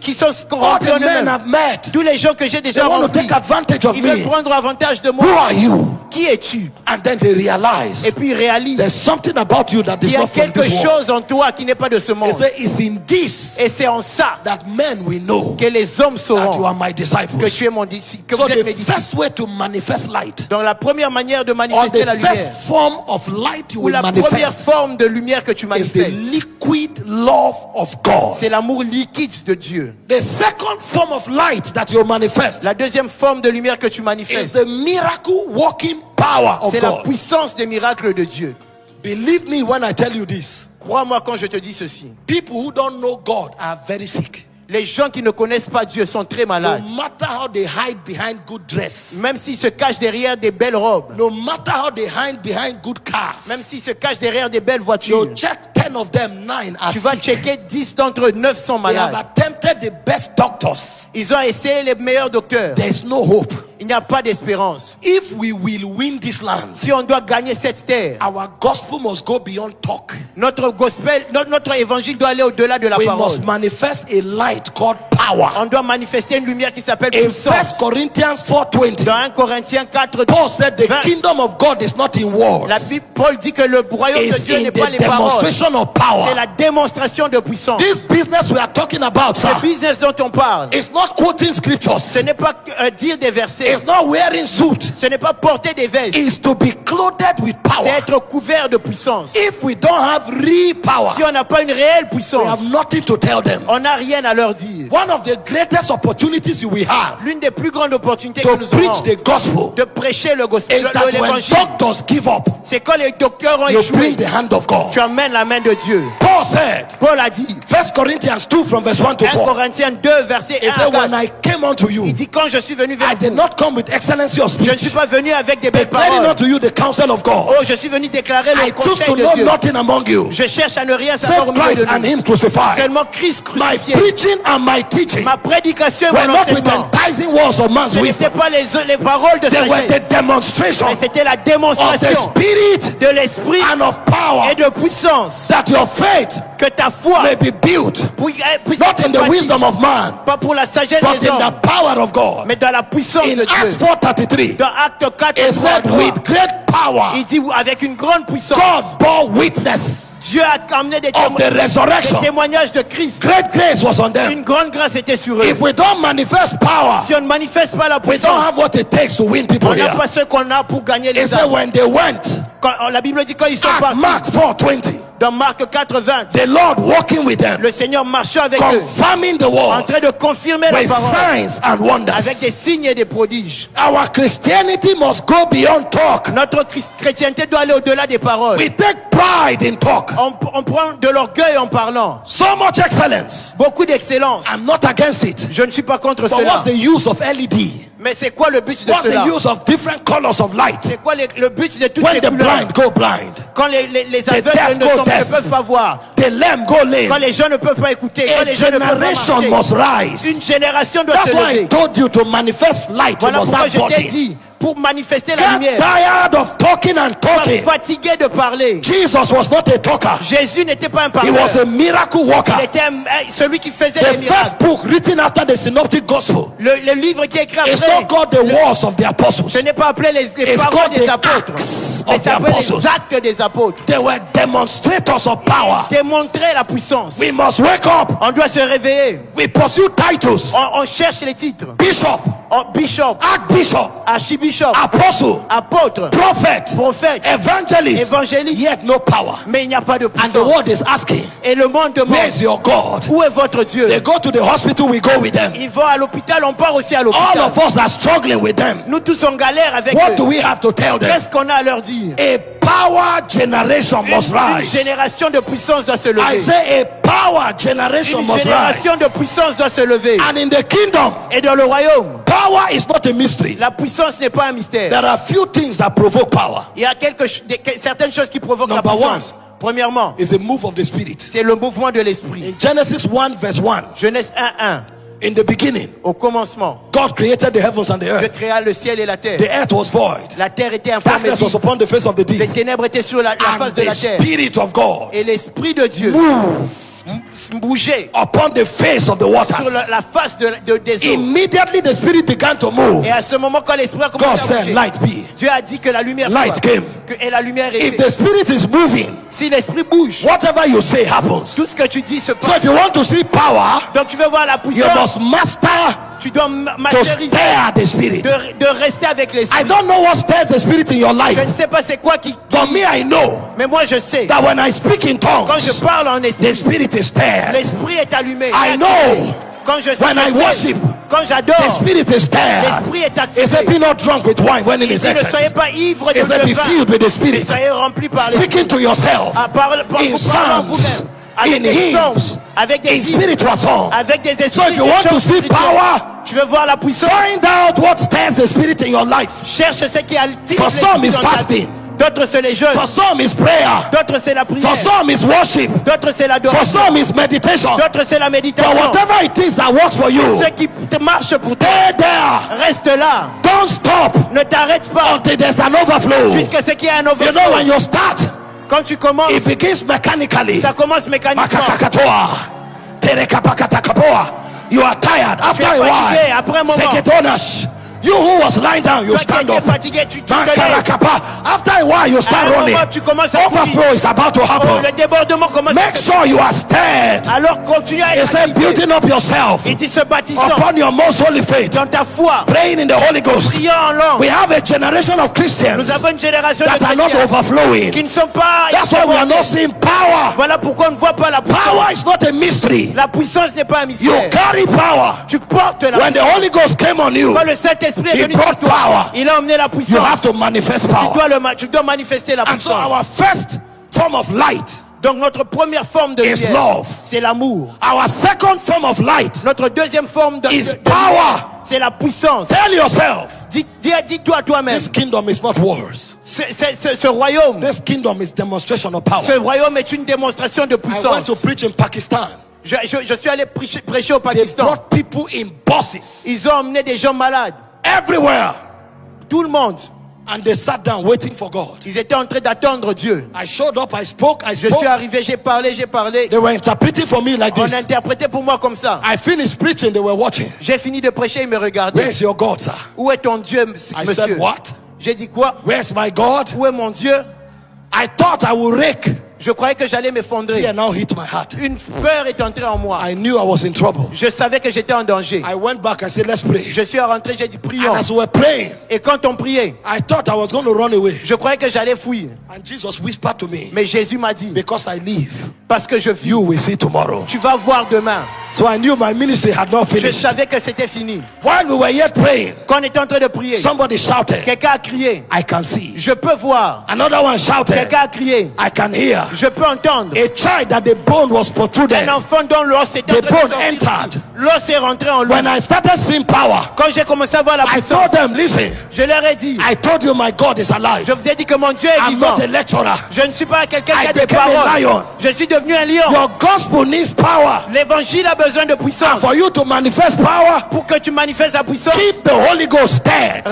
S2: qui sont
S1: All
S2: corrompus
S1: the
S2: en
S1: men
S2: eux-mêmes.
S1: I've met,
S2: Tous les gens que j'ai
S1: they
S2: déjà
S1: want to
S2: remplis,
S1: take advantage of
S2: ils veulent
S1: me.
S2: prendre avantage de
S1: Who
S2: moi.
S1: are you?
S2: Qui es-tu?
S1: And then they realize
S2: Et puis ils réalisent
S1: there's something about you that
S2: qu'il
S1: is
S2: y a
S1: not from
S2: quelque
S1: this world.
S2: chose en toi qui n'est pas de ce
S1: They
S2: monde.
S1: say it's in this
S2: Et c'est en ça
S1: that men will know
S2: que les hommes
S1: that you
S2: sauront
S1: are my
S2: que
S1: disciples.
S2: tu es mon disciple, que
S1: So
S2: vous êtes
S1: the
S2: mes disciples.
S1: first way to manifest light,
S2: Donc la première manière de
S1: or
S2: manifester la
S1: the
S2: lumière,
S1: first form of light you
S2: ou
S1: will
S2: la première
S1: manifest,
S2: forme de lumière que tu
S1: is the
S2: manifestes,
S1: liquid love of God.
S2: c'est l'amour liquide de Dieu.
S1: The second form of light that you manifest
S2: La deuxième forme de lumière que tu
S1: is
S2: manifestes,
S1: the miracle working power of
S2: c'est la
S1: God.
S2: puissance des miracles de Dieu.
S1: Believe me when I tell you this.
S2: Crois-moi quand je te dis ceci.
S1: People who don't know God are very sick.
S2: Les gens qui ne connaissent pas Dieu sont très
S1: No
S2: malades.
S1: matter how they hide behind good dress,
S2: Même s'ils se cachent derrière des belles robes,
S1: no matter how they hide behind good cars,
S2: même s'ils se cachent derrière des belles
S1: you
S2: voitures,
S1: check 10 of them, 9 are
S2: tu vas
S1: sick.
S2: checker 10 d'entre eux, 9 sont
S1: They have
S2: malades.
S1: attempted the best doctors.
S2: Ils ont essayé les meilleurs docteurs.
S1: There is no hope.
S2: Il n'y a pas d'espérance.
S1: If we will win this land,
S2: Si on doit gagner cette terre,
S1: our gospel must go beyond talk.
S2: notre gospel, notre évangile doit aller au-delà de la
S1: We
S2: parole.
S1: must manifest a light called power.
S2: On doit manifester une lumière qui s'appelle
S1: In 1
S2: puissance.
S1: Corinthians 4:20,
S2: Dans 1 Corinthiens 4,
S1: Paul said the
S2: 20,
S1: kingdom of God is not in words.
S2: la Bible, Paul dit que le royaume de
S1: It's
S2: Dieu
S1: in
S2: n'est pas
S1: the
S2: les paroles,
S1: demonstration of power.
S2: c'est la démonstration de puissance.
S1: This business we are talking about,
S2: Ce
S1: sir,
S2: business dont on parle,
S1: it's not quoting
S2: ce
S1: scriptures.
S2: n'est pas dire des versets,
S1: It's not wearing suit.
S2: ce n'est pas porter des vestes,
S1: It's to be clothed with
S2: c'est
S1: power.
S2: être couvert de puissance.
S1: If we don't have real power,
S2: Si on n'a pas une réelle
S1: we
S2: puissance,
S1: have nothing to tell them.
S2: on n'a rien à leur dire.
S1: One of the greatest opportunities we have
S2: L'une des plus grandes opportunités
S1: to
S2: que nous
S1: preach
S2: avons
S1: the gospel
S2: de prêcher le gospel,
S1: is that when
S2: l'évangile,
S1: doctors give up,
S2: c'est quand les docteurs ont
S1: you
S2: échoué,
S1: bring the hand of God.
S2: tu amènes la main de Dieu.
S1: Paul said,
S2: Paul a dit,
S1: 1 Corinthians 2 from verse 1 to
S2: 1
S1: 4,
S2: Corinthiens 2, verset
S1: he
S2: 1 à
S1: said, when
S2: 4,
S1: I came unto you,
S2: il dit, quand je suis venu vers
S1: I did
S2: vous,
S1: not come with excellency of
S2: je ne suis
S1: speech,
S2: pas venu avec des belles
S1: declaring
S2: paroles.
S1: unto you the counsel of God.
S2: Oh, je suis venu déclarer
S1: I
S2: le
S1: choose
S2: conseil
S1: to
S2: de
S1: know
S2: Dieu.
S1: nothing among you,
S2: Je cherche à ne rien
S1: save
S2: savoir au milieu
S1: Christ
S2: de
S1: and
S2: nous.
S1: him crucified.
S2: Seulement Christ
S1: My
S2: crucifié.
S1: preaching and my teaching
S2: Ma prédication et
S1: were
S2: mon
S1: not with
S2: enseignement,
S1: enticing words of man's
S2: ce n'étaient
S1: wisdom.
S2: pas les paroles de
S1: They were the
S2: sagesse,
S1: demonstration
S2: mais c'était la
S1: of the
S2: démonstration
S1: Spirit
S2: de l'esprit
S1: and of power,
S2: et de puissance,
S1: that your faith
S2: que ta foi
S1: may be built
S2: puisse
S1: not
S2: être
S1: in the
S2: bâtie,
S1: wisdom of man,
S2: pas pour la sagesse
S1: but
S2: des
S1: in the
S2: hommes,
S1: power of God.
S2: mais dans la puissance
S1: In
S2: de
S1: Acts
S2: Dieu.
S1: 4:33,
S2: Dans Acte 4,
S1: it said, with great power,
S2: il dit avec une grande puissance,
S1: God bore witness
S2: Dieu a amené des
S1: of the resurrection.
S2: témoignages de Christ.
S1: Great grace was on them.
S2: Une grande grâce était sur eux.
S1: If we don't manifest power,
S2: Si on ne manifeste pas la
S1: we don't have
S2: puissance,
S1: what it takes to win people
S2: on n'a
S1: here.
S2: pas ce qu'on a pour gagner
S1: It
S2: les
S1: said
S2: âmes.
S1: when they went,
S2: La Bible dit quand ils sont
S1: at
S2: partis,
S1: Mark 4:20,
S2: dans Marc 4, 20,
S1: the Lord walking with them,
S2: le Seigneur marchait avec eux,
S1: confirming the
S2: en
S1: word
S2: train de confirmer la
S1: with
S2: parole,
S1: signs and wonders.
S2: avec des signes et des prodiges.
S1: Our Christianity must go beyond talk.
S2: Notre chrétienté doit aller au-delà des paroles.
S1: We take pride in talk.
S2: On prend de l'orgueil en parlant.
S1: So much excellence.
S2: Beaucoup d'excellence.
S1: I'm not against it.
S2: Je ne suis pas contre
S1: But
S2: cela.
S1: what's the use of LED?
S2: Mais c'est quoi le but de
S1: What's
S2: cela?
S1: the use of different colors of light?
S2: C'est quoi le but de toutes
S1: When
S2: ces
S1: the
S2: couleurs?
S1: blind go blind,
S2: Quand les
S1: deaf
S2: aveugles
S1: go
S2: ne
S1: deaf.
S2: peuvent pas voir,
S1: the lame go
S2: quand
S1: lame.
S2: les gens ne peuvent pas écouter, quand
S1: A
S2: les gens ne peuvent pas
S1: generation
S2: marcher,
S1: must rise.
S2: une génération doit
S1: That's
S2: se
S1: why I
S2: lever.
S1: told you to manifest light. You
S2: Voilà
S1: must
S2: pourquoi
S1: have
S2: je t'ai
S1: body.
S2: dit, pour manifester la
S1: Get
S2: lumière,
S1: tired of talking and
S2: sois
S1: talking.
S2: fatigué de parler.
S1: Jesus was not a talker.
S2: Jésus n'était pas un
S1: He
S2: parleur.
S1: was a miracle worker.
S2: Il était celui qui faisait
S1: The
S2: les miracles.
S1: first book written after the synoptic gospel
S2: Le livre qui est écrit
S1: is
S2: après,
S1: not called the wars of the apostles.
S2: ce n'est pas appelé les
S1: It's
S2: paroles
S1: called
S2: des
S1: the
S2: apôtres,
S1: acts
S2: mais
S1: of the
S2: c'est appelé
S1: apostles.
S2: les actes des apôtres.
S1: They were demonstrators of power.
S2: Démontrer la puissance.
S1: We must wake up.
S2: On doit se réveiller.
S1: We pursue titles.
S2: On cherche les titres.
S1: Bishop,
S2: bishop,
S1: archbishop,
S2: archbishop,
S1: apostle,
S2: apôtre,
S1: prophet,
S2: prophète,
S1: evangelist,
S2: évangéliste,
S1: yet no power.
S2: mais il n'y a pas de
S1: And the
S2: puissance.
S1: world is asking,
S2: Et le monde
S1: where
S2: demande,
S1: is your God?
S2: où est votre Dieu?
S1: They go to the hospital, we go with them.
S2: Ils vont à l'hôpital, on part aussi à
S1: All
S2: l'hôpital.
S1: of us are struggling with them.
S2: Nous tous on galère avec
S1: What
S2: eux.
S1: do we have to tell them?
S2: Qu'est-ce qu'on a à leur dire?
S1: A power generation must
S2: Une
S1: rise.
S2: génération de puissance doit se
S1: I
S2: lever.
S1: say a power generation
S2: Une
S1: must rise.
S2: génération de puissance doit se lever.
S1: And in the kingdom,
S2: Et dans le royaume,
S1: power is not a mystery.
S2: la puissance n'est pas un mystère.
S1: There are few things that provoke power.
S2: Il y a certaines choses qui provoquent la
S1: Number
S2: puissance. Premièrement,
S1: It's the move of the spirit.
S2: c'est le mouvement de l'esprit.
S1: In Genesis 1 verse 1,
S2: Genèse 1:1.
S1: in the beginning,
S2: Au commencement,
S1: God created the heavens and the
S2: Dieu
S1: earth.
S2: créa le ciel et la terre.
S1: The earth was void.
S2: La terre était informe et
S1: Darkness was
S2: vide.
S1: upon the face of the
S2: Les
S1: deep.
S2: ténèbres étaient sur la
S1: And
S2: face de
S1: the
S2: la terre.
S1: Spirit of God
S2: Et l'esprit de Dieu bougeait
S1: upon the face of the
S2: sur
S1: waters.
S2: la face des eaux.
S1: Immediately the Spirit began to move.
S2: Et à ce moment, quand l'esprit a
S1: God
S2: commencé à
S1: said,
S2: bouger,
S1: light be.
S2: Dieu a dit que la lumière
S1: Light
S2: soit.
S1: came.
S2: Et la lumière
S1: If
S2: était.
S1: the Spirit is moving,
S2: Si l'esprit bouge,
S1: whatever you say happens.
S2: tout ce que tu dis se
S1: So
S2: passe.
S1: if you want to see power,
S2: Donc tu veux voir la
S1: you
S2: puissance,
S1: must master
S2: tu dois
S1: to
S2: masteriser,
S1: stir the Spirit.
S2: de rester avec
S1: I
S2: l'esprit.
S1: don't know what stirs the Spirit in your
S2: Je
S1: life,
S2: ne sais pas c'est quoi qui...
S1: but me, I know
S2: Mais moi je sais,
S1: that when I speak in
S2: quand je
S1: tongues,
S2: parle en
S1: the
S2: esprit,
S1: Spirit is stirred.
S2: l'esprit est allumé.
S1: I know
S2: Quand je
S1: when I
S2: sais,
S1: worship,
S2: quand
S1: the
S2: j'adore,
S1: Spirit is stirred.
S2: l'esprit est
S1: He said,
S2: activé.
S1: be not drunk with wine when it is
S2: Ne soyez
S1: excess.
S2: pas ivre de
S1: He said, be
S2: vin,
S1: filled with the Spirit.
S2: soyez remplis par l'esprit.
S1: Speaking to yourself
S2: Parlez en
S1: in
S2: vous-même,
S1: psalms,
S2: avec
S1: in
S2: des
S1: hymns,
S2: songs, avec des
S1: in
S2: hymnes,
S1: spiritual songs.
S2: avec des esprits.
S1: So if you
S2: des
S1: want to
S2: chants
S1: see
S2: spirituels.
S1: power,
S2: Tu veux voir la puissance,
S1: find out what stirs the Spirit in your life.
S2: cherche ce qui active
S1: For some
S2: l'esprit
S1: is
S2: dans ta
S1: fasting.
S2: vie. D'autres c'est les jeûnes,
S1: For some is prayer.
S2: d'autres c'est la prière,
S1: For some is worship.
S2: d'autres c'est
S1: For
S2: l'adoration,
S1: some is meditation.
S2: d'autres c'est la
S1: But
S2: méditation.
S1: whatever it is that works for you,
S2: Ce qui te marche pour toi,
S1: stay there.
S2: reste là.
S1: Don't stop
S2: Ne t'arrête pas
S1: until there's an overflow.
S2: jusqu'à ce qu'il y ait un
S1: You know,
S2: overflow.
S1: when you start,
S2: Quand tu commences,
S1: it begins mechanically.
S2: ça commence mécaniquement.
S1: Makakakatoa, terekapakatakapoa. You are tired. After a
S2: fatigué après un
S1: while,
S2: moment.
S1: Seketonash. You who was lying down, you
S2: Toi qui
S1: stand
S2: étais
S1: up.
S2: fatigué, tu te lèves.
S1: Makarakapa. After a while, you
S2: À
S1: start
S2: un
S1: running.
S2: moment, tu commences à courir.
S1: Overflow is about to
S2: Oh,
S1: happen.
S2: le débordement commence
S1: Make
S2: à se
S1: sure you are stirred.
S2: Alors continue à
S1: He
S2: être
S1: said,
S2: activé.
S1: building up yourself
S2: Il dit se bâtissant
S1: upon your most holy faith,
S2: dans ta foi,
S1: praying in the Holy Ghost.
S2: priant en langue.
S1: We have a generation of Christians
S2: Nous avons une génération de
S1: that are not
S2: chrétiens
S1: overflowing.
S2: qui ne sont pas...
S1: That's why we are not seeing power.
S2: Voilà pourquoi on ne voit pas la
S1: Power
S2: puissance.
S1: is not a mystery.
S2: La puissance n'est pas un
S1: You
S2: mystère.
S1: carry power.
S2: Tu portes la
S1: When the
S2: puissance.
S1: Holy Ghost came on you,
S2: Quand le Saint-Esprit est
S1: He
S2: venu sur
S1: brought
S2: toi,
S1: power.
S2: il a emmené la
S1: you
S2: puissance.
S1: have to manifest
S2: Tu
S1: power.
S2: tu dois manifester la
S1: And so
S2: puissance.
S1: our first form of light
S2: Donc notre première forme de
S1: is
S2: lumière,
S1: love.
S2: c'est l'amour.
S1: Our second form of light,
S2: Notre deuxième forme de
S1: is
S2: lumière,
S1: power.
S2: c'est la puissance.
S1: tell yourself,
S2: Dis-toi toi-même,
S1: this kingdom is not wars.
S2: ce royaume,
S1: This kingdom is demonstration of power.
S2: ce royaume est une démonstration de
S1: I went
S2: puissance.
S1: to preach in Pakistan.
S2: Je suis allé prêcher au
S1: They
S2: Pakistan.
S1: brought people in buses
S2: Ils ont emmené des gens malades.
S1: everywhere.
S2: Tout le monde.
S1: And they sat down waiting for God.
S2: Ils étaient en train d'attendre Dieu.
S1: I showed up, I spoke.
S2: Je suis arrivé, j'ai parlé.
S1: They were interpreting for me like
S2: On
S1: this.
S2: interprétait pour moi comme ça.
S1: I finished preaching, they were watching.
S2: J'ai fini de prêcher, ils me regardaient.
S1: Where's your God, sir?
S2: Où est ton Dieu,
S1: I
S2: monsieur?
S1: said, what?
S2: J'ai dit quoi?
S1: Where's my God?
S2: Où est mon Dieu?
S1: I thought I would rake.
S2: Je croyais que j'allais m'effondrer.
S1: Fear now hit my heart.
S2: Une peur est entrée en moi.
S1: I knew I was in trouble.
S2: Je savais que j'étais en danger.
S1: I went back and said, let's pray.
S2: Je suis rentré, j'ai dit prions.
S1: And as we were praying,
S2: Et quand on priait,
S1: I thought I was going to run away.
S2: je croyais que j'allais fuir.
S1: And Jesus whispered to me,
S2: Mais Jésus m'a dit,
S1: because I live,
S2: parce que je vis,
S1: you will see tomorrow.
S2: tu vas voir demain.
S1: So I knew my ministry had not
S2: Je
S1: finished.
S2: savais que c'était fini.
S1: While we were yet praying,
S2: Quand on était en train de prier,
S1: somebody shouted,
S2: quelqu'un a crié,
S1: I can see.
S2: je peux voir.
S1: Another one shouted,
S2: Quelqu'un a crié,
S1: I can hear.
S2: je peux entendre.
S1: A child that the bone was protruded.
S2: Un enfant dont l'os était en
S1: The
S2: train de
S1: bone
S2: sortir
S1: entered.
S2: d'ici. L'os est rentré en lui.
S1: When I started seeing power,
S2: Quand j'ai commencé à voir la
S1: I
S2: puissance,
S1: told them, listen,
S2: je leur ai dit,
S1: I told you my God is alive.
S2: je vous ai dit que mon Dieu est
S1: I'm
S2: vivant.
S1: not a lecturer.
S2: Je ne suis pas quelqu'un qui
S1: I
S2: a des
S1: became a
S2: paroles.
S1: lion.
S2: Je suis devenu un lion.
S1: Your gospel needs power.
S2: L'évangile a besoin de
S1: And
S2: puissance.
S1: for you to manifest power,
S2: Pour que tu manifestes la puissance,
S1: keep the Holy Ghost stirred.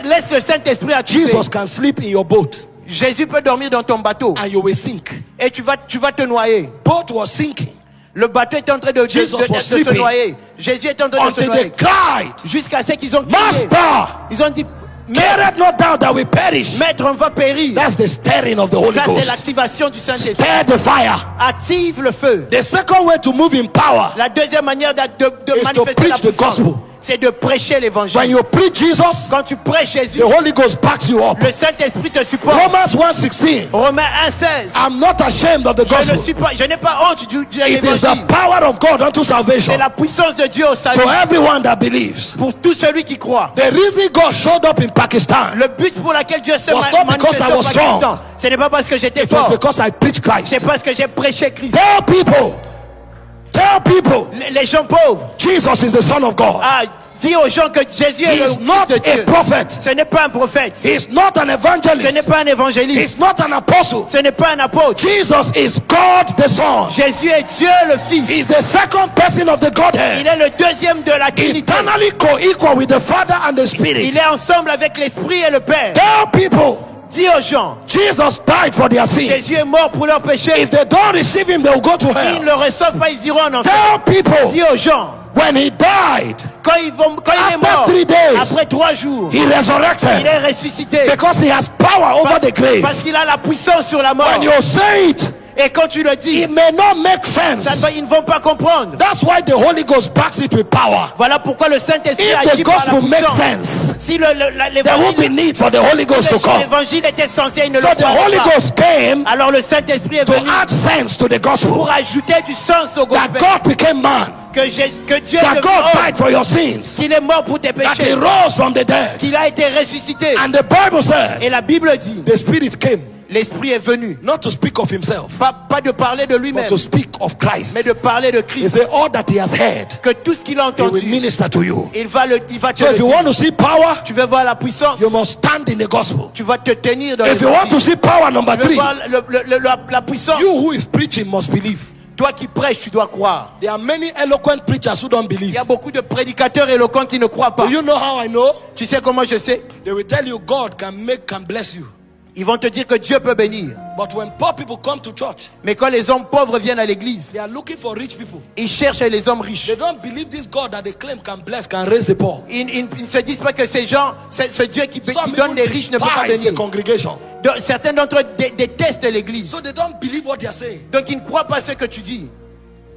S2: laisse le Saint-Esprit activé.
S1: Jesus can sleep in your boat
S2: Jésus peut dormir dans ton bateau
S1: and you will sink.
S2: et tu vas te noyer.
S1: Boat was sinking
S2: Le bateau est en train de
S1: Jesus was
S2: se
S1: sleeping.
S2: noyer. Jésus est en train de se
S1: until they
S2: noyer.
S1: cried,
S2: Jusqu'à ce qu'ils ont crié.
S1: Master,
S2: Ils ont dit,
S1: carry it not down that we perish.
S2: Maître, on va périr.
S1: That's the stirring of the Holy
S2: Ça, c'est
S1: Ghost.
S2: l'activation du Saint-Esprit.
S1: Stir the fire.
S2: Active le feu.
S1: The second way to move in power
S2: La deuxième manière de
S1: is to
S2: manifester la
S1: preach the
S2: puissance,
S1: gospel.
S2: c'est de prêcher
S1: When
S2: l'évangile.
S1: you preach Jesus,
S2: Quand tu prêches Jésus,
S1: the Holy Ghost backs you up.
S2: le Saint-Esprit te supporte.
S1: Romans 1:16.
S2: Romains 1,16.
S1: I'm not ashamed of the gospel.
S2: Je n'ai pas honte de
S1: It is the
S2: l'évangile.
S1: power of God unto salvation
S2: C'est la puissance de Dieu au salut
S1: to everyone that believes.
S2: pour tout celui qui croit.
S1: The reason God showed up in Pakistan
S2: Le but pour lequel Dieu se
S1: Was not because
S2: manifeste
S1: I
S2: au
S1: was
S2: Pakistan,
S1: strong.
S2: ce n'est pas parce que j'étais
S1: it was
S2: fort,
S1: because I preached Christ.
S2: c'est parce que j'ai prêché Christ.
S1: Tell people,
S2: Les gens pauvres,
S1: Jesus is the Son of God.
S2: dis aux gens que Jésus est
S1: He
S2: le
S1: is
S2: Fils
S1: not
S2: de
S1: a
S2: Dieu.
S1: prophet.
S2: Ce n'est pas un prophète.
S1: He is not an
S2: Ce n'est
S1: evangelist.
S2: pas un évangéliste.
S1: He is not an apostle.
S2: Ce n'est pas un apôtre.
S1: Jesus is God the Son.
S2: Jésus est Dieu le Fils.
S1: He is the second person of the
S2: Il
S1: Godhead.
S2: est le deuxième de la Trinité.
S1: Eternally co-equal with the Father and the Spirit.
S2: Il est ensemble avec l'Esprit et le Père.
S1: Tell people,
S2: Dis aux gens,
S1: Jesus died for their sins.
S2: Jésus est mort pour leurs péchés.
S1: If they don't receive him, they will go to
S2: S'ils
S1: hell.
S2: ne le reçoivent pas, ils iront en enfer.
S1: Tell people,
S2: Dis aux gens,
S1: when he died,
S2: quand il est
S1: After
S2: mort,
S1: 3 days,
S2: après 3 jours,
S1: he
S2: il
S1: resurrected
S2: est ressuscité.
S1: because he has power over the grave.
S2: Parce qu'il a la puissance sur la mort.
S1: When you say it,
S2: Et quand tu le dis,
S1: it may not make sense.
S2: ils ne vont pas comprendre.
S1: That's why the Holy Ghost backs it with power.
S2: Voilà pourquoi le Saint-Esprit
S1: If the
S2: agit par la
S1: gospel makes
S2: puissance.
S1: sense,
S2: Si
S1: there won't be need for the Holy Ghost to come.
S2: l'évangile était censé, il ne
S1: So
S2: le
S1: the
S2: croyait
S1: Holy
S2: pas.
S1: Ghost came
S2: Alors le Saint-Esprit est
S1: to
S2: venu
S1: add sense to the gospel.
S2: pour ajouter du sens au
S1: That
S2: gospel.
S1: God became man.
S2: Que Dieu
S1: That
S2: est
S1: God
S2: mort,
S1: died for your sins.
S2: qu'il est mort pour tes
S1: That he
S2: péchés,
S1: rose from the dead.
S2: qu'il a été ressuscité.
S1: And the Bible said
S2: Et la Bible dit,
S1: the Spirit came
S2: l'Esprit est venu.
S1: not to speak of himself,
S2: Pas de parler de
S1: but
S2: lui-même,
S1: to speak of Christ.
S2: mais de parler de
S1: He
S2: Christ.
S1: said, all that he has heard,
S2: Que tout ce qu'il a
S1: he will
S2: entendu,
S1: minister to you.
S2: il va te
S1: So
S2: le
S1: if you
S2: dire.
S1: want to see power,
S2: Tu veux voir la puissance,
S1: you must stand in the gospel.
S2: tu vas te tenir dans
S1: If you want to
S2: l'évangile.
S1: see power, number
S2: Tu veux
S1: 3,
S2: voir la puissance.
S1: you who is preaching must believe.
S2: Toi qui prêches, tu dois croire.
S1: There are many eloquent preachers who don't
S2: Il
S1: believe.
S2: y a beaucoup de prédicateurs éloquents qui ne croient pas.
S1: Do you know how I know?
S2: Tu sais comment je sais?
S1: They will tell you God can bless you.
S2: Ils vont te dire que Dieu peut bénir.
S1: But when poor people come to church,
S2: Mais quand les hommes pauvres viennent à l'église,
S1: they are looking for rich people.
S2: ils cherchent les hommes riches.
S1: They don't believe this God that they claim can bless, can raise the poor.
S2: Ils ne se disent pas que ces gens, ce Dieu qui
S1: Some
S2: donne
S1: people
S2: des riches ne peut pas
S1: despise the
S2: bénir.
S1: congregation.
S2: Certains d'entre eux détestent l'église.
S1: So they don't believe what they are saying.
S2: Donc ils ne croient pas ce que tu dis.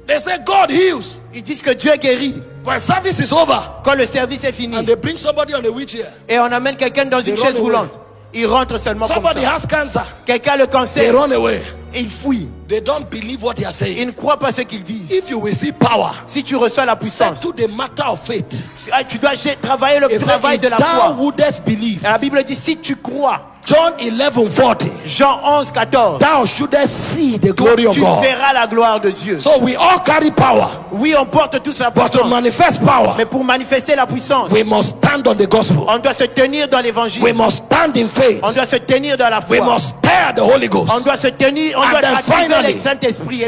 S1: They say God heals.
S2: Ils disent que Dieu guérit
S1: When service is over
S2: quand le service est fini.
S1: and they bring somebody on a wheelchair.
S2: Et on amène quelqu'un dans une
S1: They
S2: chaise
S1: run away.
S2: roulante. Il rentre seulement comme
S1: Somebody
S2: ça.
S1: has cancer.
S2: Quelqu'un a le
S1: They
S2: cancer,
S1: run away.
S2: il fuit.
S1: They don't believe what they are
S2: Ils
S1: saying.
S2: ne croient pas ce qu'ils disent.
S1: If you will see power,
S2: Si tu reçois la puissance,
S1: settle the matter of faith.
S2: tu dois travailler le
S1: It said,
S2: travail
S1: if
S2: de la
S1: thou
S2: foi.
S1: wouldest believe,
S2: Et la Bible dit si tu crois,
S1: John 11:40,
S2: Jean 11, 14,
S1: thou shouldest see the glory of
S2: tu
S1: God.
S2: verras la gloire de Dieu.
S1: So we all carry power,
S2: Oui, on porte tous la
S1: but to
S2: puissance.
S1: manifest power,
S2: Mais pour manifester la puissance,
S1: we must stand on the gospel.
S2: on doit se tenir dans l'évangile.
S1: We must stand in faith.
S2: On doit se tenir dans la
S1: We
S2: foi.
S1: must stir the Holy Ghost.
S2: On doit se tenir, on
S1: And
S2: doit
S1: then
S2: activer
S1: finally,
S2: le Saint-Esprit. Et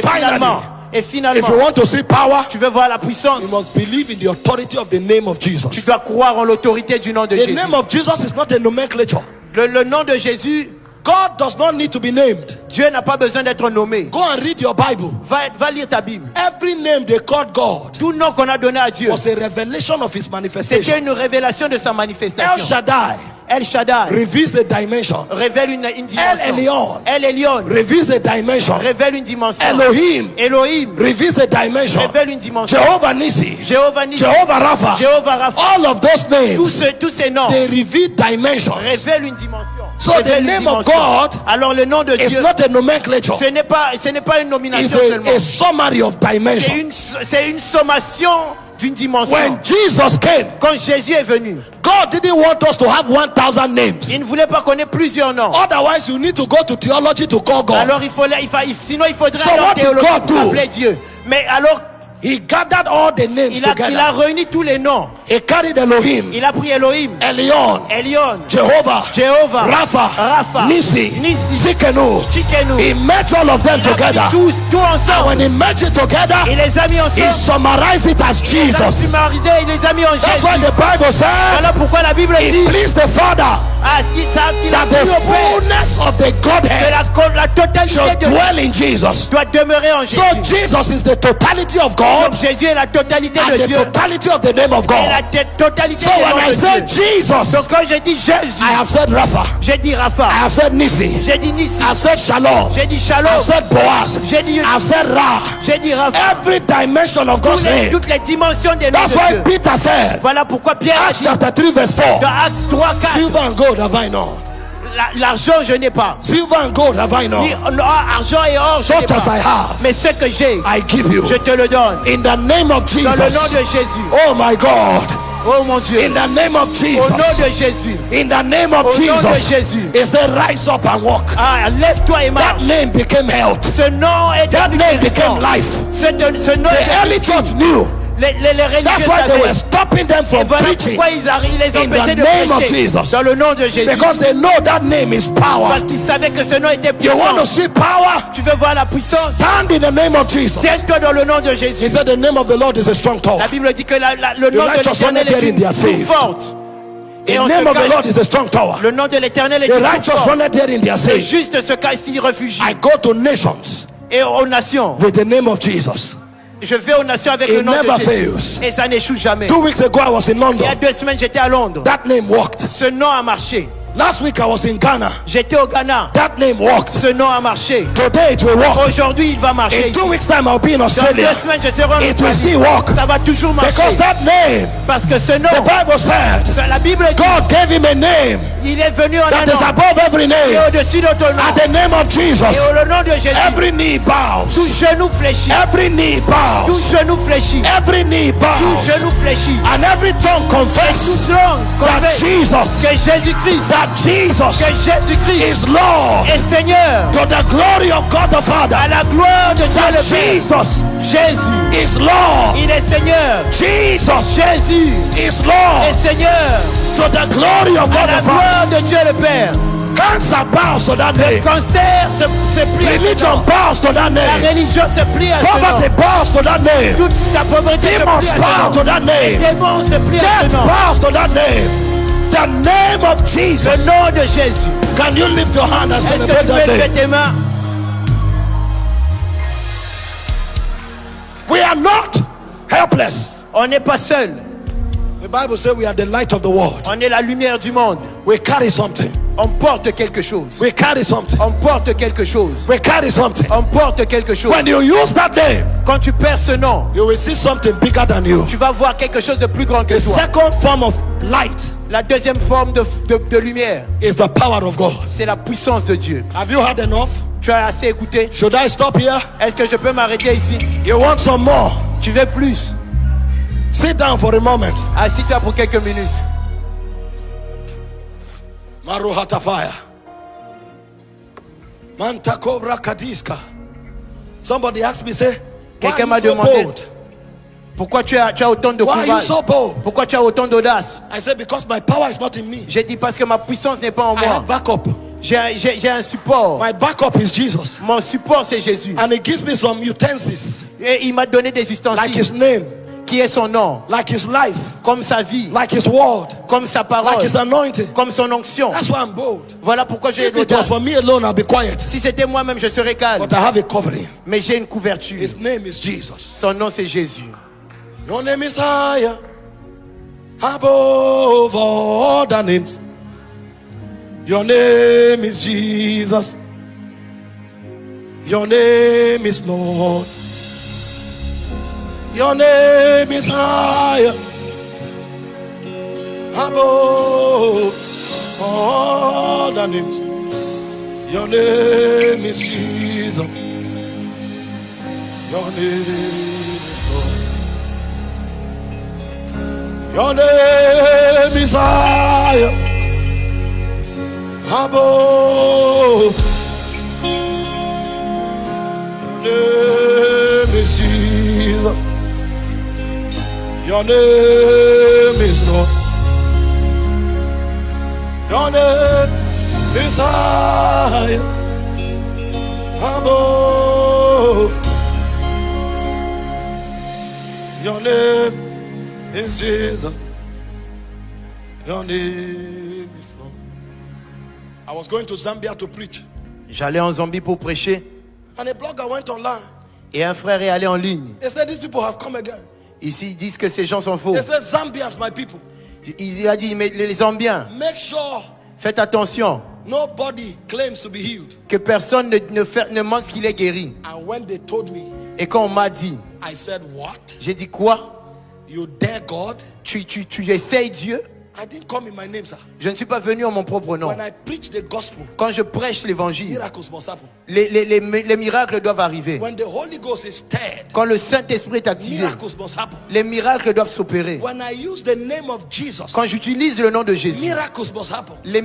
S1: If
S2: finalement,
S1: you want to see power,
S2: tu veux voir la puissance,
S1: you must believe in the authority of the name of
S2: tu
S1: Jesus.
S2: dois croire en l'autorité du nom de
S1: The
S2: Jésus.
S1: name of Jesus is not a nomenclature.
S2: Le nom de Jésus,
S1: God does not need to be named.
S2: Dieu n'a pas besoin d'être nommé.
S1: Go and read your Bible.
S2: Va lire ta Bible.
S1: Every name they called God
S2: Tout nom qu'on a donné à Dieu,
S1: was a revelation of his
S2: c'était
S1: manifestation.
S2: une révélation de sa
S1: El
S2: manifestation.
S1: Shaddai
S2: El Shaddai
S1: reveals a dimension.
S2: révèle une
S1: El
S2: dimension.
S1: Elyon
S2: El Elyon
S1: reveals a dimension.
S2: révèle une dimension.
S1: Elohim
S2: Elohim
S1: reveals a dimension.
S2: révèle une dimension.
S1: Jehovah Nissi,
S2: Jéhovah Nissi,
S1: Jehovah Rapha,
S2: Jéhovah Rapha,
S1: all of those names,
S2: tous ces noms
S1: they reveal dimensions.
S2: révèlent une dimension.
S1: So
S2: Révèlent
S1: the
S2: une
S1: name of
S2: dimension.
S1: God
S2: Alors le nom de
S1: It's
S2: Dieu,
S1: not a nomenclature.
S2: ce n'est pas une
S1: It's
S2: nomination
S1: a
S2: seulement.
S1: summary of dimension.
S2: C'est une sommation d'une dimension.
S1: When Jesus came,
S2: Quand Jésus est venu,
S1: God didn't want us to have 1,000 names.
S2: il ne voulait pas qu'on ait plusieurs noms.
S1: Otherwise, you need to go to theology to call God.
S2: Alors sinon il faudrait
S1: So
S2: aller en
S1: what did
S2: théologie
S1: God
S2: pour
S1: do?
S2: appeler Dieu. Mais alors
S1: He gathered all the names
S2: il a
S1: together.
S2: réuni tous les noms.
S1: He carried Elohim,
S2: Il a pris Elohim,
S1: Elyon,
S2: Elyon,
S1: Jehovah,
S2: Jéhovah,
S1: Rapha, Nissi,
S2: Nissi,
S1: Tsidkenu.
S2: Tsidkenu.
S1: He met all of them
S2: Il a pris
S1: together.
S2: tout
S1: And when
S2: ensemble.
S1: he met it together,
S2: Il les a mis
S1: he
S2: ensemble.
S1: summarized it as
S2: Il les a
S1: Jesus.
S2: summarisés, il les a mis en
S1: That's why
S2: Jésus.
S1: the Bible says
S2: Voilà pourquoi la Bible
S1: it
S2: dit
S1: pleased the Father
S2: il a
S1: that
S2: pris
S1: the
S2: au Père
S1: fullness of the
S2: que
S1: Godhead
S2: la totalité
S1: should
S2: de
S1: dwell in Jesus.
S2: doit demeurer en
S1: So
S2: Jésus.
S1: Jesus is the totality of
S2: Donc
S1: God
S2: Jésus est la totalité
S1: and
S2: de
S1: the
S2: Dieu
S1: totality of the name of
S2: et
S1: God.
S2: totalité
S1: So
S2: des
S1: when
S2: noms
S1: I
S2: de
S1: say
S2: Dieu.
S1: Jesus,
S2: Donc quand je dis Jésus,
S1: I have said Rapha,
S2: j'ai dit Rapha,
S1: I have said Nisi,
S2: j'ai dit Nissi,
S1: I have said Shalom,
S2: j'ai dit
S1: I
S2: Shalom,
S1: have said Boaz,
S2: j'ai dit
S1: I have said Ra.
S2: j'ai dit Rapha.
S1: Every dimension of God's name.
S2: Toutes les dimensions des noms
S1: That's
S2: de
S1: why
S2: Dieu.
S1: Peter said,
S2: Voilà pourquoi Pierre a
S1: Acts
S2: dit
S1: chapter 3 verse 4,
S2: dans Actes 3, 4,
S1: silver and gold have I not.
S2: l'argent je n'ai pas.
S1: Silver and gold have I not.
S2: Ni argent et or je n'ai
S1: Such as I
S2: pas.
S1: have,
S2: Mais ce que j'ai,
S1: I give you.
S2: je te le donne.
S1: In the name of
S2: Dans le nom
S1: Jesus.
S2: de Jésus.
S1: Oh my God.
S2: Oh mon Dieu.
S1: In the name of
S2: Au nom
S1: Jesus.
S2: de Jésus.
S1: In the name of
S2: Au nom de
S1: Jesus.
S2: Jésus.
S1: He said, rise up and walk.
S2: Ah, lève-toi et
S1: That
S2: marche.
S1: name became health.
S2: Ce nom est
S1: That
S2: devenu
S1: name
S2: guérison.
S1: became life.
S2: Ce nom
S1: The
S2: est
S1: early church knew.
S2: les religieux
S1: That's why they were
S2: savaient.
S1: stopping them
S2: Et
S1: from
S2: voilà
S1: preaching.
S2: pourquoi ils les
S1: In
S2: empêchaient
S1: the
S2: de
S1: name of
S2: prêcher.
S1: Jesus.
S2: Dans le nom de Jésus.
S1: Because they know that name is power.
S2: Parce qu'ils savaient que ce nom était
S1: You want to
S2: puissant.
S1: see power?
S2: Tu veux voir la puissance?
S1: Stand in the name of Jesus.
S2: Tiens-toi dans le nom de
S1: He
S2: Jésus.
S1: said the name of the Lord is a strong tower.
S2: La Bible dit que le nom de
S1: righteous
S2: l'Éternel
S1: runneth
S2: est
S1: therein, they are
S2: une
S1: saved.
S2: tour forte. Et
S1: The
S2: on
S1: name
S2: se
S1: of the
S2: cache.
S1: Lord is a strong tower.
S2: Le nom de l'Éternel est
S1: The
S2: une
S1: righteous
S2: tour forte.
S1: runneth therein, they are
S2: Le
S1: saved.
S2: juste se cache, s'y réfugie.
S1: I go to nations
S2: Et aux nations.
S1: with the name of Jesus.
S2: Je vais aux nations avec
S1: It
S2: le nom
S1: never
S2: de Jésus.
S1: fails.
S2: Et ça n'échoue jamais.
S1: 2 weeks ago I was in
S2: Il y a
S1: London.
S2: 2 semaines, j'étais à Londres.
S1: That name worked.
S2: Ce nom a marché.
S1: Last week I was in Ghana.
S2: J'étais au Ghana.
S1: That name worked.
S2: Ce nom a marché.
S1: Today it will work.
S2: Aujourd'hui, il va marcher.
S1: In 2 weeks time I'll be in
S2: Dans 2
S1: Australia.
S2: semaines, je serai en
S1: It will
S2: Australie.
S1: still work.
S2: Ça va toujours marcher.
S1: Because that name,
S2: Parce que ce nom,
S1: the Bible said,
S2: la Bible dit,
S1: God gave him a name
S2: il est venu en
S1: that
S2: un
S1: is
S2: nom.
S1: above every
S2: Et
S1: name.
S2: au-dessus de ton nom.
S1: At the name of Jesus,
S2: Et au nom de Jésus.
S1: every knee bows.
S2: Tout genou fléchit.
S1: Every knee
S2: Tout
S1: bows.
S2: genou fléchit.
S1: Every knee
S2: Tout
S1: bows.
S2: genou fléchit.
S1: And every tongue confess
S2: Toute langue
S1: that
S2: confesse
S1: Jesus,
S2: que Jésus-Christ,
S1: that Jesus
S2: que Jésus-Christ
S1: is Lord,
S2: est Seigneur.
S1: to the glory of God the Father.
S2: À la gloire de Dieu
S1: That
S2: le Père.
S1: Jesus
S2: Jésus,
S1: is Lord.
S2: il est Seigneur.
S1: Jesus
S2: Jésus
S1: is
S2: est
S1: Lord,
S2: Seigneur.
S1: to the glory of
S2: À
S1: God
S2: la
S1: the Father.
S2: gloire de Dieu le Père.
S1: Cancer bows to that name.
S2: Cancer se plie à ce
S1: Religion
S2: nom.
S1: bows to that
S2: La
S1: name.
S2: religion se plie à ce
S1: Poverty
S2: nom.
S1: bows to that name.
S2: Toute la pauvreté se
S1: Demons
S2: plie à
S1: bow
S2: ce
S1: to
S2: nom.
S1: that
S2: Les
S1: name.
S2: démons se plient à
S1: Death
S2: ce nom.
S1: bows to that name. The name of Jesus.
S2: Le nom de Jésus.
S1: Can you lift your hand and
S2: Est-ce que
S1: celebrate
S2: tu peux
S1: that
S2: lever
S1: name?
S2: tes mains?
S1: We are not helpless.
S2: On n'est pas seul.
S1: The Bible says we are the light of the world.
S2: On est la lumière du monde.
S1: We carry something.
S2: On porte quelque chose.
S1: We carry something.
S2: On porte quelque chose.
S1: We carry something.
S2: On porte quelque chose.
S1: When you use that name,
S2: Quand tu perds ce nom,
S1: you will see something bigger than you.
S2: tu vas voir quelque chose de plus grand que
S1: The
S2: toi.
S1: second form of light
S2: La deuxième forme de lumière,
S1: is the power of God.
S2: c'est la puissance de Dieu.
S1: Have you had enough?
S2: Tu as assez écouté?
S1: Should I stop here?
S2: Est-ce que je peux m'arrêter ici?
S1: You want some more?
S2: Tu veux plus?
S1: Sit down for a moment.
S2: Assis-toi pour quelques minutes.
S1: Maruhata fire. Manta cobra kadiska. Somebody asked me, say, why
S2: Quelqu'un
S1: are
S2: m'a
S1: you so
S2: demandé,
S1: bold?
S2: pourquoi tu as autant de
S1: Why are you
S2: courage?
S1: so bold?
S2: Pourquoi tu as autant d'audace?
S1: I said, because my power is not in me.
S2: J'ai dit parce que ma puissance n'est pas en
S1: I
S2: moi.
S1: have backup.
S2: J'ai un support.
S1: My backup is Jesus.
S2: Mon support, c'est Jésus.
S1: And he gives me some utensils,
S2: Et il m'a donné des
S1: like
S2: ustensiles.
S1: his name,
S2: Qui est son nom?
S1: like his life,
S2: Comme sa vie.
S1: like his word,
S2: Comme sa
S1: like
S2: parole.
S1: his anointing.
S2: Comme son onction.
S1: That's why I'm bold.
S2: Voilà pourquoi j'ai
S1: If it was
S2: l'audace.
S1: for me alone, I'll be quiet.
S2: Si c'était moi-même, je serais calme.
S1: But I have a covering.
S2: Mais j'ai une couverture.
S1: His name is Jesus.
S2: Son nom, c'est Jésus.
S1: Your name is higher above all the names. Your name is Jesus. Your name is Lord. Your name is higher above all the names. Your name is Jesus. Your name is Lord. Your name is higher above. Your name is Jesus. Your name is Lord. Your name is higher above. Your name is Jesus. Your name is Lord. I was going to Zambia to preach,
S2: J'allais en Zambie pour prêcher.
S1: and a blogger went online.
S2: Et un frère est allé en ligne.
S1: He said, these people have come again.
S2: Ici, ils disent que ces gens sont faux.
S1: They say Zambians, my people.
S2: Il a dit, mais les Zambiens,
S1: Make sure
S2: faites attention
S1: nobody claims to be healed.
S2: que personne ne montre qu'il est guéri.
S1: And when they told me,
S2: Et quand on m'a dit,
S1: I said, what?
S2: j'ai dit quoi?
S1: You dare God?
S2: Tu essayes Dieu?
S1: I didn't come in my name, sir.
S2: Je ne suis pas venu en mon propre nom.
S1: When I preach the gospel,
S2: Quand je prêche l'évangile,
S1: miracles must happen.
S2: les miracles doivent arriver.
S1: When the Holy Ghost is stirred,
S2: Quand le Saint-Esprit est activé,
S1: miracles must happen.
S2: les miracles doivent s'opérer.
S1: When I use the name of Jesus,
S2: Quand j'utilise le nom de Jésus,
S1: miracles must happen.
S2: les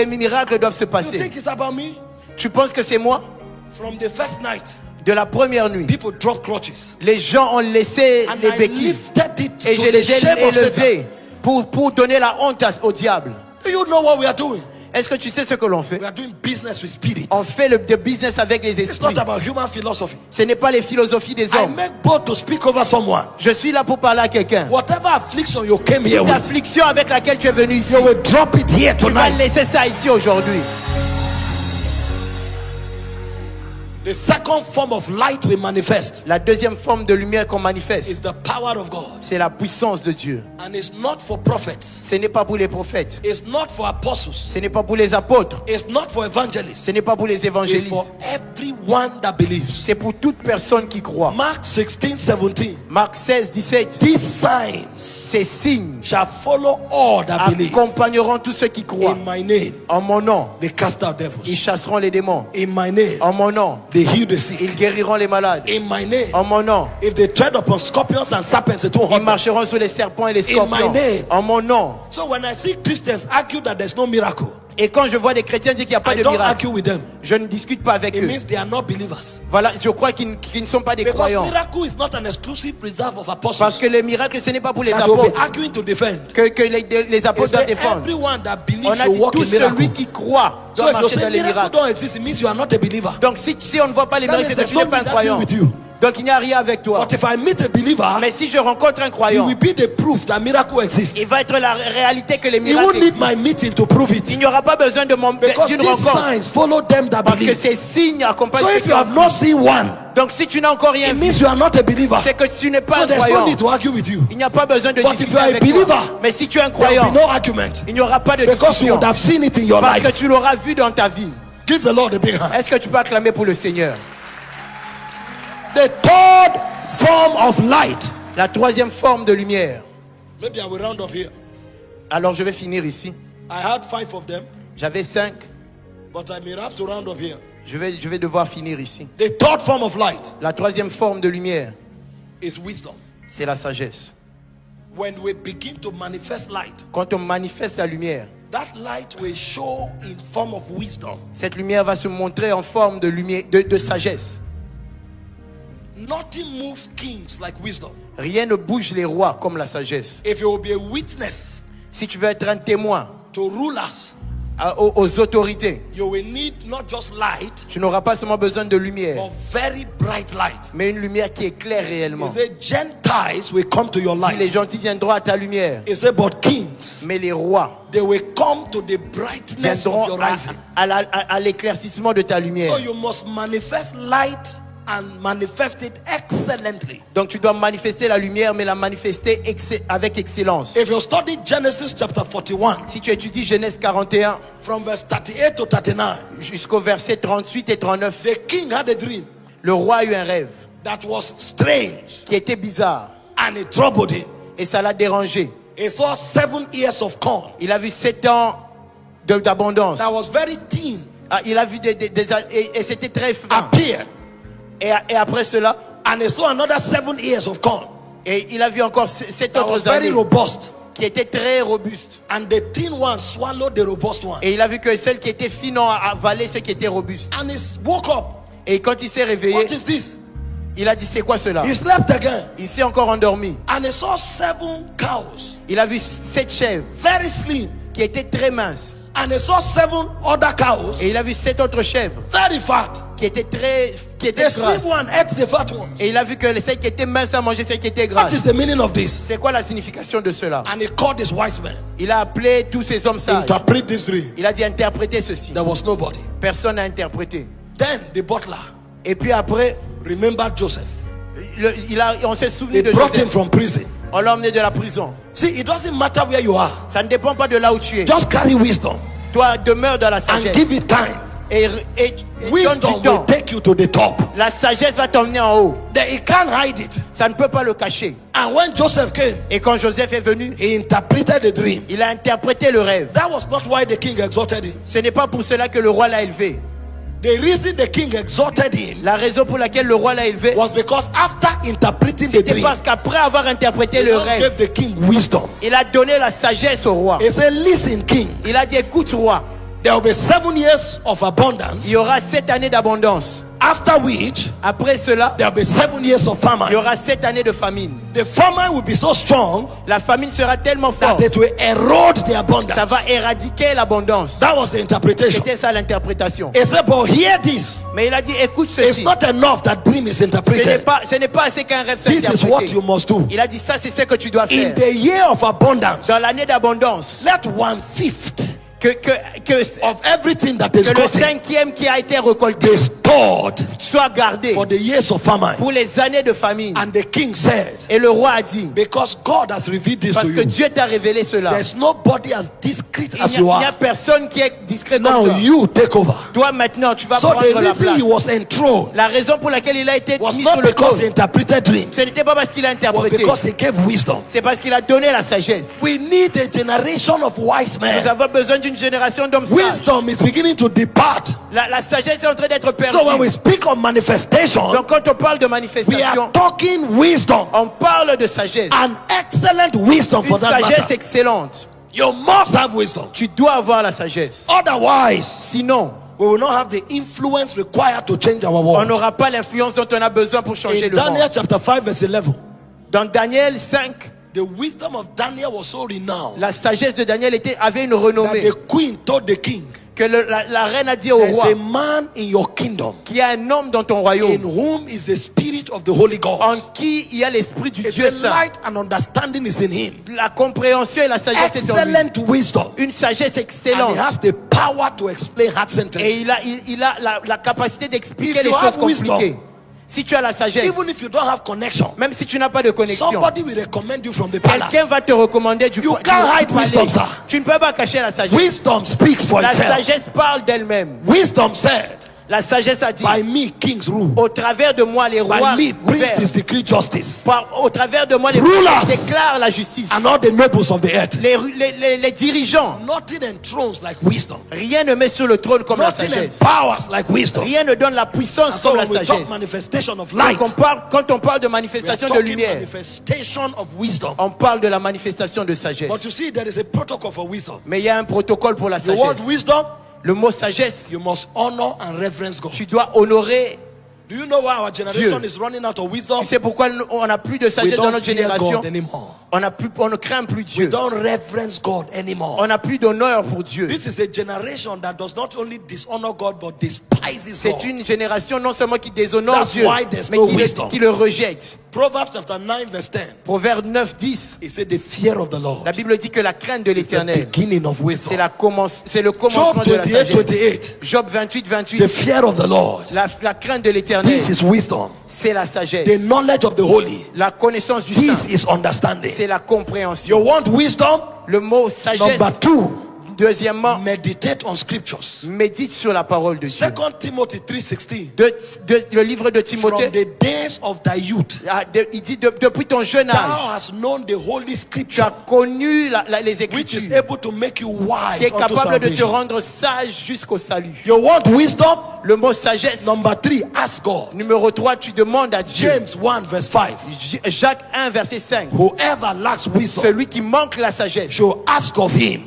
S2: miracles doivent se
S1: You
S2: passer.
S1: think it's about me?
S2: Tu penses que c'est moi?
S1: From the first night,
S2: De la première nuit,
S1: people drop crutches.
S2: les gens ont laissé
S1: And
S2: les
S1: I
S2: béquilles
S1: lifted it
S2: et
S1: to
S2: je
S1: the
S2: les ai
S1: shame of Satan.
S2: élevés pour donner la honte au diable.
S1: Do you know what we are doing?
S2: Est-ce que tu sais ce que l'on fait?
S1: We are doing business with spirits.
S2: On fait le business avec les
S1: It's
S2: esprits.
S1: not about human philosophy.
S2: Ce n'est pas les philosophies des
S1: I
S2: hommes.
S1: make bold to speak over someone.
S2: Je suis là pour parler à quelqu'un.
S1: Whatever affliction you came here with,
S2: L'affliction avec laquelle tu es venu ici,
S1: you will drop it here
S2: tu vas
S1: tonight.
S2: laisser ça ici aujourd'hui.
S1: The second form of light we manifest
S2: La deuxième forme de lumière qu'on manifeste,
S1: is the power of God.
S2: c'est la puissance de Dieu.
S1: And it's not for prophets.
S2: Ce n'est pas pour les prophètes.
S1: It's not for apostles.
S2: Ce n'est pas pour les apôtres.
S1: It's not for evangelists.
S2: Ce n'est pas pour les
S1: It's
S2: évangélistes.
S1: for everyone that believes.
S2: C'est pour toute personne qui croit.
S1: Mark 16:17.
S2: Marc 16, 17.
S1: These signs
S2: Ces signes
S1: shall follow all that believe.
S2: accompagneront tous ceux qui croient.
S1: In my name,
S2: En mon nom,
S1: they cast out
S2: ils
S1: devils.
S2: chasseront les démons.
S1: In my name,
S2: En mon nom,
S1: they heal the sick.
S2: ils guériront les malades.
S1: In my name,
S2: En mon nom,
S1: if they tread upon scorpions and serpents, it won't
S2: ils
S1: hurt them.
S2: marcheront sur les serpents et les
S1: In my
S2: scorpions.
S1: name.
S2: En mon nom.
S1: So when I see Christians argue that there's no miracle,
S2: Et quand je vois des chrétiens dire qu'il n'y a pas
S1: I
S2: de
S1: don't
S2: miracle,
S1: argue with them.
S2: je ne discute pas avec
S1: It
S2: eux.
S1: means they are not believers.
S2: Voilà, je crois qu'ils ne sont pas des
S1: Because
S2: croyants.
S1: miracle is not an exclusive reserve of
S2: Parce
S1: apostles
S2: que les miracles, ce n'est pas pour les
S1: that will be
S2: apôtres
S1: arguing to defend.
S2: que les
S1: It's
S2: apôtres doivent défendre.
S1: everyone that
S2: On
S1: believes
S2: a
S1: should
S2: dit
S1: walk
S2: tout
S1: in miracle.
S2: celui qui croit
S1: So
S2: doit
S1: if you
S2: marcher
S1: say
S2: dans les
S1: miracle
S2: miracles.
S1: don't exist, it means you are not a believer.
S2: Donc si on ne voit pas les
S1: That
S2: miracles,
S1: means
S2: c'est que tu
S1: there's
S2: n'es pas
S1: no
S2: un
S1: need
S2: croyant.
S1: with you.
S2: Donc il n'y a rien avec toi.
S1: But if I meet a believer,
S2: Mais si je rencontre un
S1: he
S2: croyant,
S1: will be the proof that miracle exists.
S2: il va être la réalité que les
S1: He
S2: miracles
S1: won't need
S2: existent.
S1: my meeting to prove it.
S2: Il n'y aura pas besoin d'une
S1: Because these
S2: rencontre.
S1: signs follow them that
S2: Parce que
S1: believe.
S2: ces signes accompagnent
S1: So
S2: ceux
S1: if
S2: qui
S1: you have
S2: ont-
S1: not seen one,
S2: Donc si tu n'as encore rien
S1: it
S2: vu,
S1: means you are not a believer.
S2: c'est que tu n'es pas
S1: So
S2: un
S1: there's no
S2: croyant.
S1: need to argue with you.
S2: Il n'y a pas besoin de
S1: But if
S2: discuter
S1: you are a
S2: avec toi.
S1: believer,
S2: Mais si tu es un
S1: There will
S2: croyant,
S1: be no argument.
S2: il n'y aura pas de
S1: Because you
S2: discussion.
S1: would have seen it in your
S2: Parce que
S1: life.
S2: tu l'auras vu dans ta vie.
S1: Give the Lord a big hand.
S2: Est-ce que tu peux acclamer pour le Seigneur?
S1: The third form of light.
S2: La troisième forme de lumière.
S1: Maybe I will round up here.
S2: Alors je vais finir ici.
S1: I had 5 of them,
S2: J'avais 5.
S1: but I may have to round up here.
S2: Je vais devoir finir ici.
S1: The third form of light
S2: La troisième forme de lumière,
S1: is wisdom.
S2: c'est la sagesse.
S1: When we begin to manifest light,
S2: Quand on manifeste la lumière,
S1: that light will show in form of wisdom.
S2: cette lumière va se montrer en forme de lumière, de sagesse.
S1: Nothing moves kings like wisdom.
S2: Rien ne bouge les rois comme la sagesse.
S1: If you will be a witness
S2: Si tu veux être un témoin
S1: to rulers,
S2: aux autorités,
S1: you will need not just light,
S2: tu n'auras pas seulement besoin de lumière,
S1: but very bright light.
S2: mais une lumière qui éclaire réellement.
S1: He said, Gentiles will come to your
S2: Si les
S1: light.
S2: gentils viendront à ta lumière,
S1: He said, but kings,
S2: mais les rois
S1: they will come to the brightness of
S2: viendront
S1: your rising.
S2: à l'éclaircissement de ta lumière.
S1: So you must manifest light and manifest it excellently.
S2: Donc tu dois manifester la lumière, mais la manifester avec excellence.
S1: If you study Genesis chapter 41,
S2: Si tu étudies Genèse 41
S1: from verse 38 to 39,
S2: jusqu'au verset 38 et 39,
S1: the king had a dream
S2: le roi a eu un rêve
S1: that was strange
S2: qui était bizarre
S1: and it troubled him.
S2: et ça l'a dérangé.
S1: He saw 7 ears of corn
S2: Il a vu 7 ans d'abondance.
S1: that was very thin
S2: Il a vu et c'était très fin.
S1: appear,
S2: Et après cela,
S1: and he saw another 7 ears of corn
S2: et il a vu encore 7
S1: that was
S2: autres
S1: very
S2: années
S1: robust,
S2: qui étaient très robustes.
S1: and the thin one swallowed the robust one.
S2: Et il a vu que celles qui étaient fines ont avalé ceux qui étaient robustes.
S1: And he woke up.
S2: Et quand il s'est réveillé,
S1: What is this?
S2: il a dit c'est quoi cela?
S1: He slept again,
S2: Il s'est encore endormi.
S1: and he saw 7 cows,
S2: Il a vu 7 chèvres
S1: very slim,
S2: qui étaient très minces.
S1: and he saw 7 other cows,
S2: Et il a vu 7 autres chèvres
S1: very fat.
S2: qui étaient
S1: The
S2: grasses.
S1: slim one ate the fat one.
S2: Et il a vu que celles qui étaient minces à manger celles qui étaient
S1: What
S2: grasses.
S1: is the meaning of this?
S2: C'est quoi la signification de cela?
S1: And he called his wise men.
S2: Il a appelé tous ces hommes sages.
S1: Interpret this dream.
S2: Il a dit interprétez ceci.
S1: There was nobody.
S2: Personne n'a interprété.
S1: Then the butler
S2: Et puis après,
S1: remembered Joseph.
S2: On s'est souvenu
S1: They
S2: de
S1: brought him
S2: Joseph.
S1: from prison.
S2: On l'a emmené de la prison.
S1: See, it doesn't matter where you are.
S2: Ça ne dépend pas de là où tu es.
S1: Just carry wisdom
S2: Toi, demeure dans la
S1: and
S2: sagesse.
S1: give it time.
S2: Et donne
S1: Wisdom
S2: du
S1: will
S2: temps.
S1: take you to the top.
S2: La sagesse va t'emmener en haut.
S1: Then he can't hide it.
S2: Ça ne peut pas le cacher.
S1: And when Joseph came,
S2: Et quand Joseph est venu,
S1: he interpreted the dream.
S2: il a interprété le rêve.
S1: That was not why the king exalted him.
S2: Ce n'est pas pour cela que le roi l'a élevé.
S1: The reason the king exalted him
S2: La raison pour laquelle le roi l'a élevé,
S1: was because after interpreting the
S2: c'était
S1: dream,
S2: parce qu'après avoir interprété
S1: the
S2: le
S1: Lord
S2: rêve,
S1: gave the king wisdom.
S2: il a donné la sagesse au roi.
S1: He said, listen, king,
S2: Il a dit, écoute roi,
S1: there will be 7 years of abundance,
S2: il y aura 7 années d'abondance.
S1: after which
S2: Après cela,
S1: there will be 7 years of
S2: il y
S1: famine.
S2: aura 7 années de famine.
S1: The famine will be so strong
S2: La famine sera tellement
S1: that
S2: forte,
S1: it will erode the abundance.
S2: ça va éradiquer l'abondance.
S1: That was the interpretation.
S2: C'était ça l'interprétation.
S1: He said, but hear this.
S2: Mais il a dit, écoute
S1: It's
S2: ceci.
S1: not enough that dream is
S2: Ce n'est
S1: interpreted.
S2: pas assez qu'un rêve soit
S1: This is what
S2: interprété.
S1: you must do.
S2: Il a dit, ça c'est ce que tu dois faire.
S1: In the year of abundance,
S2: Dans l'année d'abondance,
S1: let 1/5
S2: que
S1: of everything that is
S2: le
S1: gotten
S2: cinquième qui a été récolté
S1: be stored
S2: soit gardé
S1: for the years of famine.
S2: pour les années de famine.
S1: And the king said,
S2: Et le roi a dit,
S1: because God has revealed this
S2: parce
S1: to
S2: que
S1: you,
S2: Dieu t'a révélé cela.
S1: there's nobody as discreet
S2: Il
S1: as
S2: n'y
S1: you
S2: a
S1: are.
S2: personne qui est discret
S1: Now
S2: comme toi.
S1: you take over.
S2: Toi maintenant, tu vas
S1: So
S2: prendre
S1: the
S2: la
S1: reason he
S2: place.
S1: was enthroned
S2: La raison pour laquelle il a été
S1: was
S2: mis
S1: not
S2: sur le
S1: because he
S2: trône,
S1: interpreted dreams,
S2: ce n'était pas parce qu'il a
S1: was
S2: interprété.
S1: because he gave wisdom.
S2: C'est parce qu'il a donné la sagesse.
S1: We need a generation of wise
S2: Nous
S1: men.
S2: avons besoin d'une génération d'hommes sages.
S1: Wisdom is beginning to depart.
S2: La sagesse est en train d'être perdue.
S1: So when we speak of manifestation,
S2: Donc quand on parle de
S1: we
S2: manifestation,
S1: are talking wisdom,
S2: on parle de sagesse.
S1: an excellent wisdom for
S2: Une
S1: that
S2: sagesse
S1: matter.
S2: excellente.
S1: You must have wisdom.
S2: Tu dois avoir la sagesse.
S1: Otherwise,
S2: Sinon,
S1: we will not have the influence required to change our
S2: on
S1: world.
S2: n'aura pas l'influence dont on a besoin pour changer
S1: In
S2: le monde.
S1: Daniel chapter 5 verse 11,
S2: Dans Daniel 5,
S1: the wisdom of Daniel was so renowned
S2: la sagesse de Daniel avait une
S1: that
S2: renommée.
S1: the queen told the king,
S2: Que la reine a dit au
S1: there's
S2: roi
S1: a man in your kingdom
S2: qu'il y a un homme dans ton
S1: in
S2: royaume
S1: whom is the spirit of the Holy
S2: en
S1: Ghost.
S2: qui il y a l'esprit du
S1: It's
S2: Dieu
S1: a
S2: saint.
S1: light and understanding is in him.
S2: La compréhension et la sagesse est en lui.
S1: Excellent wisdom.
S2: Une sagesse
S1: And
S2: excellente.
S1: he has the power to explain hard
S2: Et
S1: sentences.
S2: il a la capacité d'expliquer
S1: If
S2: les
S1: you
S2: choses
S1: have wisdom,
S2: compliquées. Si tu as la sagesse,
S1: Even if you don't have connection,
S2: même si tu n'as pas de connexion,
S1: somebody will recommend you from the palace.
S2: quelqu'un va te recommander du
S1: You
S2: du
S1: can't hide
S2: palais.
S1: wisdom, sir.
S2: Tu ne peux pas cacher la sagesse.
S1: Wisdom speaks for
S2: La
S1: itself.
S2: sagesse parle d'elle-même.
S1: Wisdom said,
S2: La sagesse a dit,
S1: by me kings rule,
S2: au travers de moi les rois
S1: by me princes
S2: gouvernent.
S1: decree justice,
S2: Au travers de moi les
S1: Rulers.
S2: rois déclarent la justice.
S1: and all the nobles of the earth.
S2: Les dirigeants,
S1: Nothing enthrones like wisdom.
S2: rien ne met sur le trône comme la
S1: Nothing
S2: sagesse.
S1: empowers like wisdom.
S2: Rien ne donne la
S1: And
S2: puissance
S1: so
S2: comme la
S1: when we talk
S2: sagesse.
S1: manifestation of light,
S2: Quand on parle de
S1: we are
S2: manifestation de
S1: talking
S2: lumière,
S1: manifestation of wisdom.
S2: on parle de la manifestation de
S1: But
S2: sagesse.
S1: you see, there is a protocol for wisdom.
S2: Mais il y a un protocole pour la
S1: The word
S2: sagesse.
S1: wisdom,
S2: Le mot sagesse,
S1: you must honor and reverence God.
S2: tu dois honorer.
S1: Do you know why our generation
S2: Dieu.
S1: is running out of wisdom?
S2: Tu sais pourquoi on n'a plus de
S1: We
S2: sagesse dans
S1: don't
S2: notre
S1: fear
S2: génération?
S1: God anymore.
S2: On ne craint plus
S1: We
S2: Dieu.
S1: don't reverence God anymore.
S2: On n'a plus d'honneur pour Dieu.
S1: This is a generation that does not only dishonor God but despises
S2: C'est
S1: God.
S2: une génération non seulement qui déshonore
S1: That's
S2: Dieu,
S1: why there's
S2: mais
S1: no
S2: qui
S1: wisdom.
S2: le rejette.
S1: Proverbs chapter 9 verse 10.
S2: Proverbe 9, 10.
S1: It said the fear of the Lord
S2: La Bible dit que la crainte de
S1: is the
S2: l'Éternel,
S1: beginning of wisdom.
S2: c'est le commencement
S1: Job
S2: de la
S1: 28,
S2: sagesse.
S1: 28.
S2: Job 28,
S1: The
S2: 28.
S1: fear of the Lord.
S2: La crainte de l'Éternel,
S1: This is wisdom.
S2: c'est la
S1: The
S2: sagesse.
S1: knowledge of the holy.
S2: La connaissance du
S1: This
S2: saint,
S1: is understanding.
S2: c'est la
S1: You
S2: compréhension.
S1: want wisdom?
S2: Le mot sagesse.
S1: Number 2.
S2: Deuxièmement,
S1: Meditate on scriptures.
S2: médite sur la parole de Dieu.
S1: 2 Timothy 3:16.
S2: Le livre de
S1: From
S2: Timothée,
S1: the days of thy youth,
S2: il dit depuis ton jeune
S1: thou
S2: âge,
S1: hast known the holy
S2: tu
S1: scripture,
S2: as connu les
S1: which is
S2: Écritures,
S1: able to make you
S2: qui
S1: wise
S2: est
S1: unto
S2: capable de te
S1: salvation.
S2: rendre sage jusqu'au salut.
S1: You want wisdom?
S2: Le mot sagesse,
S1: Number 3, ask God.
S2: numéro 3, tu demandes à Dieu.
S1: James 1 verse 5.
S2: Jacques 1, verset 5.
S1: Whoever lacks wisdom
S2: Celui qui manque la sagesse
S1: should ask of him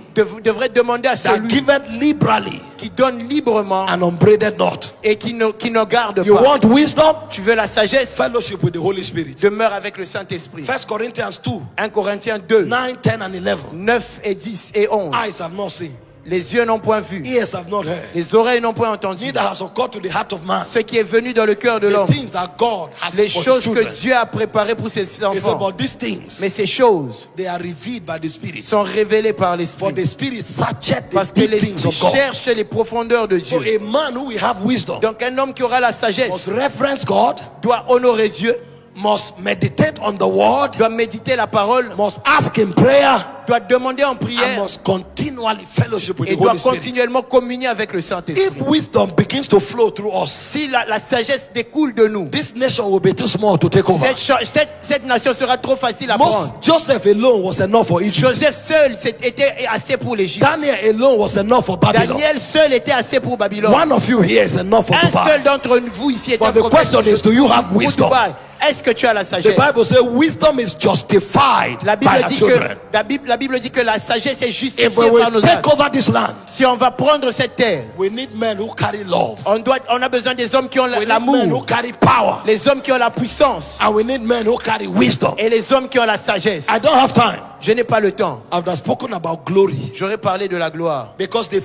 S2: devrait demander à
S1: that
S2: celui
S1: giveth liberally
S2: qui donne librement
S1: and upbraideth not.
S2: et qui ne garde
S1: You
S2: pas.
S1: want wisdom?
S2: Tu veux la sagesse?
S1: Fellowship with the Holy Spirit.
S2: Demeure avec le Saint-Esprit.
S1: 1 Corinthians 2,
S2: 1 Corinthiens 2,
S1: 9, 10 and 11.
S2: 9 et 10 et 11.
S1: Eyes have not seen,
S2: Les yeux n'ont point vu,
S1: ears have not heard,
S2: les oreilles n'ont point entendu.
S1: neither has occurred to the heart of man
S2: Ce qui est venu dans le cœur de
S1: the
S2: l'homme,
S1: things that God has
S2: les
S1: for his
S2: choses que
S1: children.
S2: Dieu a préparées pour ses
S1: It's
S2: enfants.
S1: about these things.
S2: Mais ces choses
S1: They are revealed by the Spirit.
S2: sont révélées par
S1: For
S2: l'Esprit.
S1: the Spirit searcheth the
S2: Parce que
S1: deep things
S2: l'Esprit
S1: of God.
S2: cherche les profondeurs de
S1: So
S2: Dieu.
S1: a man who will have wisdom
S2: Donc un homme qui aura la sagesse
S1: must reverence God,
S2: doit honorer Dieu,
S1: must meditate on the word,
S2: doit méditer la parole,
S1: must ask in prayer,
S2: doit demander en
S1: and
S2: prière
S1: must continually fellowship with
S2: et
S1: the
S2: doit
S1: Holy Spirit.
S2: continuellement communier avec le Saint-Esprit.
S1: If wisdom begins to flow through us,
S2: Si la sagesse découle de nous,
S1: this nation will be too small to take over.
S2: cette nation sera trop facile à prendre.
S1: Joseph alone was enough for Egypt.
S2: Joseph seul était assez pour l'Égypte.
S1: Daniel alone was enough for Babylon.
S2: Daniel seul était assez pour Babylone.
S1: One of you here is enough for
S2: Un seul
S1: Dubai.
S2: d'entre vous ici est
S1: But
S2: un
S1: the
S2: prophète
S1: question is, do you have
S2: pour
S1: wisdom?
S2: Dubaï. Est-ce que tu as la
S1: The
S2: sagesse?
S1: Bible says wisdom is justified
S2: La
S1: by
S2: Bible
S1: her
S2: dit
S1: children.
S2: que la Bible dit que la sagesse est
S1: If
S2: justifiée
S1: we
S2: par
S1: will
S2: nos
S1: take
S2: actes.
S1: over this land,
S2: Si on va prendre cette terre,
S1: we need men who carry love.
S2: on a besoin des hommes qui ont
S1: We need men
S2: l'amour,
S1: who carry power.
S2: les hommes qui ont la puissance
S1: And we need men who carry wisdom.
S2: et les hommes qui ont la sagesse.
S1: I don't have time.
S2: Je n'ai pas le temps.
S1: I've spoken about glory.
S2: J'aurais parlé de la gloire.
S1: Because the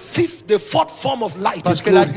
S1: fourth form of light
S2: Parce
S1: is
S2: que
S1: glory.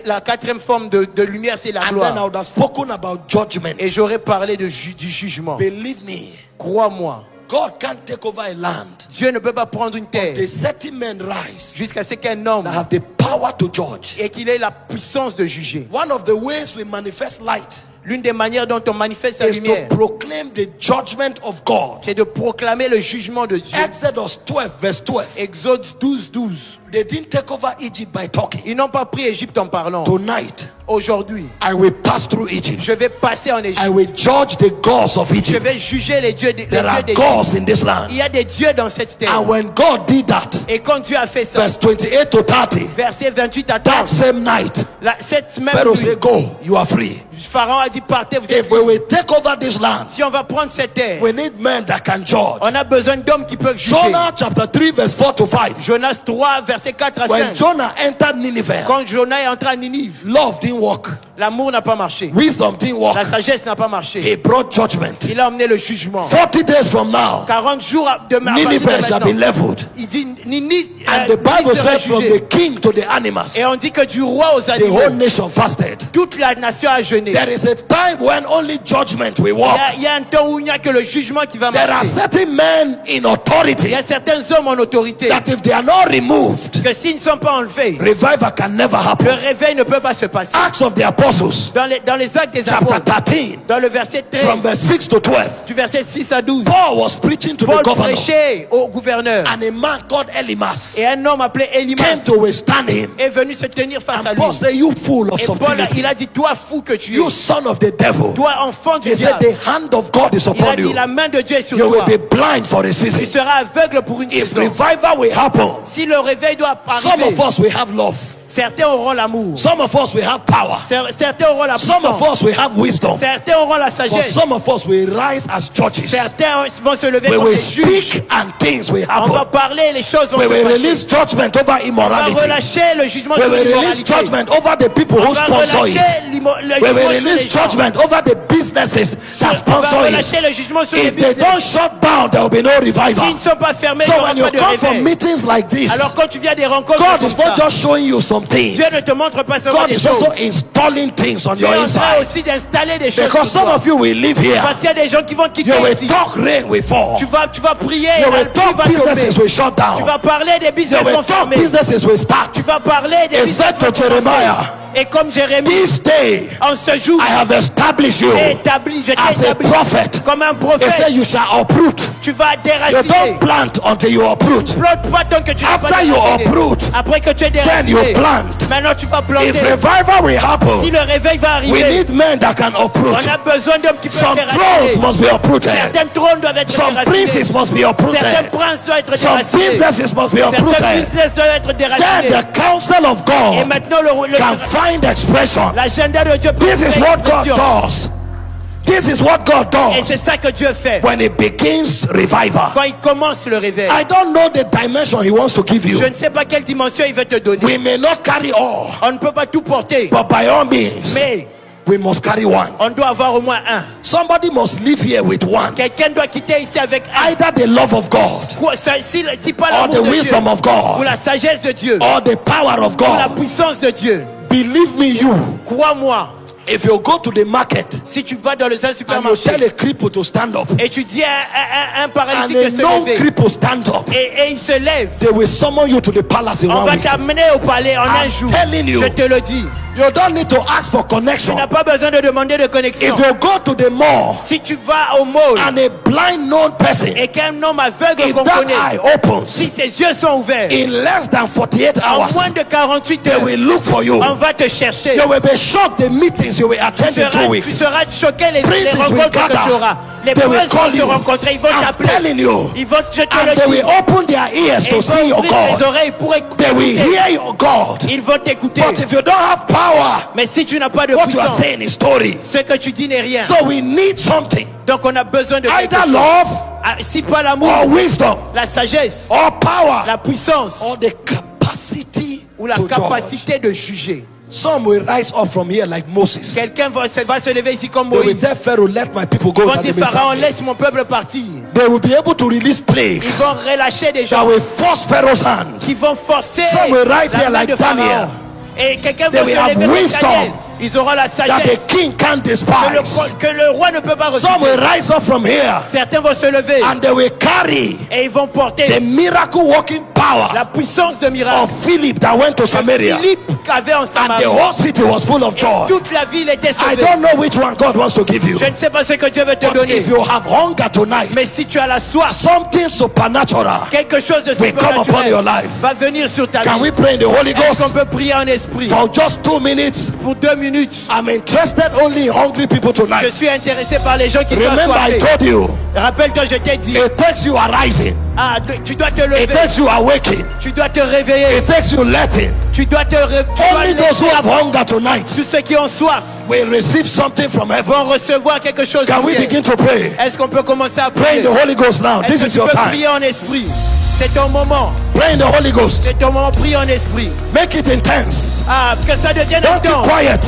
S2: la quatrième forme de lumière, c'est la
S1: And then I
S2: gloire.
S1: would have spoken about judgment.
S2: Et j'aurais parlé du jugement.
S1: Believe me,
S2: Crois-moi,
S1: God can't take over a land.
S2: Dieu ne peut pas prendre une terre
S1: The certain men rise
S2: jusqu'à ce qu'un homme
S1: that have the power to judge.
S2: et qu'il ait la puissance de juger.
S1: One of the ways we manifest light
S2: L'une des manières dont on manifeste la
S1: is to
S2: lumière,
S1: proclaim the judgment of God.
S2: c'est de proclamer le jugement de Dieu.
S1: Exodus 12 verse 12.
S2: Exode 12, 12.
S1: They didn't take over Egypt by talking.
S2: Ils n'ont pas pris Égypte en parlant.
S1: Tonight,
S2: Aujourd'hui,
S1: I will pass through Egypt.
S2: je vais passer en Égypte.
S1: I will judge the gods of
S2: Je
S1: Egypt.
S2: vais juger les dieux
S1: There are
S2: d'Égypte.
S1: gods in this land.
S2: Il y a des dieux dans cette terre.
S1: And when God did that,
S2: Et quand Dieu a fait ça,
S1: verse 28 to 30,
S2: verset 28 à
S1: that
S2: 30,
S1: same night,
S2: cette même
S1: Pharaoh
S2: nuit,
S1: said, go, you are free.
S2: Pharaon a dit partez, vous êtes
S1: If we will take over this land,
S2: Si on va prendre cette terre,
S1: we need men that can judge.
S2: on a besoin d'hommes qui peuvent juger.
S1: Jonah chapter 3 verse 4 to 5.
S2: Jonas 3, verset 4 à
S1: When
S2: 5.
S1: Jonah entered Nineveh,
S2: Quand Jonas est entré à Ninive,
S1: love didn't work.
S2: l'amour n'a pas marché.
S1: Wisdom didn't work.
S2: La sagesse n'a pas marché.
S1: He brought judgment.
S2: Il a emmené le jugement.
S1: 40 days from now,
S2: 40 jours de
S1: Nineveh shall be leveled.
S2: Il dit Ninive
S1: And the Bible
S2: sera
S1: says from
S2: jugée.
S1: the king to the animals,
S2: Et on dit que du roi aux
S1: the
S2: animaux,
S1: whole nation fasted.
S2: toute la nation a jeûné.
S1: There is a time when only judgment will work.
S2: Il y a un temps où il n'y a que le jugement qui va
S1: There are
S2: marcher.
S1: certain men in
S2: Il
S1: authority
S2: y a certains hommes en autorité
S1: that if they are not removed,
S2: que s'ils ne sont pas enlevés,
S1: revival can never
S2: le
S1: happen.
S2: réveil ne peut pas se passer.
S1: Acts of the Apostles,
S2: Dans les actes des
S1: chapter
S2: apôtres,
S1: 13,
S2: dans le verset 13,
S1: from verse 6 to 12,
S2: du verset 6 à 12,
S1: Paul was preaching to the
S2: Paul
S1: governor,
S2: prêchait au gouverneur.
S1: and a man called Elimas
S2: Et un homme appelé
S1: came
S2: Elimas
S1: to withstand him.
S2: est venu se tenir face à
S1: And
S2: lui.
S1: Paul said, you fool of
S2: Et Paul,
S1: subtlety,
S2: il a dit, toi fou que tu
S1: you
S2: es,
S1: son of the devil.
S2: toi enfant du
S1: He said,
S2: diable.
S1: the hand of God is
S2: Il a
S1: upon
S2: dit,
S1: you.
S2: la main de Dieu est sur
S1: You will
S2: toi.
S1: be blind for a
S2: Tu
S1: season.
S2: seras aveugle pour une
S1: If
S2: saison.
S1: revival will happen,
S2: Si le réveil doit
S1: some of
S2: arriver,
S1: us will have love.
S2: certains auront l'amour.
S1: Some of us will have power.
S2: Certains auront la
S1: Some of
S2: puissance.
S1: us will have wisdom.
S2: Certains auront la
S1: But
S2: sagesse.
S1: some of us will rise as judges.
S2: Certains vont se lever
S1: We
S2: comme
S1: will
S2: des juges.
S1: speak and things will
S2: On va
S1: happen.
S2: parler et les choses vont
S1: We
S2: se
S1: will
S2: passer.
S1: release judgment over
S2: On va
S1: immorality.
S2: relâcher le jugement
S1: We
S2: sur
S1: will release
S2: l'immoralité.
S1: judgment over the people
S2: On
S1: who
S2: va
S1: sponsor it.
S2: relâcher le
S1: We
S2: jugement
S1: will
S2: sur les
S1: release
S2: gens.
S1: judgment over the businesses that
S2: On va
S1: sponsor it.
S2: relâcher le jugement sur les
S1: If they
S2: business.
S1: don't shut down, there will be no
S2: S'ils
S1: revival.
S2: ne sont pas fermés, il
S1: So
S2: n'y aura
S1: when you
S2: pas de
S1: come from
S2: réveil.
S1: meetings like this,
S2: Alors quand tu viens à des rencontres
S1: God
S2: comme
S1: is not
S2: ça,
S1: just showing you some things.
S2: Dieu ne te montre pas seulement
S1: God
S2: des
S1: is
S2: choses.
S1: also installing things on
S2: Dieu
S1: your
S2: est en train
S1: inside.
S2: aussi d'installer des choses
S1: Because
S2: sur
S1: some
S2: toi.
S1: of you will live here.
S2: Parce qu'il y a des gens qui vont quitter
S1: You will
S2: ici.
S1: talk, rain will fall.
S2: Tu vas prier et
S1: You
S2: la
S1: will
S2: pluie
S1: talk,
S2: va
S1: businesses
S2: tomber.
S1: will shut
S2: Tu
S1: down.
S2: vas parler des
S1: You
S2: business
S1: will
S2: vont
S1: talk,
S2: fermer.
S1: businesses will start.
S2: Tu vas parler des
S1: He
S2: business
S1: said to
S2: vont commencer.
S1: Jeremiah,
S2: Et comme Jérémie,
S1: this day
S2: en ce jour,
S1: I have established you
S2: je t'ai
S1: as a
S2: établi
S1: prophet.
S2: comme un
S1: He
S2: prophète.
S1: said you shall uproot.
S2: Tu vas
S1: You
S2: déraciner.
S1: don't plant until you uproot.
S2: Plante pas tant que tu n'as pas
S1: After you
S2: déraciné.
S1: uproot,
S2: Après que tu es
S1: then you
S2: déraciné,
S1: plant.
S2: maintenant tu vas planter.
S1: If revival will
S2: Si
S1: happen,
S2: le réveil va
S1: we
S2: arriver,
S1: need men that can uproot.
S2: on a besoin d'hommes qui peuvent
S1: Some thrones
S2: déraciner.
S1: must be uprooted.
S2: Certains trônes doivent être
S1: Some princes
S2: déracinés.
S1: must be
S2: Certains
S1: uprooted.
S2: princes doivent être
S1: Some
S2: déracinés.
S1: businesses must be
S2: Certains
S1: uprooted.
S2: business doivent être
S1: Then
S2: déracinés.
S1: the counsel of
S2: Et
S1: God
S2: maintenant
S1: can find expression.
S2: l'agenda de Dieu peut
S1: This is
S2: trouver
S1: what God
S2: expression.
S1: does. This is what God
S2: Et c'est
S1: does
S2: ça que Dieu fait
S1: when He begins revival.
S2: quand il commence le réveil.
S1: I don't know the dimension He wants to give you.
S2: Je ne sais pas quelle dimension il veut te donner.
S1: We may not carry all,
S2: On ne peut pas tout porter,
S1: but by all means,
S2: mais
S1: we must carry one.
S2: on doit avoir au moins un.
S1: Somebody must live here with one.
S2: Quelqu'un doit quitter ici avec un.
S1: Either the love of God,
S2: Si pas
S1: or
S2: l'amour
S1: the
S2: de Dieu,
S1: wisdom of
S2: ou
S1: God,
S2: la sagesse de Dieu,
S1: or the power of
S2: ou la
S1: God.
S2: puissance de Dieu.
S1: Believe me, you.
S2: Crois-moi,
S1: If you go to the market
S2: si tu vas dans un
S1: and you
S2: supermarché
S1: tell a cripple to stand up,
S2: et tu dis à un
S1: and
S2: paralytique
S1: a
S2: de se
S1: non
S2: lever,
S1: cripple stand up,
S2: et il se lève,
S1: they will summon you to the palace in
S2: on
S1: 1
S2: va
S1: week.
S2: t'amener au palais en un
S1: I'm
S2: jour.
S1: telling you.
S2: Je te le dis.
S1: You don't need to ask for
S2: Tu
S1: connection.
S2: n'as pas besoin de demander de connexion.
S1: If you go to the mall
S2: Si tu vas au mall
S1: and a blind known person,
S2: et qu'un homme aveugle
S1: if
S2: qu'on
S1: that
S2: connaît,
S1: eye opens,
S2: si ses yeux sont ouverts,
S1: in less than 48
S2: en
S1: hours,
S2: moins de 48
S1: they
S2: heures,
S1: will look for you.
S2: on va te chercher.
S1: You will be shocked the meetings you will attend in 2
S2: Tu
S1: weeks.
S2: seras choqué les
S1: Princes will
S2: rencontres que
S1: gather.
S2: tu auras. Les
S1: They will
S2: princes
S1: call
S2: vont se
S1: you.
S2: rencontrer, ils vont
S1: I'm
S2: t'appeler.
S1: telling you.
S2: Ils vont te
S1: And
S2: le
S1: they will
S2: dire.
S1: open their ears
S2: Et
S1: to
S2: ils vont
S1: see your
S2: ouvrir les
S1: God.
S2: oreilles pour
S1: They will
S2: écouter.
S1: hear your God.
S2: Ils vont t'écouter.
S1: But if you don't have power,
S2: Mais si tu n'as pas de
S1: what you are
S2: puissance,
S1: saying is story.
S2: ce que tu dis n'est rien.
S1: So we need something.
S2: Donc on a besoin de quelque
S1: Either
S2: chose.
S1: love
S2: Ah, si pas l'amour,
S1: or wisdom
S2: la sagesse,
S1: or power
S2: la puissance
S1: or the capacity
S2: ou la
S1: to judge.
S2: capacité de juger.
S1: Some will rise up from here like Moses.
S2: Quelqu'un va se lever ici comme
S1: They will
S2: Moïse.
S1: tell Pharaoh, let my people go.
S2: Ils vont
S1: that they
S2: dire
S1: may
S2: Pharaon,
S1: serve me."
S2: laisse mon peuple partir.
S1: They will be able to release
S2: Ils
S1: plagues
S2: vont relâcher des
S1: that
S2: gens
S1: will force Pharaoh's hand.
S2: qui vont forcer
S1: Some will rise
S2: la
S1: here
S2: main
S1: like
S2: de Pharaon.
S1: Daniel.
S2: Et quelqu'un
S1: They
S2: va se
S1: will have
S2: lever comme
S1: wisdom
S2: Daniel. Ils auront la
S1: That
S2: sagesse
S1: the king can't
S2: que
S1: despise.
S2: le roi ne peut pas
S1: Some will
S2: refuser.
S1: rise up from here
S2: Certains vont se lever
S1: and they will carry
S2: et ils vont
S1: the
S2: porter
S1: miracle working power
S2: la puissance de miracle.
S1: of Philip that went to Samaria,
S2: Philippe avait en
S1: and
S2: Samarie.
S1: the whole city was full of joy.
S2: Toute la ville était
S1: I
S2: sauvée.
S1: don't know which one God wants to give you,
S2: Je ne sais pas ce que Dieu veut te
S1: but
S2: donner.
S1: if you have hunger tonight,
S2: Mais si tu as la soif,
S1: something supernatural
S2: quelque chose de
S1: will come upon your
S2: surnaturel
S1: life.
S2: va venir sur ta
S1: Can
S2: vie.
S1: we pray in the Holy
S2: Est-ce qu'on
S1: Ghost
S2: peut prier en esprit
S1: for just 2 minutes?
S2: pour 2 minutes?
S1: I'm interested only in hungry people
S2: Je
S1: tonight.
S2: suis intéressé par les gens qui sont
S1: Remember, I
S2: assoiffés.
S1: told you,
S2: Rappelle-toi, je t'ai dit,
S1: it takes you arising,
S2: tu dois te
S1: it
S2: lever,
S1: takes you awaking,
S2: tu dois te réveiller,
S1: it takes you letting.
S2: tu dois te
S1: Only those who
S2: réveiller.
S1: have hunger tonight
S2: Tous ceux qui ont soif
S1: will receive something from heaven.
S2: vont recevoir quelque chose
S1: Can
S2: du
S1: we
S2: ciel.
S1: begin to pray?
S2: Est-ce qu'on peut commencer à
S1: Pray in
S2: prier?
S1: the Holy Ghost now. This
S2: Est-ce que
S1: is
S2: tu
S1: your
S2: peux
S1: time.
S2: prier en esprit? C'est ton moment.
S1: Pray in the Holy Ghost.
S2: C'est ton moment. Prie en esprit.
S1: Make it intense.
S2: Que ça devienne
S1: Don't keep
S2: intense.
S1: quiet.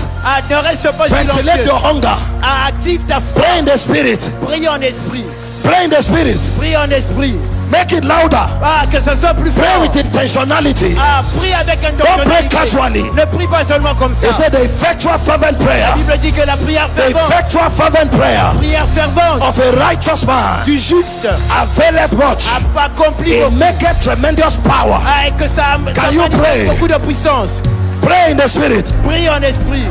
S2: Ne reste pas
S1: Ventilate
S2: silencieux.
S1: your hunger.
S2: Active ta foi.
S1: Pray in the spirit.
S2: Prie en esprit.
S1: Pray in the spirit.
S2: Prie en esprit.
S1: Make it louder.
S2: Que ça soit plus
S1: Pray
S2: fort.
S1: with intentionality.
S2: Prie avec
S1: Don't pray
S2: intentionnalité.
S1: casually.
S2: Ne prie pas seulement comme
S1: They
S2: ça.
S1: said the effectual fervent prayer.
S2: La Bible dit que la prière
S1: The
S2: fervente,
S1: effectual fervent prayer
S2: prière fervente
S1: of a righteous man
S2: du juste
S1: availeth much.
S2: accomplit
S1: It
S2: beaucoup.
S1: maketh tremendous power.
S2: Et que ça
S1: Can you
S2: manifeste
S1: pray?
S2: beaucoup de puissance.
S1: Pray in the spirit.
S2: Prie en esprit.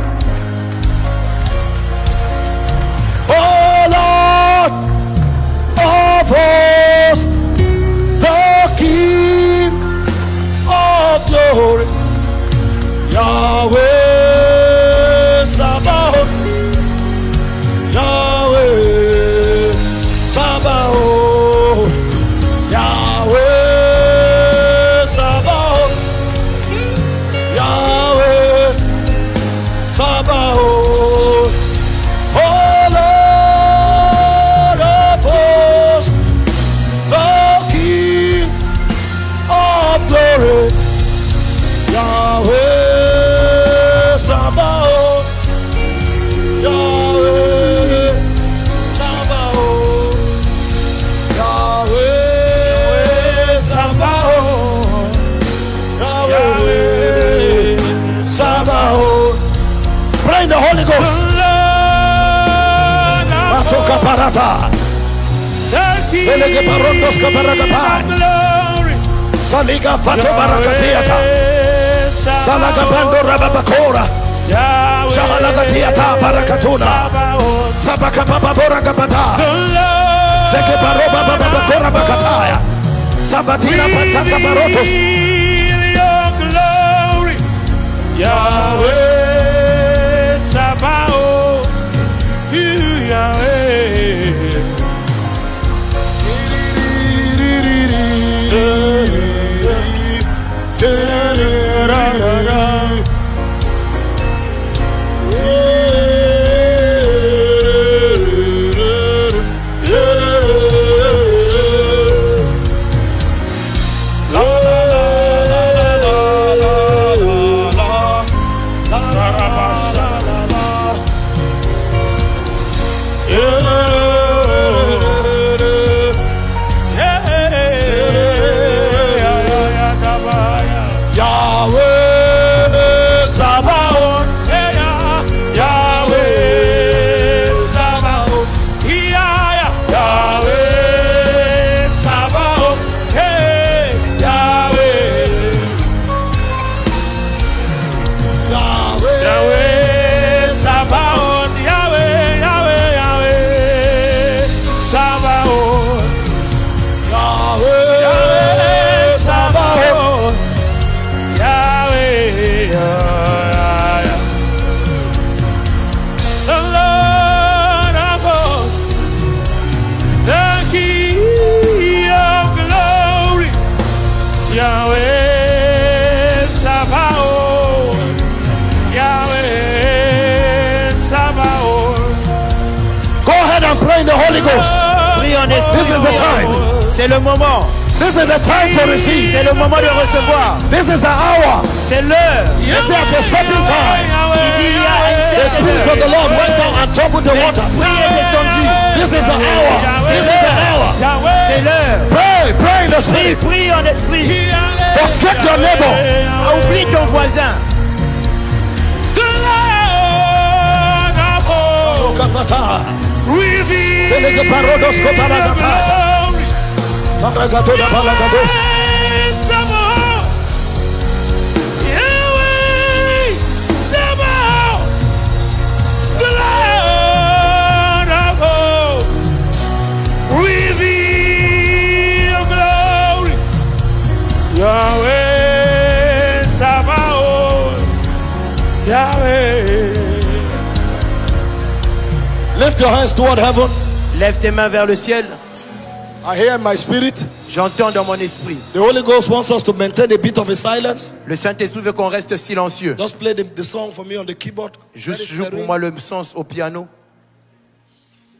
S1: Oh Lord of hosts, the King of glory, Yahweh Sabaoth, Yahweh Sabaoth, Yahweh Sabaoth, Yahweh Sabaoth. Oh Lord of hosts, the King of glory, Yahweh Sabaoth, Yahweh Sabaoth, Yahweh Sabaoth, Yahweh Sabaoth. Pray in the Holy Ghost. Matoka parata. Selege barondos kabarakata. Saliga fato barakatiata. Salaga bando rababakora. Shabalagatiata barakatuna. Sabaka baba borakabata. Seke baroba babakora bakataya. Sabatina pataka barotos.
S3: Yahweh Sabaoth, you Yahweh.
S1: La
S3: Sabaoth.
S1: Yahweh,
S3: Yahweh Sabaoth. Yahweh. The Lord of hosts. The King of glory. Yahweh Sabaoth. Yahweh Sabaoth.
S1: Go ahead and pray in the Holy Ghost.
S2: Prie en esprit.
S1: This is the time.
S2: C'est le moment.
S1: This is the time to receive.
S2: C'est le moment de recevoir.
S1: This is the hour.
S2: C'est l'heure.
S1: This is at a certain time.
S2: Il y a une
S1: The
S2: certaine
S1: Spirit of the
S2: heure.
S1: Lord went down and troubled the waters.
S2: L'esprit est descendu.
S1: This is the hour. This is the hour.
S2: C'est l'heure.
S1: Pray, pray in the
S2: Prie,
S1: Spirit.
S2: prie en esprit.
S1: Forget your neighbor.
S2: Oublie ton voisin.
S3: The Lord of hosts. Reveal
S1: Selege parodos ko paragata.
S3: glory.
S1: Paragato da paragados.
S3: Yahweh Sabaoth. Yahweh Sabaoth. The Lord of hosts. Reveal glory. Yahweh Sabaoth. Yahweh.
S1: Lift your hands toward heaven.
S2: Lève tes mains vers le ciel.
S1: I hear in my spirit.
S2: J'entends dans mon esprit.
S1: The Holy Ghost wants us to maintain a bit of a silence.
S2: Le Saint-Esprit veut qu'on reste silencieux.
S1: Just play the song for me on the keyboard.
S2: Juste
S1: Very
S2: joue pour
S1: serene.
S2: moi le son au piano.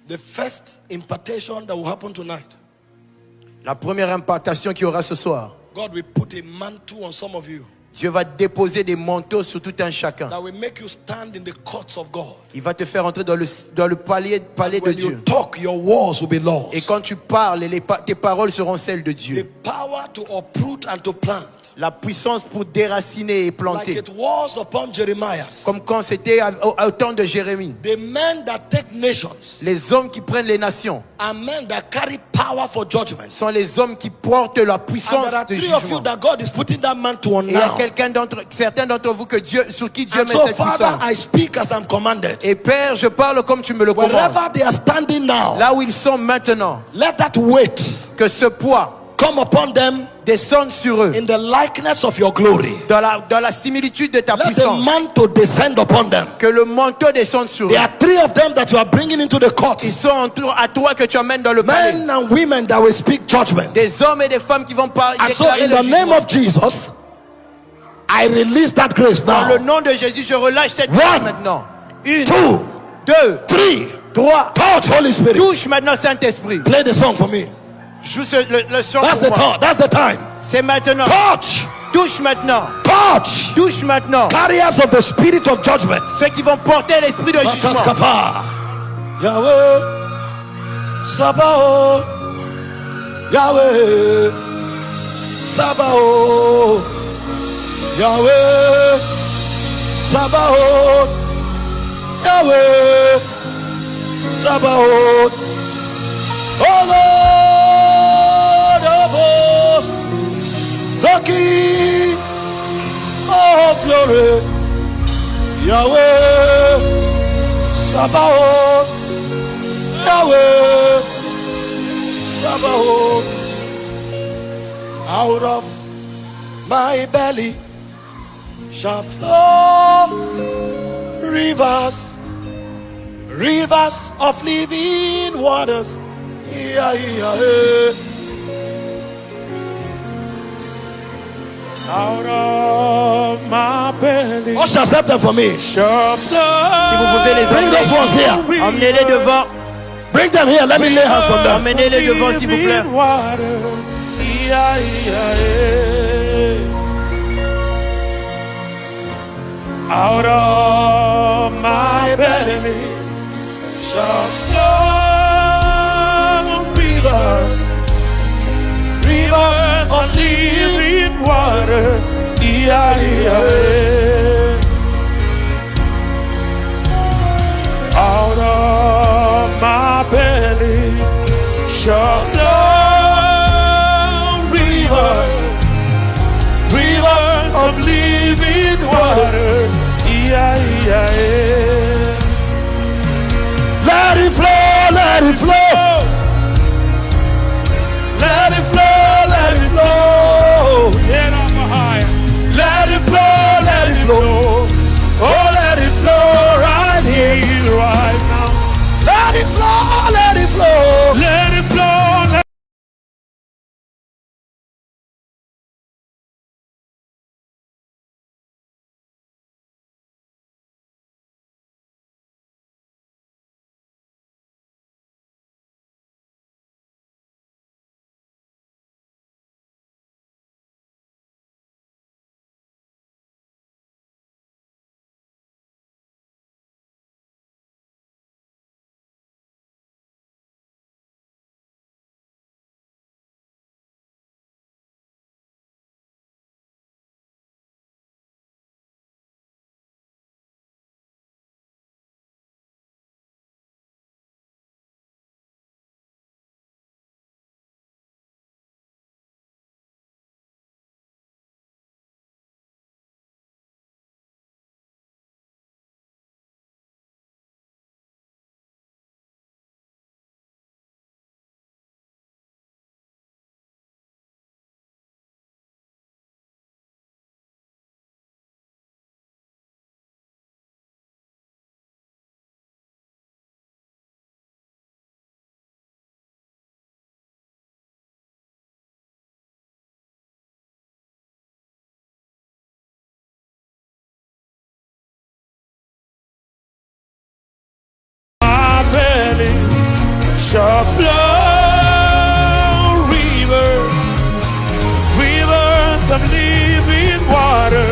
S1: The first impartation that will happen tonight.
S2: La première impartation qu'il y aura ce soir.
S1: God will put a mantle on some of you
S2: Dieu va déposer des manteaux sur tout un chacun.
S1: that will make you stand in the courts of God.
S2: Il va te faire entrer dans le palais de
S1: When you
S2: Dieu.
S1: talk, your words will be laws.
S2: Et quand tu parles, tes paroles seront celles de
S1: The
S2: Dieu.
S1: power to uproot and to plant,
S2: La puissance pour déraciner et
S1: like
S2: planter.
S1: it was upon Jeremiah.
S2: Comme quand c'était au temps de Jérémie.
S1: The men that take nations
S2: Les hommes qui prennent les nations
S1: are men that carry power for judgment.
S2: sont les hommes qui portent la
S1: And
S2: puissance
S1: there are
S2: de
S1: three of you
S2: jugement.
S1: that God is putting that mantle on
S2: Et il y a
S1: now.
S2: certains d'entre vous sur qui Dieu
S1: And
S2: met
S1: so,
S2: cette
S1: Father,
S2: puissance.
S1: I speak as I'm commanded.
S2: Et Père, je parle comme tu me le commandes.
S1: Wherever they are standing now,
S2: Là où ils sont maintenant,
S1: let that weight
S2: que ce poids
S1: come upon them
S2: descende sur eux
S1: in the likeness of your glory.
S2: dans la similitude de ta
S1: Let the
S2: puissance.
S1: mantle descend upon them.
S2: Que le manteau descende sur eux.
S1: There are three of them that you are bringing into the court.
S2: Ils sont à toi que tu amènes dans le palais.
S1: Men and women that will speak judgment.
S2: Des hommes et des femmes qui vont parler.
S1: And so in the name of Jesus, I release that grace
S2: Dans le
S1: now.
S2: nom de Jésus, je relâche cette
S1: One,
S2: grâce maintenant. Une,
S1: Two,
S2: deux,
S1: three.
S2: trois.
S1: Touch, Holy Spirit.
S2: Touche maintenant Saint-Esprit.
S1: Play the song for me.
S2: Joue le son
S1: That's
S2: pour
S1: the
S2: moi.
S1: time. That's the time.
S2: C'est maintenant.
S1: Touch.
S2: Touche maintenant.
S1: Touch.
S2: Touche maintenant.
S1: Carriers of the spirit of judgment.
S2: Ceux qui vont porter l'esprit de jugement.
S1: Mataskapa. Yahweh. Sabaoth. Yahweh. Sabaoth. Yahweh. Sabaoth. Yahweh. Sabaoth. Oh Lord of hosts, the King of glory, Yahweh, Sabaoth, Yahweh, Sabaoth. Out of my belly shall flow rivers, rivers of living waters. Yeah, yeah, yeah.
S3: Out of my belly
S1: Usher, accept them for me.
S3: shall
S2: Si vous pouvez les
S1: Bring those ones here.
S2: emmener, emmenez-les devant.
S1: Bring them here. Let me lay hands on them.
S2: Emmenez-les devant, s'il vous plaît.
S3: Out of my belly shall flow rivers, rivers of living water. Out of my belly shall flow rivers, rivers of living water.
S1: Let it flow, let it flow.
S3: shall flow rivers of living water.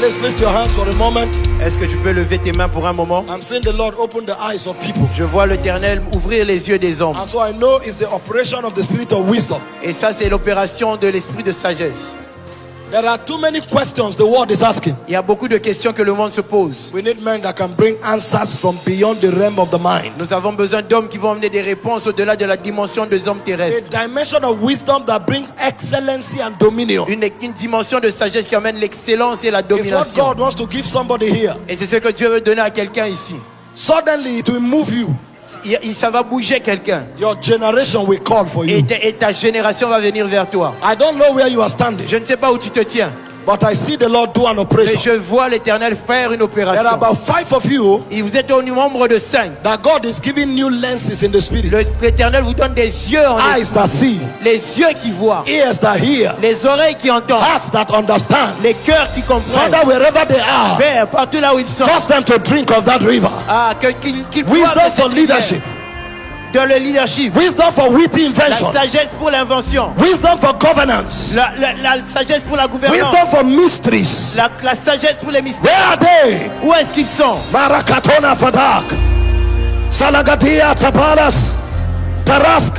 S1: Let's lift your hands for a moment.
S2: Est-ce que tu peux lever tes mains pour un moment?
S1: I'm seeing the Lord open the eyes of people.
S2: Je vois l'Éternel ouvrir les yeux des hommes.
S1: And so I know it's the operation of the spirit of wisdom.
S2: Et ça, c'est l'opération de l'esprit de sagesse.
S1: There are too many questions the world is asking.
S2: Il y a beaucoup de questions que le monde se pose.
S1: We need men that can bring answers from beyond the realm of the mind.
S2: Nous avons besoin d'hommes qui vont amener des réponses au-delà de la dimension des hommes
S1: A
S2: terrestres.
S1: dimension of wisdom that brings excellency and dominion.
S2: Une dimension de sagesse qui amène l'excellence et la
S1: It's what
S2: domination.
S1: God wants to give somebody here.
S2: Et c'est ce que Dieu veut donner à quelqu'un ici.
S1: Suddenly it will move you.
S2: Ça va bouger quelqu'un.
S1: Your generation will call for you.
S2: Et ta génération va venir vers toi.
S1: I don't know where you are standing,
S2: Je ne sais pas où tu te tiens.
S1: but I see the Lord do an
S2: Mais
S1: operation.
S2: je vois l'Éternel faire une
S1: There are
S2: opération.
S1: about 5 of you
S2: Et vous êtes au nombre de 5.
S1: that God is giving new lenses in the spirit.
S2: L'Éternel vous donne des yeux en
S1: Eyes
S2: esprit.
S1: that see,
S2: Les yeux qui voient.
S1: ears that hear,
S2: Les oreilles qui entendent.
S1: hearts that understand.
S2: Les cœurs qui comprennent.
S1: Father, wherever they are,
S2: Père, partout là où ils sont.
S1: cause them to drink of that river.
S2: Qu'ils boivent
S1: Wisdom
S2: de cette
S1: for
S2: rivière.
S1: leadership.
S2: Dans le leadership.
S1: Wisdom for witty
S2: La
S1: invention.
S2: sagesse pour l'invention.
S1: Wisdom for governance.
S2: La sagesse pour la gouvernance.
S1: Wisdom for mysteries.
S2: La sagesse pour les mystères.
S1: Where are they?
S2: Où est-ce qu'ils sont?
S1: Marakatona Fadak. Salagadia Tabalas. Tarask.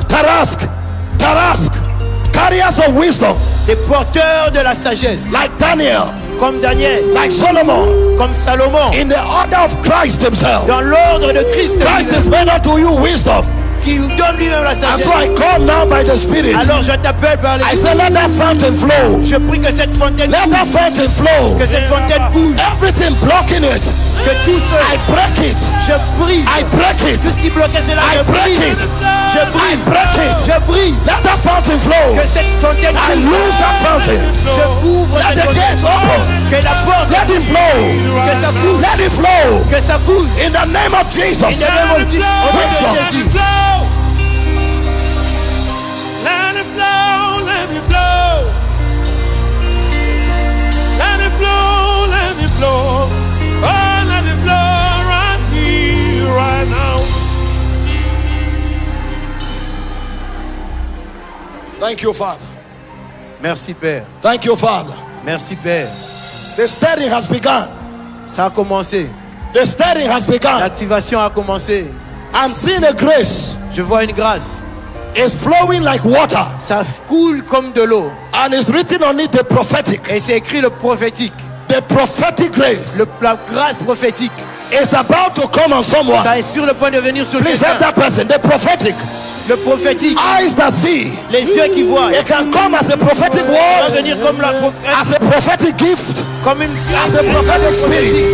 S1: Carriers of wisdom.
S2: Des porteurs de la sagesse.
S1: Like Daniel.
S2: Comme Daniel.
S1: Like Solomon.
S2: Comme Salomon.
S1: In the order of Christ himself.
S2: Dans l'ordre de Christ.
S1: Christ has made unto you wisdom.
S2: Qui vous donne lui-même la
S1: And
S2: sagesse.
S1: so I come now by the Spirit.
S2: Alors je t'appelle par
S1: I
S2: l'esprit.
S1: say, let that fountain flow.
S2: Je prie que cette fontaine
S1: Let that fountain flow.
S2: que cette fontaine coule.
S1: Everything blocking it,
S2: Que tout
S1: I
S2: ce
S1: break it.
S2: je brise.
S1: I break it.
S2: Tout ce qui bloquait cela,
S1: I
S2: je
S1: break
S2: brise.
S1: it.
S2: Je
S1: I
S2: brise.
S1: break it.
S2: Je brise.
S1: Let that fountain flow.
S2: Que cette fontaine
S1: I
S2: coule.
S1: lose that fountain.
S2: Je couvre
S1: Let
S2: cette
S1: the
S2: fontaine.
S1: gates open.
S2: Que la porte,
S1: Let it flow.
S2: que ça coule.
S1: Let it flow.
S2: Que ça coule.
S1: In the name of Jesus.
S2: In the name of Jesus. Au nom de Jésus.
S3: Let it flow, let it flow. Let it flow, let it flow. Oh, let it flow right here, right now.
S1: Thank you, Father.
S2: Merci Père.
S1: Thank you, Father.
S2: Merci Père.
S1: The stirring has begun.
S2: Ça a commencé.
S1: The stirring has begun.
S2: L'activation a commencé.
S1: I'm seeing a grace.
S2: Je vois une grâce.
S1: It's flowing like water.
S2: Ça coule comme de l'eau.
S1: And it's written on it the prophetic.
S2: Et c'est écrit le prophétique.
S1: The prophetic grace
S2: La grâce prophétique.
S1: is about to come on someone.
S2: Ça est sur le point de venir sur
S1: Please help
S2: quelqu'un.
S1: that person. The prophetic.
S2: Le prophétique.
S1: Eyes that see.
S2: Les yeux qui voient.
S1: It can come as a prophetic
S2: Ça va
S1: word.
S2: venir comme
S1: As a prophetic gift.
S2: comme une
S1: As a prophetic spirit.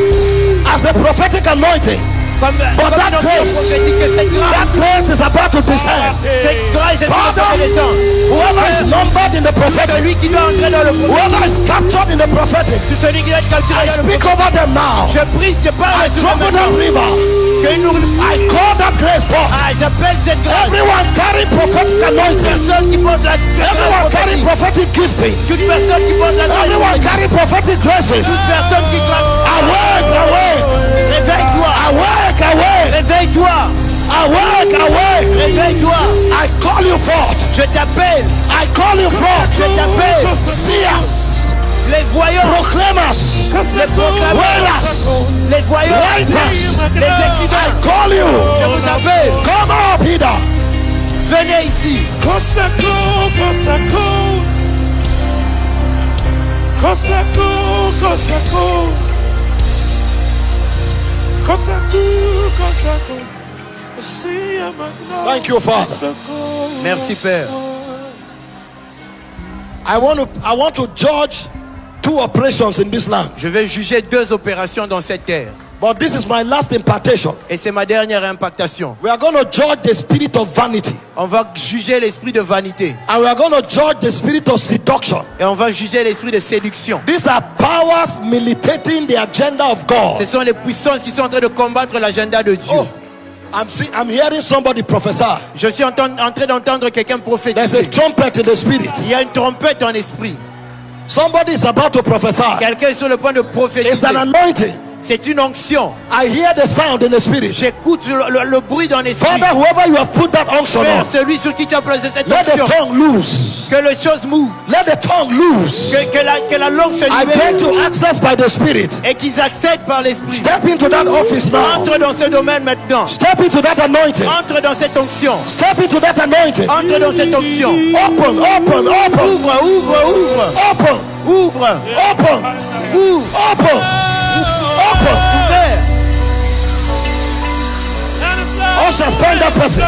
S1: As a prophetic anointing.
S2: Comme
S1: that
S2: une onction
S1: grace-
S2: prophétique que cette
S1: That
S2: grâce.
S1: grace is about to descend.
S2: Cette grâce est en train
S1: Father,
S2: de descendre.
S1: whoever is numbered in the prophetic,
S2: Celui qui doit entrer dans le prophétique.
S1: whoever is captured in the prophetic,
S2: Tout celui qui doit être capturé
S1: I
S2: dans le
S1: speak
S2: prophétique.
S1: over them now.
S2: Je prie, je parle
S1: I
S2: sur
S1: trouble
S2: le
S1: that river.
S2: que nous.
S1: I call that grace forth.
S2: J'appelle cette grâce.
S1: Everyone carry prophetic anointing.
S2: Personne qui porte la
S1: Everyone carry
S2: grâce
S1: prophetic gifting.
S2: toute personne qui porte la grâce
S1: Everyone carry prophetic graces.
S2: toute personne qui porte.
S1: Awake, awake,
S2: Réveille-toi.
S1: awake, awake,
S2: Réveille-toi.
S1: awake, awake.
S2: Réveille-toi.
S1: I call you forth.
S2: Je t'appelle.
S1: I call you forth.
S2: Je t'appelle.
S1: Seers,
S2: Les voyants.
S1: proclaimers,
S2: Les proclameurs.
S1: wailers,
S2: Les voyants.
S1: writers.
S2: Les écrivains.
S1: Call
S2: Je
S1: you.
S2: vous appelle.
S1: Come up, Peter.
S2: Venez ici.
S3: Kosako, Kosako. Kosako, Kosako. Kosako, Kosako. See you, my Lord.
S1: Thank you, Father.
S3: Kosako.
S2: Merci Père.
S1: I want to judge 2 operations in this land.
S2: Je vais juger 2 opérations dans cette terre.
S1: But this is my last impartation.
S2: Et c'est ma dernière impactation.
S1: We are going to judge the spirit of vanity.
S2: On va juger l'esprit de vanité.
S1: And we are going to judge the spirit of seduction.
S2: Et on va juger l'esprit de séduction.
S1: These are powers militating the agenda of God.
S2: Ce sont les puissances qui sont en train de combattre l'agenda de Dieu.
S1: Oh, I'm hearing somebody prophesy.
S2: Je suis en train d'entendre quelqu'un
S1: There's a
S2: prophétiser.
S1: trumpet in the spirit.
S2: Il y a une trompette en esprit.
S1: Somebody is about to prophesy.
S2: Quelqu'un est sur le point de
S1: It's
S2: prophétiser.
S1: an anointing.
S2: C'est une onction.
S3: I hear the sound in the spirit.
S2: J'écoute le bruit dans l'esprit.
S3: Father, whoever you have put that unction
S2: Père,
S3: on,
S2: celui sur qui tu as placé cette
S3: let the
S2: onction,
S3: tongue loose.
S2: que les choses mouent,
S3: Let the tongue loose.
S2: que la langue se
S3: I
S2: libère
S3: pray to access by the spirit.
S2: et qu'ils accèdent par l'esprit.
S3: Step into that office now.
S2: Entre dans ce domaine maintenant.
S3: Step into that anointing.
S2: Entre dans cette onction.
S3: Step into that anointing.
S2: Entre dans cette onction.
S3: Open, open, open.
S2: Ouvre, ouvre, ouvre.
S3: Open,
S2: Ouvre.
S3: open,
S2: Ouvre.
S3: open, open.
S2: Ouvert.
S3: Ushers, find that person.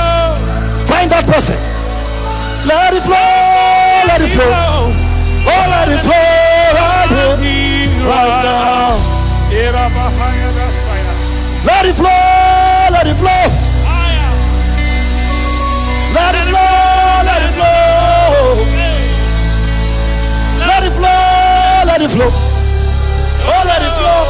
S3: Find that person. Let it flow, let it flow. Oh, let it flow right here, right now. Let it flow, let it flow. Let it flow, let it flow. Let it flow, let it flow. Oh, let it flow.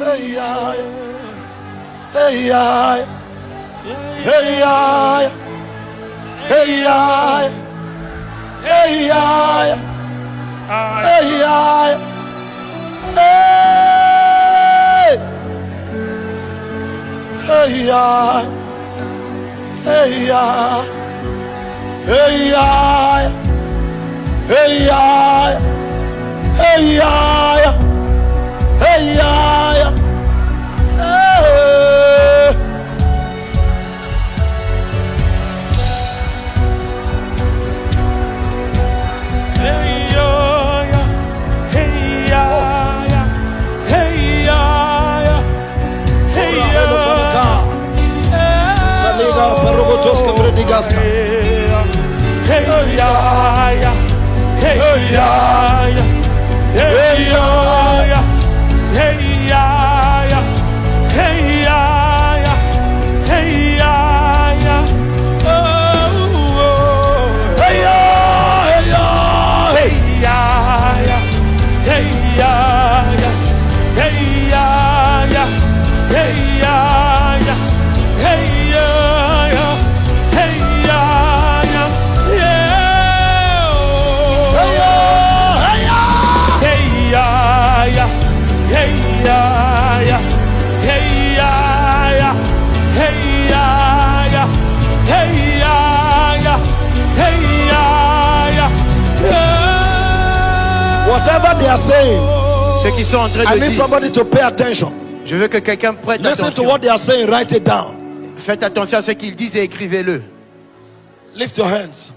S3: Hey, yeah. Hey, yeah. Hey, yeah. Hey, yeah. Hey, yeah. Hey, yeah. Hey. Hey, yeah. Hey, yeah. Hey, yeah. Hey, yeah. Hey, yeah. Hey, yeah. Whatever they are saying,
S2: ceux qui sont en train
S3: I
S2: de
S3: need
S2: dire,
S3: somebody to pay attention.
S2: je veux que quelqu'un prête
S3: Listen to
S2: attention.
S3: what they are saying, write it down.
S2: Faites attention à ce qu'ils disent et écrivez-le.
S3: Lift your hands.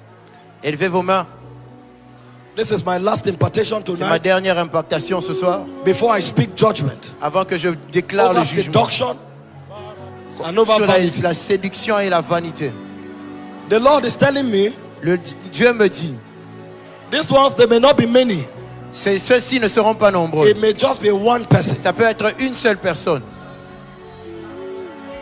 S2: Élevez vos mains.
S3: This is my last impartation
S2: C'est ma
S3: tonight.
S2: dernière impactation ce soir.
S3: Before I speak judgment
S2: Avant que je déclare
S3: over
S2: le jugement
S3: seduction and over
S2: sur
S3: vanity.
S2: la séduction et la vanité.
S3: The Lord is telling me,
S2: Dieu me dit,
S3: these ones, they may not be many.
S2: ceux-ci ne seront pas nombreux.
S3: It may just be one person.
S2: Ça peut être une seule personne.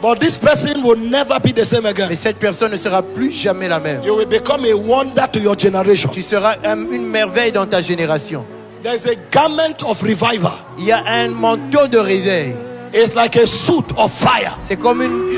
S3: But this person will never be the same again.
S2: Mais cette personne ne sera plus jamais la même.
S3: You will become a wonder to your generation.
S2: Tu seras une merveille dans ta génération.
S3: There is a garment of revival.
S2: Il y a un manteau de réveil.
S3: It's like a suit of fire.
S2: C'est comme une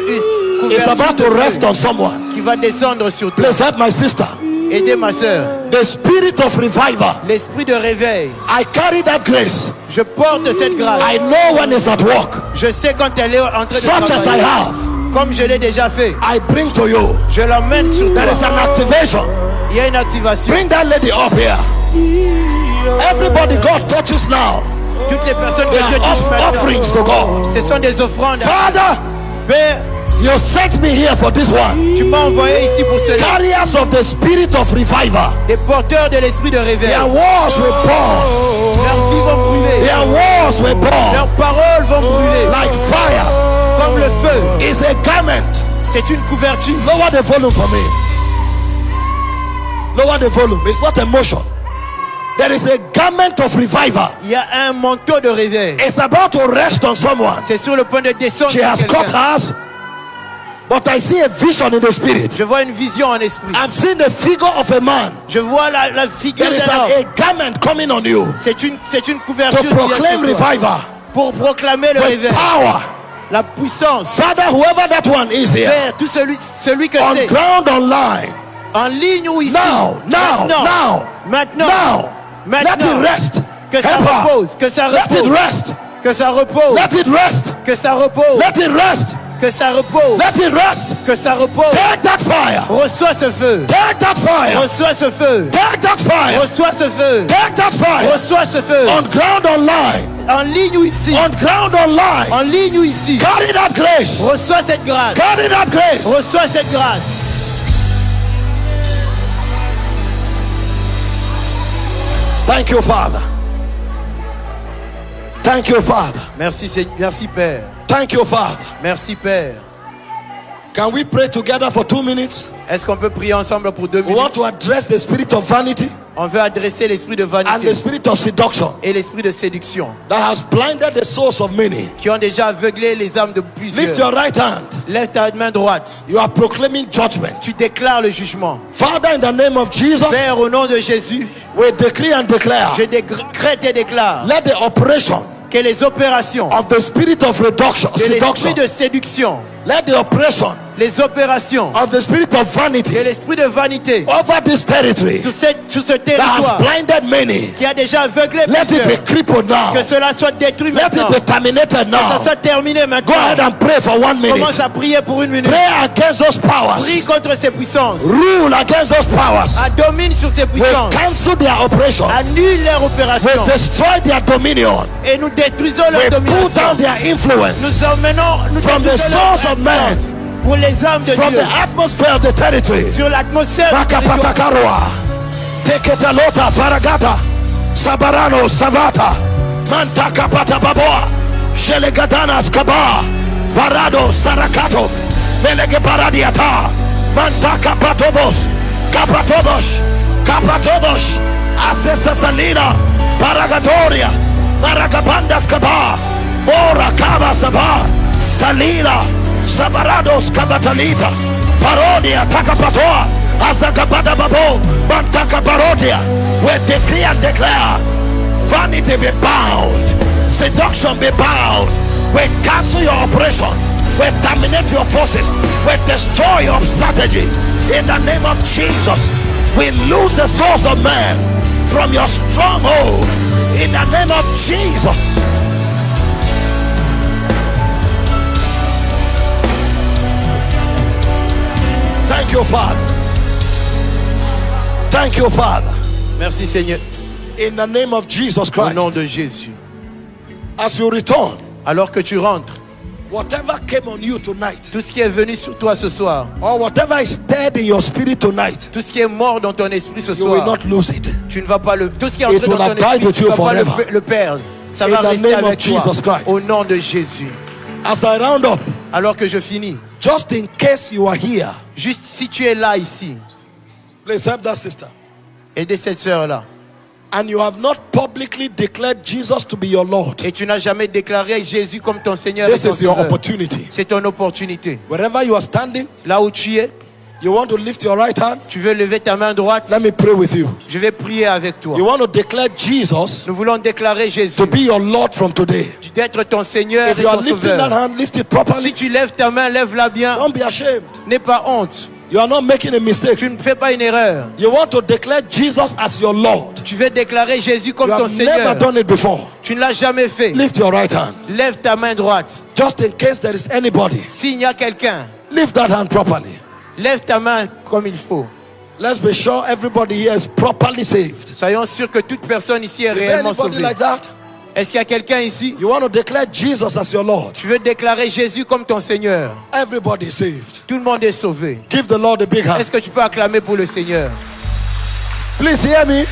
S3: It's
S2: couverture
S3: about
S2: de
S3: to
S2: feu
S3: rest on someone.
S2: qui va descendre sur toi.
S3: Please help my sister.
S2: Aidez ma soeur.
S3: The spirit of revival.
S2: L'esprit de réveil.
S3: I carry that grace.
S2: Je porte cette grâce.
S3: I know when it's at work.
S2: Je sais quand elle est en train de
S3: Such as I
S2: travailler.
S3: have.
S2: Comme je l'ai déjà fait.
S3: I bring to you.
S2: Je l'emmène sur
S3: There is
S2: toi.
S3: an activation.
S2: Il y a une activation.
S3: Bring that lady up here. Everybody God touches now.
S2: Toutes les personnes
S3: They
S2: que Dieu
S3: are
S2: touche maintenant,
S3: offerings to God.
S2: ce sont des offrandes.
S3: Father,
S2: Père,
S3: you sent me here for this one.
S2: tu m'as envoyé ici pour cela.
S3: Carriers of the spirit of revival.
S2: Des porteurs de l'esprit de réveil.
S3: Their walls will burn.
S2: Leurs vies vont brûler.
S3: Their walls will burn
S2: Leurs paroles vont brûler.
S3: like fire.
S2: Comme le feu.
S3: It's a garment.
S2: C'est une couverture.
S3: Lower the volume for me. Lower the volume. It's not emotion. There is a garment of revival.
S2: Il y a un manteau de réveil.
S3: It's about to rest on someone.
S2: C'est sur le point de descendre
S3: She
S2: sur
S3: has cut
S2: quelqu'un.
S3: hers, but I see a vision in the spirit.
S2: Je vois une vision en esprit.
S3: I'm seeing the figure of a man.
S2: Je vois la figure
S3: There is
S2: d'un homme.
S3: a garment coming on you
S2: C'est une couverture
S3: to
S2: qui vient
S3: proclaim
S2: sur toi.
S3: revival
S2: Pour proclamer le
S3: with
S2: réveil.
S3: power.
S2: La puissance.
S3: Father, whoever that one is here,
S2: Père, tout celui que
S3: on
S2: c'est,
S3: ground online,
S2: En ligne ou ici.
S3: Now.
S2: Maintenant.
S3: Let it rest.
S2: Que ça
S3: Help her.
S2: repose. Que ça
S3: Let it
S2: repose.
S3: rest.
S2: Que ça repose.
S3: Let it rest.
S2: Que ça repose.
S3: Let it rest.
S2: Que ça repose.
S3: Let it rest.
S2: Que ça repose.
S3: Take that fire.
S2: Reçois ce feu.
S3: Take that fire.
S2: Reçois ce feu.
S3: Take that fire.
S2: Reçois ce feu.
S3: Take that fire.
S2: Reçois ce feu.
S3: On ground online.
S2: En ligne ou ici.
S3: On ground online.
S2: En ligne ou ici.
S3: Carry that grace.
S2: Reçois cette grâce.
S3: Carry that grace.
S2: Reçois cette grâce.
S3: Thank you, Father. Thank you, Father.
S2: Merci Seigneur. Merci Père.
S3: Thank you, Father.
S2: Merci Père.
S3: Can we pray together for 2 minutes?
S2: Est-ce qu'on peut prier ensemble pour 2
S3: We want
S2: minutes?
S3: to address the spirit of vanity
S2: On veut adresser l'esprit de
S3: and the
S2: vanité
S3: spirit of seduction
S2: et l'esprit de séduction
S3: that has blinded the souls of many.
S2: qui ont déjà aveuglé les âmes de
S3: Lift
S2: plusieurs.
S3: your right hand.
S2: Lève ta main droite.
S3: You are proclaiming judgment.
S2: Tu déclares le jugement.
S3: Father, in the name of Jesus,
S2: Père, au nom de Jésus,
S3: we decree and declare,
S2: je décrète et déclare
S3: let the operation
S2: que les opérations
S3: of the spirit of reduction,
S2: de l'esprit
S3: seduction,
S2: de séduction,
S3: let the operation
S2: les opérations
S3: of the spirit of
S2: de
S3: vanity
S2: l'esprit de vanité
S3: over this territory
S2: sur ce
S3: that has
S2: territoire
S3: blinded many,
S2: qui a déjà aveuglé
S3: let it be
S2: plusieurs,
S3: crippled now.
S2: que cela soit détruit
S3: Let
S2: maintenant,
S3: it be terminated
S2: que
S3: now.
S2: ça soit terminé
S3: Go
S2: maintenant.
S3: ahead and pray for 1 minute.
S2: Commence à prier pour 1 minute.
S3: Pray against those powers.
S2: Prie contre ces puissances.
S3: Rule against those powers.
S2: Domine sur ces
S3: We
S2: puissances.
S3: cancel their operation.
S2: Annule leur
S3: We
S2: opération.
S3: destroy their dominion.
S2: Et nous détruisons
S3: We
S2: leur
S3: pull
S2: domination.
S3: down their influence
S2: Nous emmenons, nous
S3: from the
S2: détruisons leur
S3: souls of men,
S2: influence pour les âmes de
S3: from
S2: Dieu.
S3: the atmosphere of the territory.
S2: Sur l'atmosphère du territoire.
S3: Makapatakarwa, Teketalota, Faragata, Sabarano, Savata, Mantakapata Baboa, Shelegadana, Skaba, Barado, Sarakato, Melege Baradiata, Mantakapatobos, Kapatobos, Asesa Salina, Baragatoria, Baragabanda Skaba, Bora Kaba Saba, Talina, Sabarados Kabatalita, Parodia Takapatoa, Azakabada Babo, Bantaka Barodia. We decree and declare vanity be bound, seduction be bound. We cancel your operation. We terminate your forces. We destroy your strategy. In the name of Jesus, we lose the souls of man from your stronghold. In the name of Jesus. Thank you, Father. Thank you, Father.
S2: Merci Seigneur.
S3: In the name of Jesus
S2: Au nom
S3: Christ.
S2: de Jésus.
S3: As you return,
S2: Alors que tu rentres,
S3: whatever came on you tonight,
S2: tout ce qui est venu sur toi ce soir,
S3: or whatever is dead in your spirit tonight,
S2: tout ce qui est mort dans ton esprit ce
S3: you will
S2: soir,
S3: not lose it.
S2: tu ne vas pas le, tout ce qui est
S3: It
S2: entré
S3: will
S2: dans ton
S3: abide
S2: esprit,
S3: with
S2: tu
S3: you
S2: ne vas pas
S3: forever.
S2: le perdre. Ça
S3: In
S2: va
S3: the
S2: rester
S3: name of
S2: avec toi.
S3: Jesus Christ.
S2: Au nom de Jésus.
S3: As I round up,
S2: Alors que je finis,
S3: just in case you are here,
S2: juste si tu es là ici,
S3: please help that sister.
S2: aidez cette sœur-là,
S3: And you have not publicly declared Jesus to be your Lord.
S2: et tu n'as jamais déclaré Jésus comme ton Seigneur et
S3: This
S2: ton
S3: is your
S2: Sauveur,
S3: opportunity.
S2: c'est ton opportunité.
S3: Wherever you are standing,
S2: Là où tu es,
S3: you want to lift your right hand.
S2: tu veux lever ta main droite,
S3: Let me pray with you.
S2: je vais prier avec toi.
S3: You want to declare Jesus
S2: Nous voulons déclarer Jésus
S3: to be your Lord from today.
S2: d'être ton Seigneur
S3: If
S2: et
S3: you are
S2: ton
S3: lifting that
S2: Sauveur.
S3: hand, lift it
S2: Si
S3: properly.
S2: tu lèves ta main, lève-la bien.
S3: Don't be ashamed.
S2: N'aie pas honte.
S3: You are not making a mistake.
S2: Tu ne fais pas une erreur.
S3: You want to declare Jesus as your Lord.
S2: Tu veux déclarer Jésus comme
S3: You
S2: ton
S3: have never
S2: Seigneur.
S3: done it before.
S2: Tu ne l'as jamais fait.
S3: Lift your right hand.
S2: Lève ta main droite.
S3: Just in case there is anybody,
S2: S'il y a quelqu'un,
S3: lift that hand properly.
S2: lève ta main comme il faut.
S3: Let's be sure everybody here is properly saved.
S2: Soyons sûrs que toute personne ici est
S3: Is there
S2: réellement
S3: anybody
S2: sauvée.
S3: like that?
S2: Est-ce qu'il y a quelqu'un ici?
S3: You want to declare Jesus as your Lord.
S2: Tu veux déclarer Jésus comme ton Seigneur.
S3: Everybody is saved.
S2: Tout le monde est sauvé.
S3: Give the Lord a big hand.
S2: Est-ce que tu peux acclamer pour le Seigneur?
S3: Please hear me.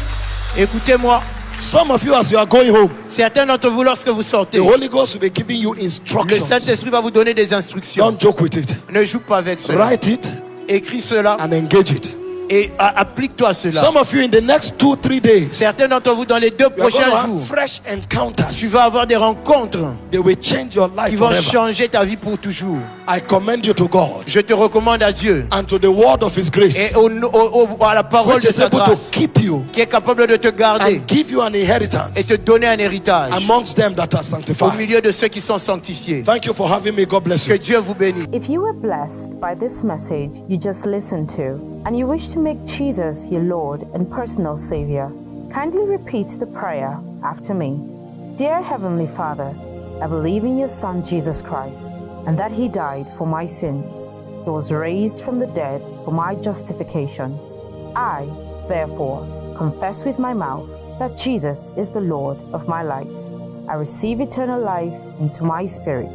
S2: Écoutez-moi.
S3: Some of you, as you are going home,
S2: Certains d'entre vous, lorsque vous sortez,
S3: the Holy Ghost will be giving you
S2: le
S3: instructions.
S2: Saint-Esprit va vous donner des instructions.
S3: Don't joke with it.
S2: Ne joue pas avec cela.
S3: Write it
S2: Écris cela
S3: and engage it.
S2: et applique-toi cela.
S3: Some of you, in the next 2-3 days,
S2: Certains d'entre vous, dans les 2
S3: you are going to
S2: prochains
S3: have
S2: jours,
S3: fresh
S2: tu
S3: encounters.
S2: vas avoir des rencontres
S3: They will change your life
S2: qui vont
S3: forever.
S2: changer ta vie pour toujours.
S1: I commend you to God
S2: Je te recommande à Dieu
S1: and to the word of His grace,
S2: et à la parole
S1: which
S2: de
S1: is
S2: sa
S1: able
S2: grâce,
S1: to keep you
S2: qui est capable de te garder
S1: and give you an
S2: et
S1: inheritance
S2: te donner un héritage
S1: amongst them that are
S2: au
S1: sanctified.
S2: milieu de ceux qui sont sanctifiés.
S1: Thank you for having me. God bless
S2: Que
S1: you.
S2: Dieu vous bénisse.
S4: If you were blessed by this message you just listened to, and you wish to make Jesus your Lord and personal Savior, kindly repeat the prayer after me. Dear Heavenly Father, I believe in your Son Jesus Christ, and that He died for my sins. He was raised from the dead for my justification. I, therefore, confess with my mouth that Jesus is the Lord of my life. I receive eternal life into my spirit.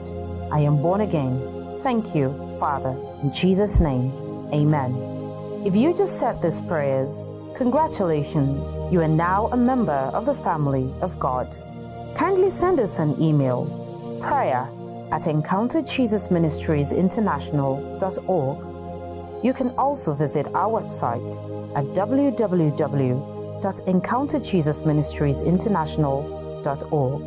S4: I am born again. Thank you, Father, in Jesus' name. Amen. If you just said these prayers, congratulations, you are now a member of the family of God. Kindly send us an email, prayer@encounterjesusministriesinternational.org. You can also visit our website at www.encounterjesusministriesinternational.org.